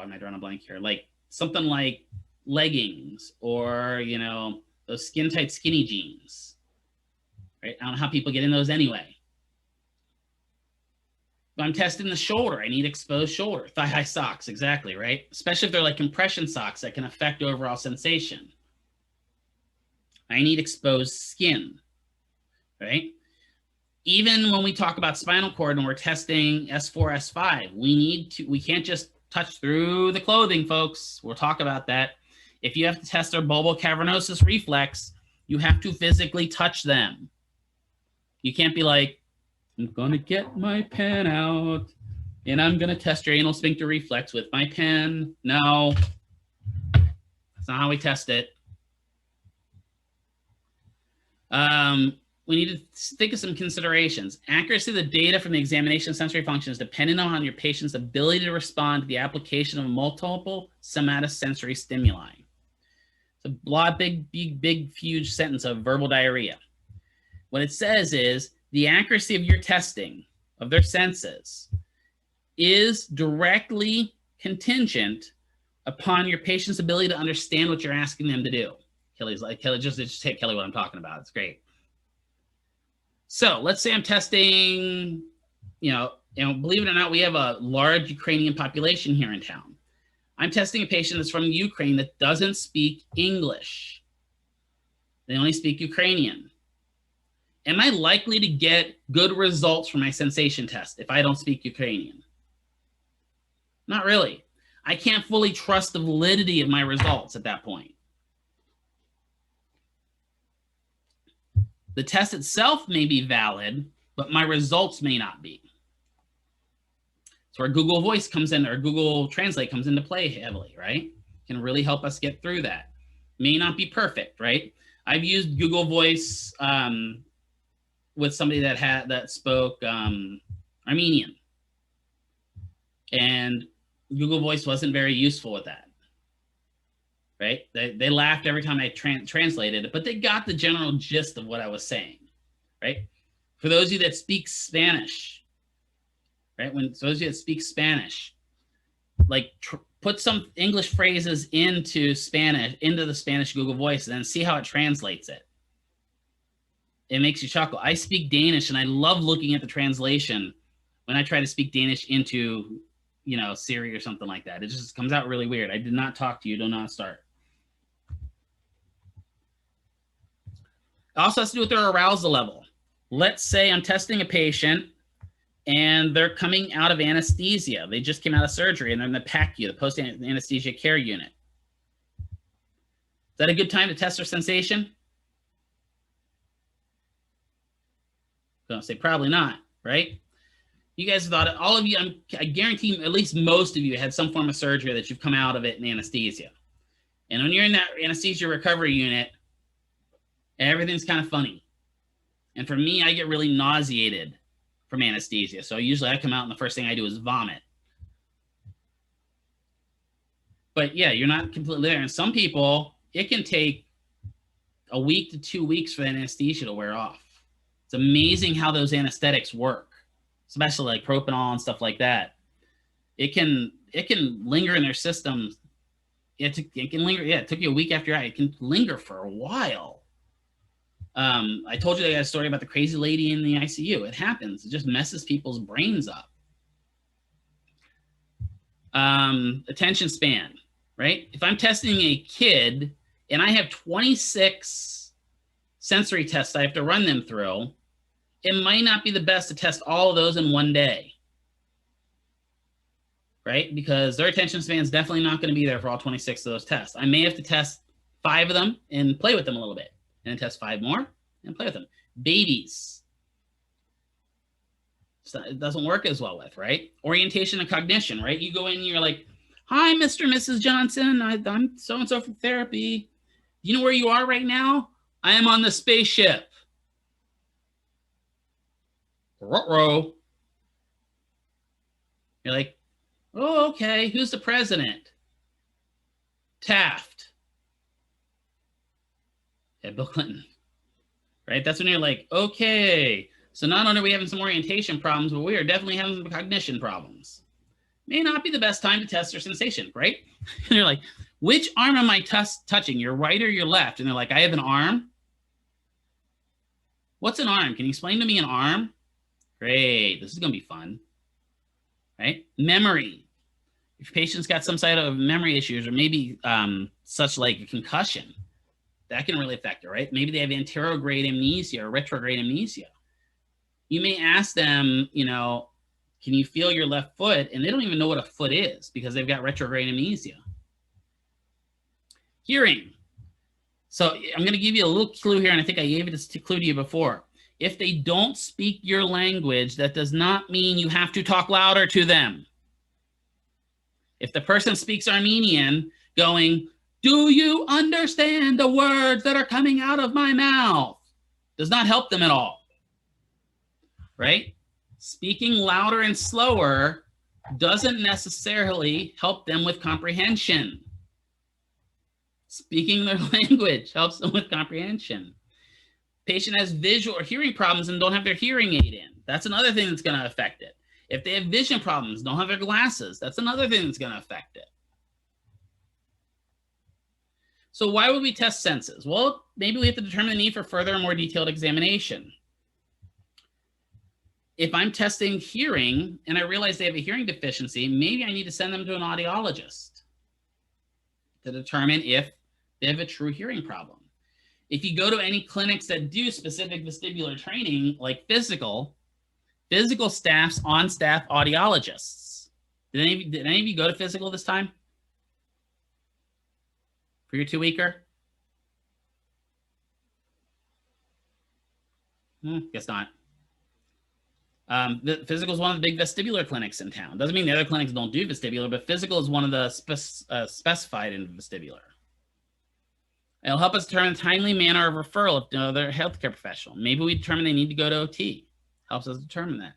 might run a blank here, like something like leggings or, you know, those skin tight skinny jeans, right? I don't know how people get in those anyway. If I'm testing the shoulder, I need exposed shoulder, thigh-high socks, exactly, right? Especially if they're like compression socks that can affect overall sensation. I need exposed skin, right? Even when we talk about spinal cord and we're testing S4, S5, we can't just touch through the clothing, folks. We'll talk about that. If you have to test their bulbocavernosus reflex, you have to physically touch them. You can't be like, I'm gonna get my pen out and I'm gonna test your anal sphincter reflex with my pen. No, that's not how we test it. We need to think of some considerations. Accuracy of the data from the examination of sensory function is dependent on your patient's ability to respond to the application of multiple somatosensory stimuli. It's a big, huge sentence of verbal diarrhea. What it says is the accuracy of your testing of their senses is directly contingent upon your patient's ability to understand what you're asking them to do. Kelly's like, Kelly, just take Kelly what I'm talking about. It's great. So let's say I'm testing, you know, believe it or not, we have a large Ukrainian population here in town. I'm testing a patient that's from Ukraine that doesn't speak English. They only speak Ukrainian. Am I likely to get good results from my sensation test if I don't speak Ukrainian? Not really. I can't fully trust the validity of my results at that point. The test itself may be valid, but my results may not be. So our Google Voice comes in, or Google Translate comes into play heavily, right? Can really help us get through that. May not be perfect, right? I've used Google Voice with somebody that spoke Armenian, and Google Voice wasn't very useful with that. Right? They laughed every time I translated it, but they got the general gist of what I was saying, right? For those of you that speak Spanish, right? Those of you that speak Spanish, like put some English phrases into the Spanish Google Voice, and then see how it translates it. It makes you chuckle. I speak Danish, and I love looking at the translation when I try to speak Danish into, you know, Siri or something like that. It just comes out really weird. I did not talk to you. Don't know how to start. It also has to do with their arousal level. Let's say I'm testing a patient and they're coming out of anesthesia. They just came out of surgery and they're in the PACU, the post-anesthesia care unit. Is that a good time to test their sensation? I'm gonna say probably not, right? You guys thought it, all of you, I guarantee at least most of you had some form of surgery that you've come out of it in anesthesia. And when you're in that anesthesia recovery unit, everything's kind of funny. And for me, I get really nauseated from anesthesia. So usually I come out and the first thing I do is vomit. But yeah, you're not completely there. And some people, it can take a week to 2 weeks for the anesthesia to wear off. It's amazing how those anesthetics work, especially like propanol and stuff like that. It can linger in their system. It can linger. Yeah, it took you a week after it can linger for a while. I told you I got a story about the crazy lady in the ICU. It happens. It just messes people's brains up. Attention span, right? If I'm testing a kid and I have 26 sensory tests I have to run them through, it might not be the best to test all of those in one day, right? Because their attention span is definitely not going to be there for all 26 of those tests. I may have to test 5 of them and play with them a little bit, and then test 5 more and play with them. Babies, so it doesn't work as well with, right? Orientation and cognition, right? You go in and you're like, hi, Mr. and Mrs. Johnson. I'm so-and-so from therapy. You know where you are right now? I am on the spaceship. Ruh-roh. You're like, oh, okay. Who's the president? Taft. Yeah, Bill Clinton. Right? That's when you're like, okay. So not only are we having some orientation problems, but we are definitely having some cognition problems. May not be the best time to test their sensation, right? And you're like, which arm am I touching, your right or your left? And they're like, I have an arm. What's an arm? Can you explain to me an arm? Great, this is going to be fun, right? Memory. If your patient's got some sort of memory issues or maybe such like a concussion, that can really affect it, right? Maybe they have anterograde amnesia or retrograde amnesia. You may ask them, you know, can you feel your left foot? And they don't even know what a foot is because they've got retrograde amnesia. Hearing. So I'm going to give you a little clue here, and I think I gave this clue to you before. If they don't speak your language, that does not mean you have to talk louder to them. If the person speaks Armenian, going, do you understand the words that are coming out of my mouth? Does not help them at all, right? Speaking louder and slower doesn't necessarily help them with comprehension. Speaking their language helps them with comprehension. Patient has visual or hearing problems and don't have their hearing aid in. That's another thing that's going to affect it. If they have vision problems, don't have their glasses, that's another thing that's going to affect it. So why would we test senses? Well, maybe we have to determine the need for further and more detailed examination. If I'm testing hearing and I realize they have a hearing deficiency, maybe I need to send them to an audiologist to determine if they have a true hearing problem. If you go to any clinics that do specific vestibular training, like physical staff's on-staff audiologists. Did any of you go to physical this time? For your 2-weeker? Guess not. The physical is one of the big vestibular clinics in town. Doesn't mean the other clinics don't do vestibular, but physical is one of the specified in vestibular. It'll help us determine timely manner of referral to another healthcare professional. Maybe we determine they need to go to OT. Helps us determine that.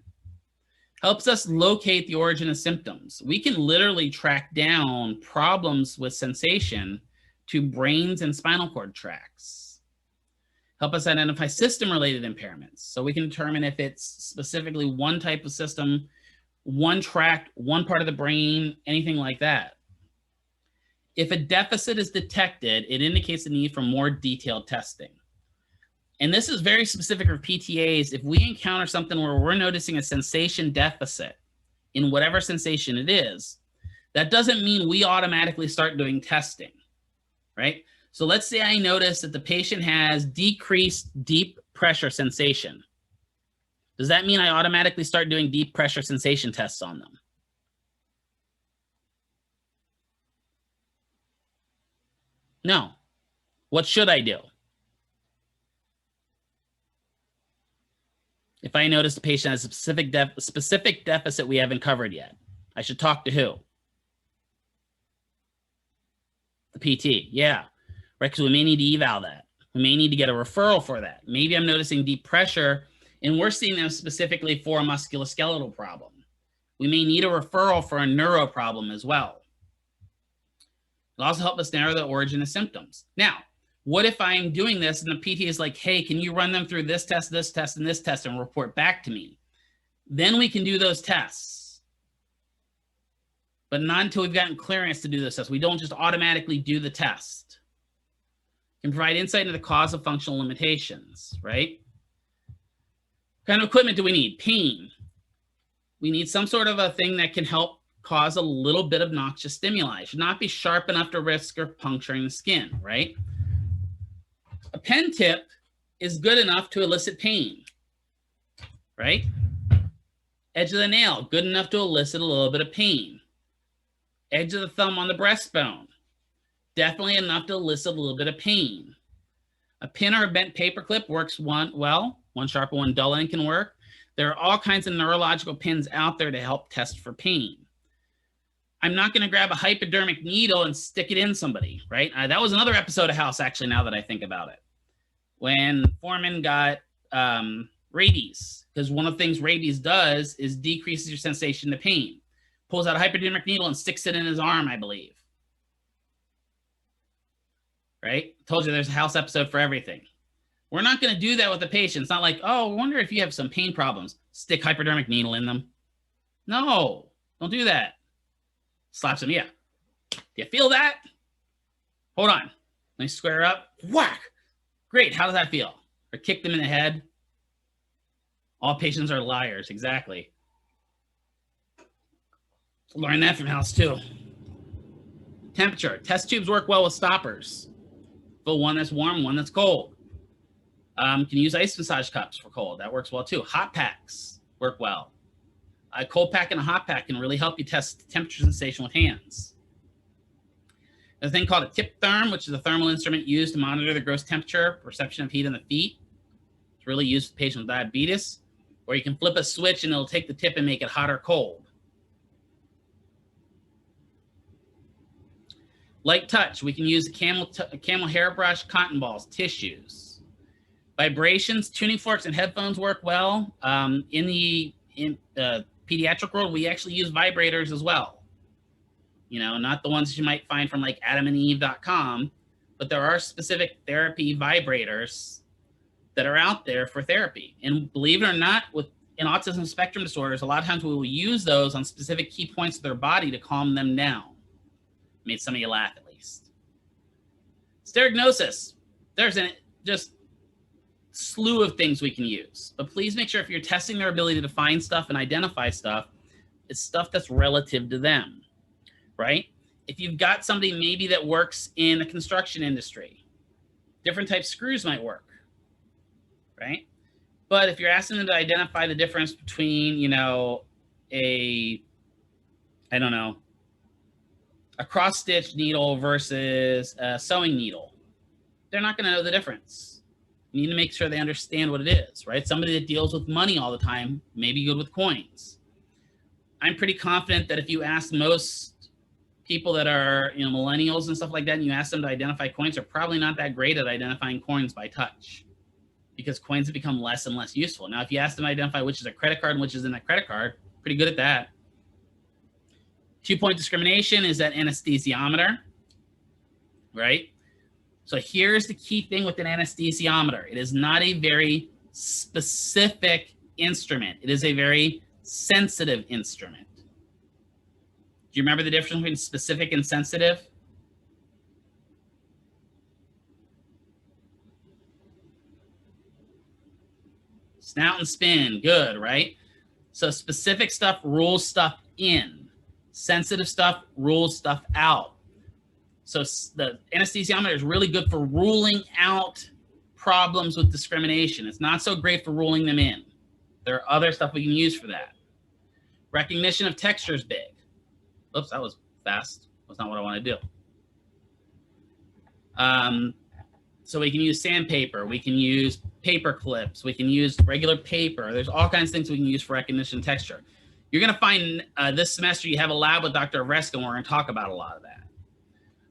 Helps us locate the origin of symptoms. We can literally track down problems with sensation to brains and spinal cord tracts. Help us identify system-related impairments. So we can determine if it's specifically one type of system, one tract, one part of the brain, anything like that. If a deficit is detected, it indicates the need for more detailed testing. And this is very specific for PTAs. If we encounter something where we're noticing a sensation deficit in whatever sensation it is, that doesn't mean we automatically start doing testing, right? So let's say I notice that the patient has decreased deep pressure sensation. Does that mean I automatically start doing deep pressure sensation tests on them? No. What should I do? If I notice the patient has a specific deficit we haven't covered yet, I should talk to who? The PT, yeah. Right, because we may need to eval that. We may need to get a referral for that. Maybe I'm noticing deep pressure, and we're seeing them specifically for a musculoskeletal problem. We may need a referral for a neuro problem as well. It'll also help us narrow the origin of symptoms. Now, what if I'm doing this and the PT is like, hey, can you run them through this test, and this test, and report back to me? Then we can do those tests. But not until we've gotten clearance to do those tests. We don't just automatically do the test. Can provide insight into the cause of functional limitations, right? What kind of equipment do we need? Pain. We need some sort of a thing that can help cause a little bit of noxious stimuli. It should not be sharp enough to risk or puncturing the skin, right? A pen tip is good enough to elicit pain, right? Edge of the nail, good enough to elicit a little bit of pain. Edge of the thumb on the breastbone, definitely enough to elicit a little bit of pain. A pin or a bent paper clip works well. One sharp and one dull end can work. There are all kinds of neurological pins out there to help test for pain. I'm not going to grab a hypodermic needle and stick it in somebody, right? That was another episode of House, actually, now that I think about it. When Foreman got rabies, because one of the things rabies does is decreases your sensation to pain. Pulls out a hypodermic needle and sticks it in his arm, I believe. Right? Told you there's a House episode for everything. We're not going to do that with the patient. It's not like, oh, I wonder if you have some pain problems. Stick hypodermic needle in them. No, don't do that. Slaps him, yeah. Do you feel that? Hold on. Let me square up. Whack. Great, how does that feel? Or kick them in the head. All patients are liars, exactly. Learn that from House too. Temperature. Test tubes work well with stoppers. Fill one that's warm, one that's cold. Can use ice massage cups for cold. That works well too. Hot packs work well. A cold pack and a hot pack can really help you test temperature sensation with hands. There's a thing called a tip therm, which is a thermal instrument used to monitor the gross temperature, perception of heat in the feet. It's really used for patients with diabetes. Or you can flip a switch and it'll take the tip and make it hot or cold. Light touch, we can use a camel hairbrush, cotton balls, tissues. Vibrations, tuning forks and headphones work well. In the pediatric world, we actually use vibrators as well. You know, not the ones you might find from like adamandeve.com, but there are specific therapy vibrators that are out there for therapy. And believe it or not, in autism spectrum disorders, a lot of times we will use those on specific key points of their body to calm them down. Made some of you laugh at least. Stereognosis. There's just slew of things we can use. But please make sure if you're testing their ability to find stuff and identify stuff, it's stuff that's relative to them, right? If you've got somebody maybe that works in the construction industry, different types of screws might work, right? But if you're asking them to identify the difference between, you know, a cross-stitch needle versus a sewing needle, they're not going to know the difference. You need to make sure they understand what it is, right? Somebody that deals with money all the time may be good with coins. I'm pretty confident that if you ask most people that are, you know, millennials and stuff like that, and you ask them to identify coins, they're probably not that great at identifying coins by touch, because coins have become less and less useful. Now, if you ask them to identify which is a credit card and which isn't a credit card, pretty good at that. 2-point discrimination is that anesthesiometer, right? So here's the key thing with an anesthesiometer. It is not a very specific instrument. It is a very sensitive instrument. Do you remember the difference between specific and sensitive? Snout and spin, good, right? So specific stuff rules stuff in. Sensitive stuff rules stuff out. So the anesthesiometer is really good for ruling out problems with discrimination. It's not so great for ruling them in. There are other stuff we can use for that. Recognition of texture is big. Oops, that was fast. That's not what I want to do. So we can use sandpaper. We can use paper clips. We can use regular paper. There's all kinds of things we can use for recognition of texture. You're going to find this semester you have a lab with Dr. Avresco, and we're going to talk about a lot of that.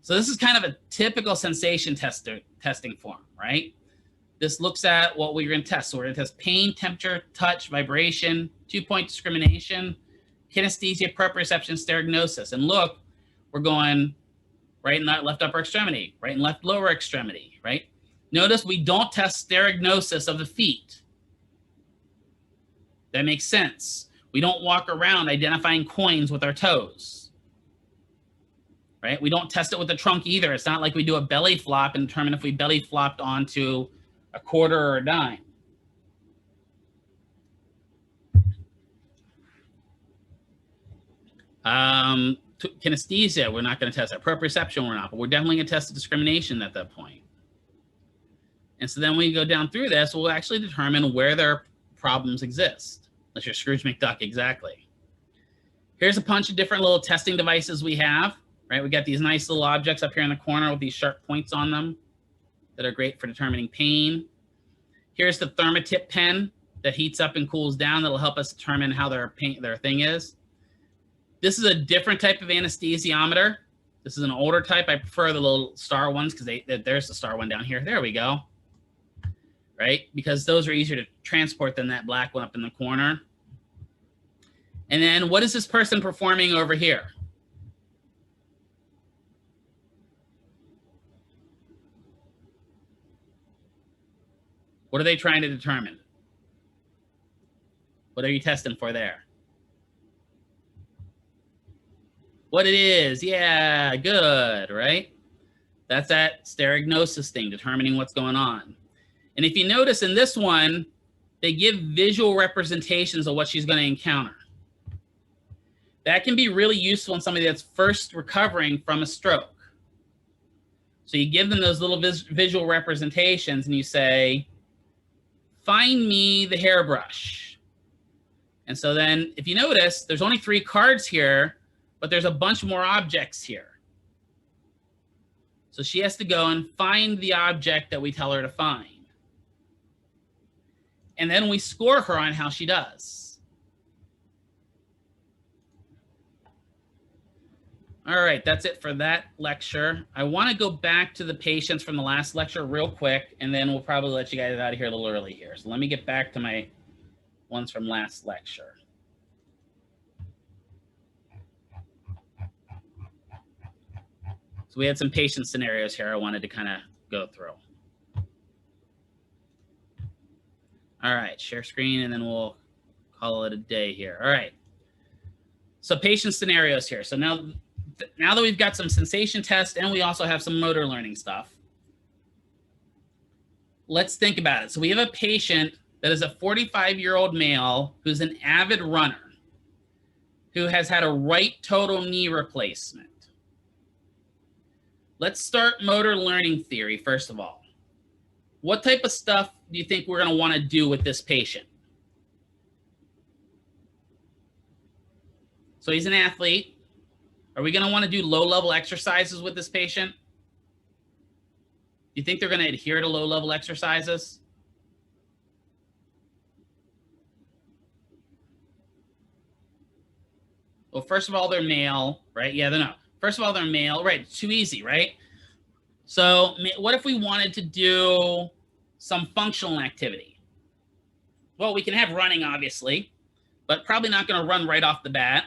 So this is kind of a typical sensation testing form, right? This looks at what we're going to test. So we're going to test pain, temperature, touch, vibration, 2-point discrimination, kinesthesia, proprioception, stereognosis. And look, we're going right and left upper extremity, right and left lower extremity, right? Notice we don't test stereognosis of the feet. That makes sense. We don't walk around identifying coins with our toes, right? We don't test it with the trunk either. It's not like we do a belly flop and determine if we belly flopped onto a quarter or a dime. Kinesthesia, we're not going to test that. Proprioception, we're not, but we're definitely going to test the discrimination at that point. And so then when we go down through this, we'll actually determine where their problems exist. That's your Scrooge McDuck, exactly. Here's a bunch of different little testing devices we have, right? We got these nice little objects up here in the corner with these sharp points on them that are great for determining pain. Here's the thermotip pen that heats up and cools down. That'll help us determine how their thing is. This is a different type of anesthesiometer. This is an older type. I prefer the little star ones because there's the star one down here. There we go. Right? Because those are easier to transport than that black one up in the corner. And then what is this person performing over here? What are they trying to determine? What are you testing for there? What it is, yeah, good, right? That's that sterignosis thing, determining what's going on. And if you notice in this one, they give visual representations of what she's going to encounter. That can be really useful in somebody that's first recovering from a stroke. So you give them those little visual representations and you say, find me the hairbrush. And so then if you notice, there's only 3 cards here, but there's a bunch more objects here. So she has to go and find the object that we tell her to find. And then we score her on how she does. All right, that's it for that lecture. I want to go back to the patients from the last lecture real quick, and then we'll probably let you guys out of here a little early here. So let me get back to my ones from last lecture. So we had some patient scenarios here I wanted to kind of go through. All right, share screen, and then we'll call it a day here. All right. So patient scenarios here. So now that we've got some sensation tests and we also have some motor learning stuff, let's think about it. So we have a patient that is a 45-year-old male who's an avid runner who has had a right total knee replacement. Let's start motor learning theory, first of all. What type of stuff do you think we're going to want to do with this patient? So he's an athlete. Are we going to want to do low-level exercises with this patient? Do you think they're going to adhere to low-level exercises? Well, first of all, they're male, right? Yeah, they're not. First of all, they're male, right? It's too easy, right? So what if we wanted to do some functional activity? Well, we can have running, obviously, but probably not going to run right off the bat.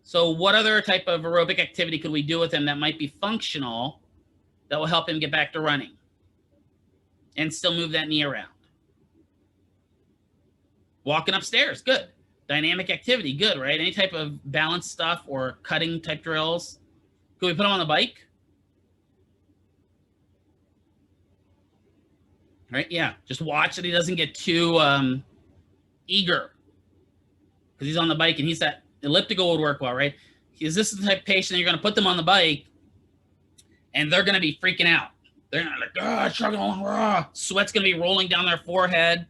So what other type of aerobic activity could we do with him that might be functional that will help him get back to running and still move that knee around? Walking upstairs, good. Dynamic activity, good, right? Any type of balance stuff or cutting type drills. Could we put him on the bike? Right, yeah, just watch that he doesn't get too eager because he's on the bike and he's that elliptical would work well, right? Because this is the type of patient that you're going to put them on the bike and they're going to be freaking out. They're not like, chugging along, rah. Sweat's going to be rolling down their forehead,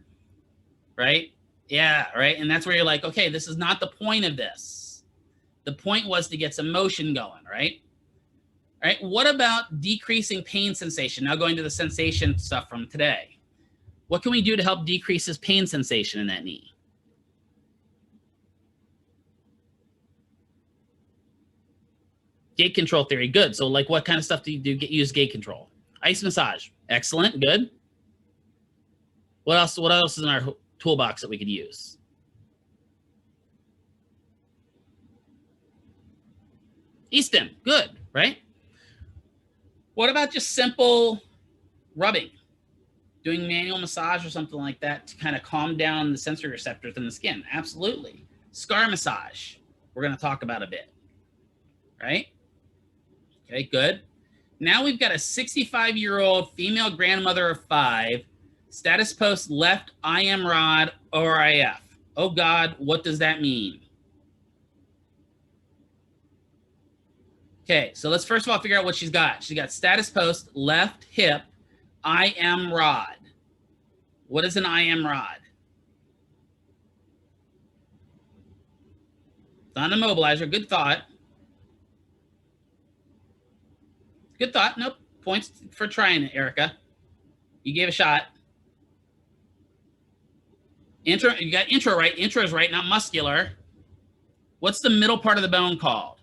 right? Yeah, right. And that's where you're like, okay, this is not the point of this. The point was to get some motion going, right? All right. What about decreasing pain sensation? Now going to the sensation stuff from today. What can we do to help decrease his pain sensation in that knee? Gait control theory, good. So like what kind of stuff do you use gait control? Ice massage, excellent, good. What else is in our toolbox that we could use? E-stim, good, right? What about just simple rubbing? Doing manual massage or something like that to kind of calm down the sensory receptors in the skin? Absolutely. Scar massage, we're going to talk about a bit, right? Okay, good. Now we've got a 65-year-old female grandmother of 5, status post left IM rod ORIF. Oh God, what does that mean? Okay, so let's first of all figure out what she's got. She's got status post, left hip, IM rod. What is an IM rod? It's not an immobilizer. Good thought. Good thought. Nope. Points for trying it, Erica. You gave a shot. Intro. You got intro right. Intro is right, not muscular. What's the middle part of the bone called?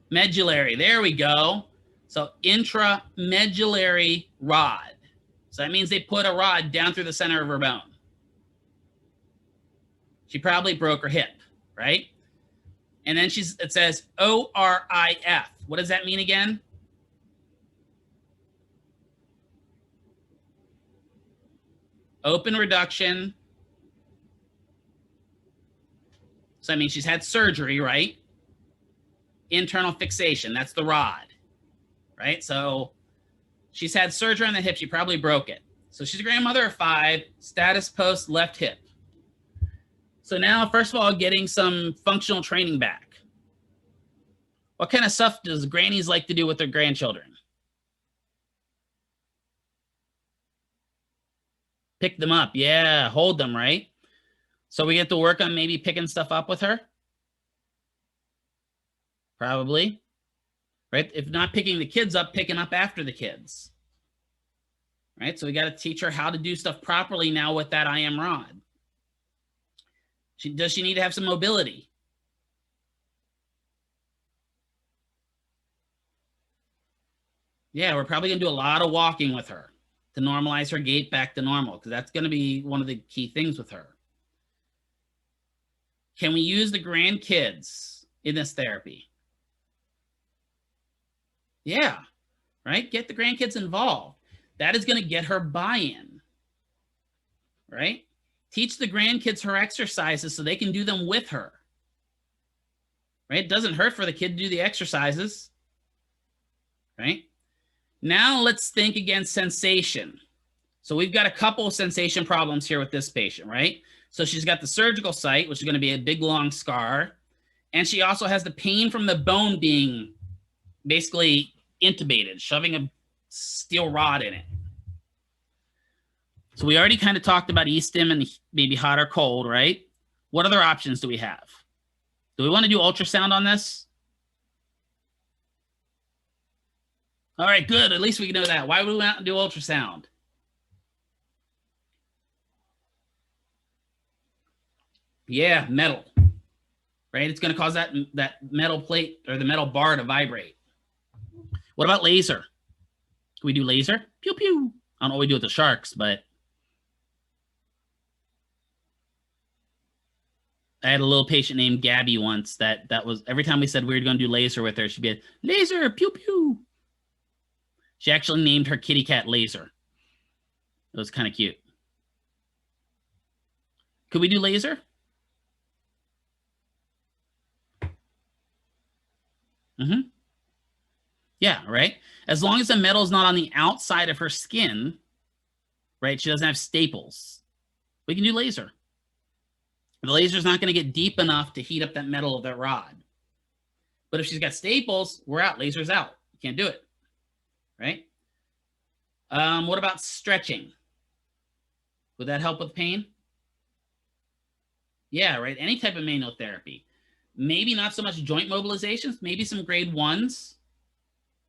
Medullary. There we go. So intramedullary rod. So that means they put a rod down through the center of her bone. She probably broke her hip, right? And then it says ORIF. What does that mean again? Open reduction. So that means she's had surgery, right? Internal fixation. That's the rod, right? So she's had surgery on the hip. She probably broke it. So she's a grandmother of 5, status post, left hip. So now, first of all, getting some functional training back. What kind of stuff does grannies like to do with their grandchildren? Pick them up. Yeah, hold them, right? So we get to work on maybe picking stuff up with her. Probably, right? If not picking the kids up, picking up after the kids, right? So we got to teach her how to do stuff properly now with that IM rod. Does she need to have some mobility? Yeah, we're probably going to do a lot of walking with her to normalize her gait back to normal, because that's going to be one of the key things with her. Can we use the grandkids in this therapy? Yeah, right? Get the grandkids involved. That is going to get her buy-in, right? Teach the grandkids her exercises so they can do them with her, right? It doesn't hurt for the kid to do the exercises, right? Now let's think again, sensation. So we've got a couple of sensation problems here with this patient, right? So she's got the surgical site, which is going to be a big, long scar. And she also has the pain from the bone being basically intubated, shoving a steel rod in it. So we already kind of talked about E-stim and maybe hot or cold, right? What other options do we have? Do we want to do ultrasound on this? All right, good. At least we know that. Why would we want to do ultrasound? Yeah, metal, right? It's going to cause that metal plate or the metal bar to vibrate. What about laser? Can we do laser? Pew, pew. I don't know what we do with the sharks, but I had a little patient named Gabby once that was, every time we said we were going to do laser with her, she'd be, laser, pew, pew. She actually named her kitty cat Laser. It was kind of cute. Could we do laser? Mm-hmm. Yeah, right? As long as the metal is not on the outside of her skin, right? She doesn't have staples. We can do laser. The laser is not going to get deep enough to heat up that metal of that rod. But if she's got staples, we're out. Laser's out. You can't do it, right? What about stretching? Would that help with pain? Yeah, right? Any type of manual therapy. Maybe not so much joint mobilizations, maybe some grade 1s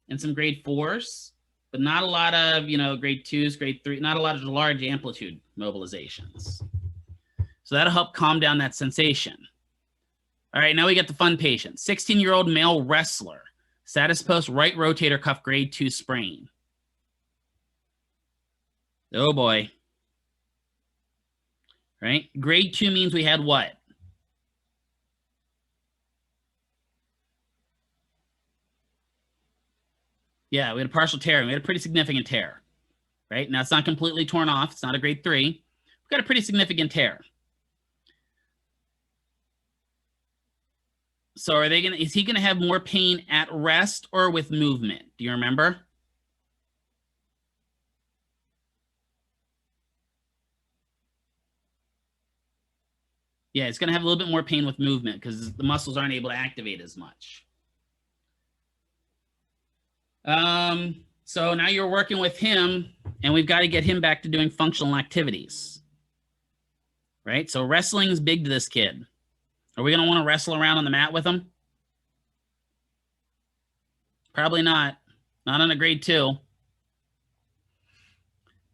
and some grade 4s, but not a lot of, grade 2s, grade 3, not a lot of large amplitude mobilizations. So that'll help calm down that sensation. All right, now we get the fun patient. 16-year-old male wrestler, status post right rotator cuff grade 2 sprain. Oh boy. Right? Grade 2 means we had what? Yeah, we had a partial tear. We had a pretty significant tear, right? Now, it's not completely torn off. It's not a grade 3. We've got a pretty significant tear. So is he going to have more pain at rest or with movement? Do you remember? Yeah, it's going to have a little bit more pain with movement because the muscles aren't able to activate as much. So now you're working with him, and we've got to get him back to doing functional activities. Right? So wrestling is big to this kid. Are we going to want to wrestle around on the mat with him? Probably not. Not on a grade 2.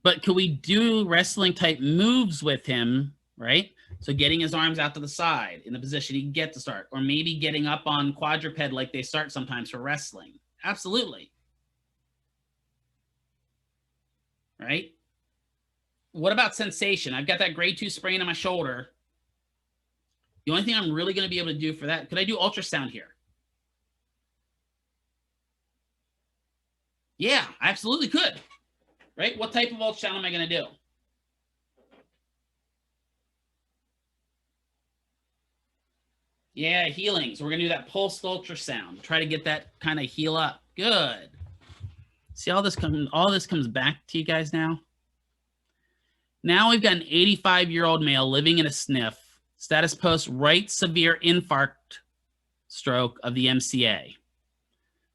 But could we do wrestling type moves with him, right? So getting his arms out to the side in the position he can get to start, or maybe getting up on quadruped like they start sometimes for wrestling. Absolutely. Right? What about sensation? I've got that grade 2 sprain on my shoulder. The only thing I'm really going to be able to do for that, could I do ultrasound here? Yeah, I absolutely could. Right? What type of ultrasound am I going to do? Yeah, healing. So we're going to do that pulsed ultrasound. Try to get that kind of heal up. Good. See, all this comes back to you guys now. Now we've got an 85-year-old male living in a SNF, status post right severe infarct stroke of the MCA.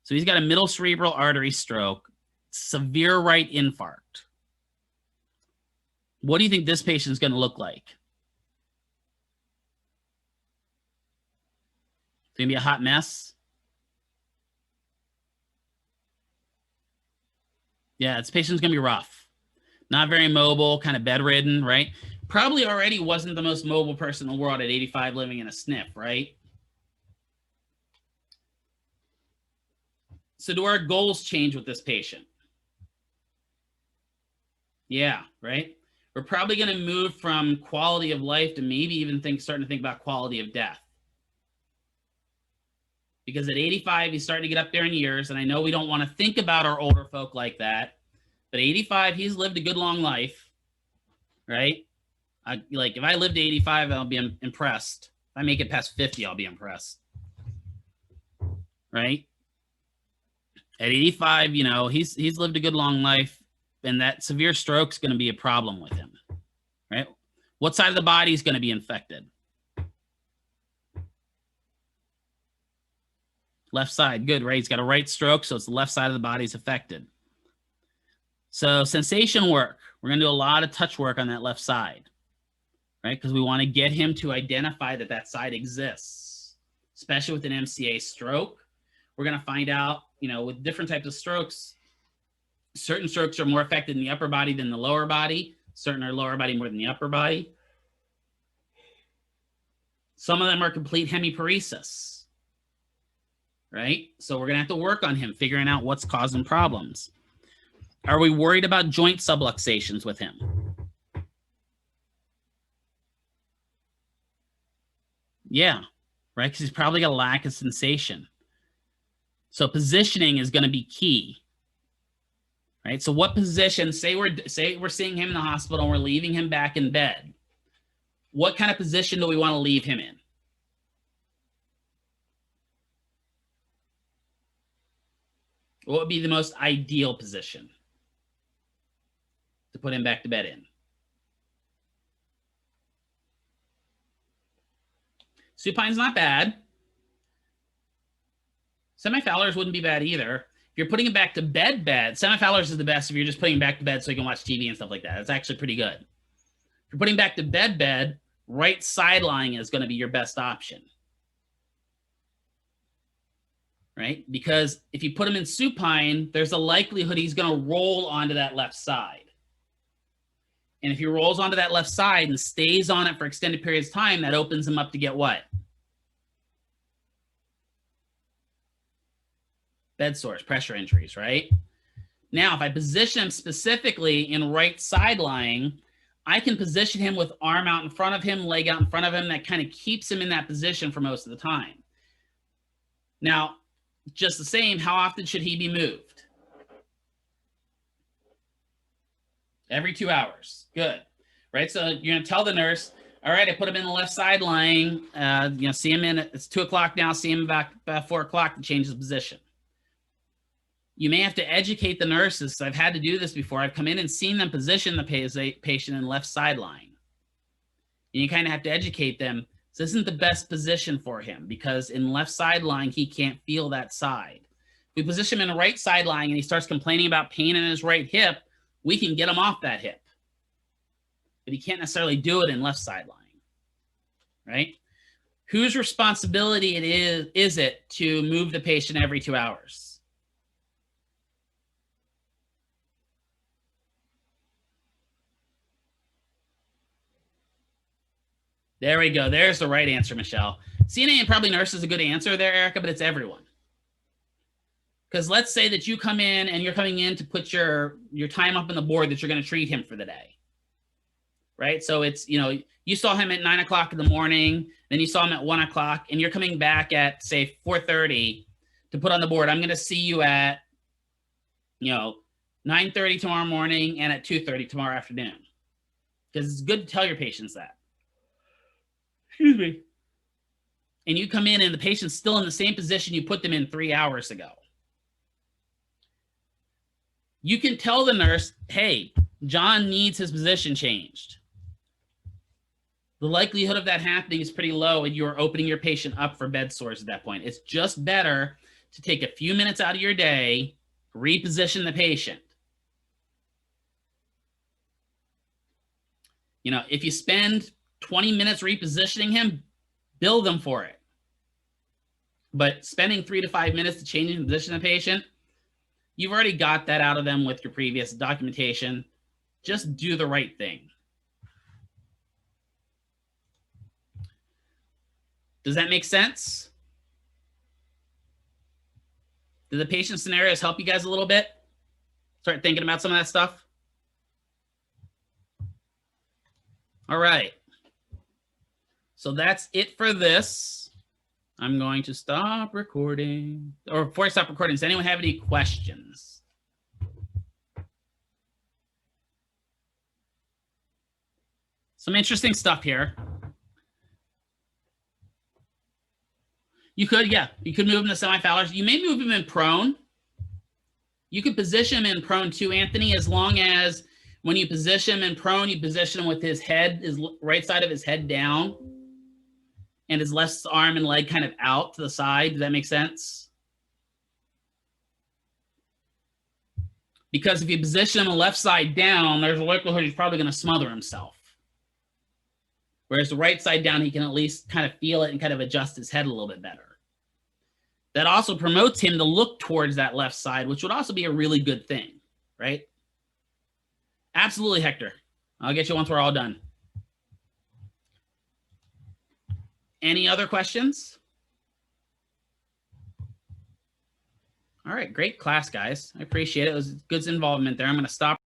So he's got a middle cerebral artery stroke, severe right infarct. What do you think this patient is going to look like? It's going to be a hot mess. Yeah, this patient's going to be rough. Not very mobile, kind of bedridden, right? Probably already wasn't the most mobile person in the world at 85 living in a SNF, right? So do our goals change with this patient? Yeah, right? We're probably going to move from quality of life to maybe even starting to think about quality of death. Because at 85, he's starting to get up there in years, and I know we don't want to think about our older folk like that, but 85, he's lived a good long life, right? Like if I lived to 85, I'll be impressed. If I make it past 50, I'll be impressed, right? At 85, you know, he's lived a good long life, and that severe stroke's going to be a problem with him, right? What side of the body is going to be infected? Left side, good, right? He's got a right stroke, so it's the left side of the body is affected. So sensation work, we're going to do a lot of touch work on that left side, right? Because we want to get him to identify that that side exists, especially with an MCA stroke. We're going to find out, you know, with different types of strokes, certain strokes are more affected in the upper body than the lower body. Certain are lower body more than the upper body. Some of them are complete hemiparesis, right? So we're going to have to work on him, figuring out what's causing problems. Are we worried about joint subluxations with him? Yeah, right? Because he's probably got a lack of sensation. So positioning is going to be key, right? So what position, say we're seeing him in the hospital and we're leaving him back in bed. What kind of position do we want to leave him in? What would be the most ideal position to put him back to bed in? Supine's not bad. Semi-Fowlers wouldn't be bad either. If you're putting him back to bed, Semi-Fowlers is the best if you're just putting him back to bed so he can watch TV and stuff like that. That's actually pretty good. If you're putting back to bed, right side lying is going to be your best option. Right? Because if you put him in supine, there's a likelihood he's going to roll onto that left side. And if he rolls onto that left side and stays on it for extended periods of time, that opens him up to get what? Bed sores, pressure injuries, right? Now, if I position him specifically in right side lying, I can position him with arm out in front of him, leg out in front of him. That kind of keeps him in that position for most of the time. Now, just the same, how often should he be moved? Every 2 hours. Good. Right? So you're going to tell the nurse, all right, I put him in the left side lying. See him in, it's 2 o'clock now, see him back about 4 o'clock to change his position. You may have to educate the nurses. I've had to do this before. I've come in and seen them position the patient in left side lying. And you kind of have to educate them. So this isn't the best position for him because in left side lying, he can't feel that side. If we position him in a right side lying and he starts complaining about pain in his right hip, we can get him off that hip. But he can't necessarily do it in left side lying, right? Whose responsibility is it to move the patient every 2 hours? There we go. There's the right answer, Michelle. CNA and probably nurse is a good answer there, Erica, but it's everyone. Because let's say that you come in and you're coming in to put your time up on the board that you're going to treat him for the day. Right? So it's, you saw him at 9 o'clock in the morning, then you saw him at 1 o'clock, and you're coming back at, say, 4:30 to put on the board. I'm going to see you at, 9:30 tomorrow morning and at 2:30 tomorrow afternoon. Because it's good to tell your patients that. Excuse me. And you come in and the patient's still in the same position you put them in 3 hours ago. You can tell the nurse, hey, John needs his position changed. The likelihood of that happening is pretty low, and you're opening your patient up for bed sores at that point. It's just better to take a few minutes out of your day, reposition the patient. If you spend 20 minutes repositioning him, bill them for it. But spending 3 to 5 minutes to change the position of the patient, you've already got that out of them with your previous documentation. Just do the right thing. Does that make sense? Do the patient scenarios help you guys a little bit? Start thinking about some of that stuff? All right. So that's it for this. I'm going to stop recording. Or before I stop recording, does anyone have any questions? Some interesting stuff here. You could, yeah. You could move him to semi-Fowlers. You may move him in prone. You could position him in prone too, Anthony, as long as when you position him in prone, you position him with his head, his right side of his head down, and his left arm and leg kind of out to the side. Does that make sense? Because if you position him the left side down, there's a likelihood he's probably going to smother himself. Whereas the right side down, he can at least kind of feel it and kind of adjust his head a little bit better. That also promotes him to look towards that left side, which would also be a really good thing, right? Absolutely, Hector. I'll get you once we're all done. Any other questions? All right, great class, guys. I appreciate it. It was good involvement there. I'm going to stop.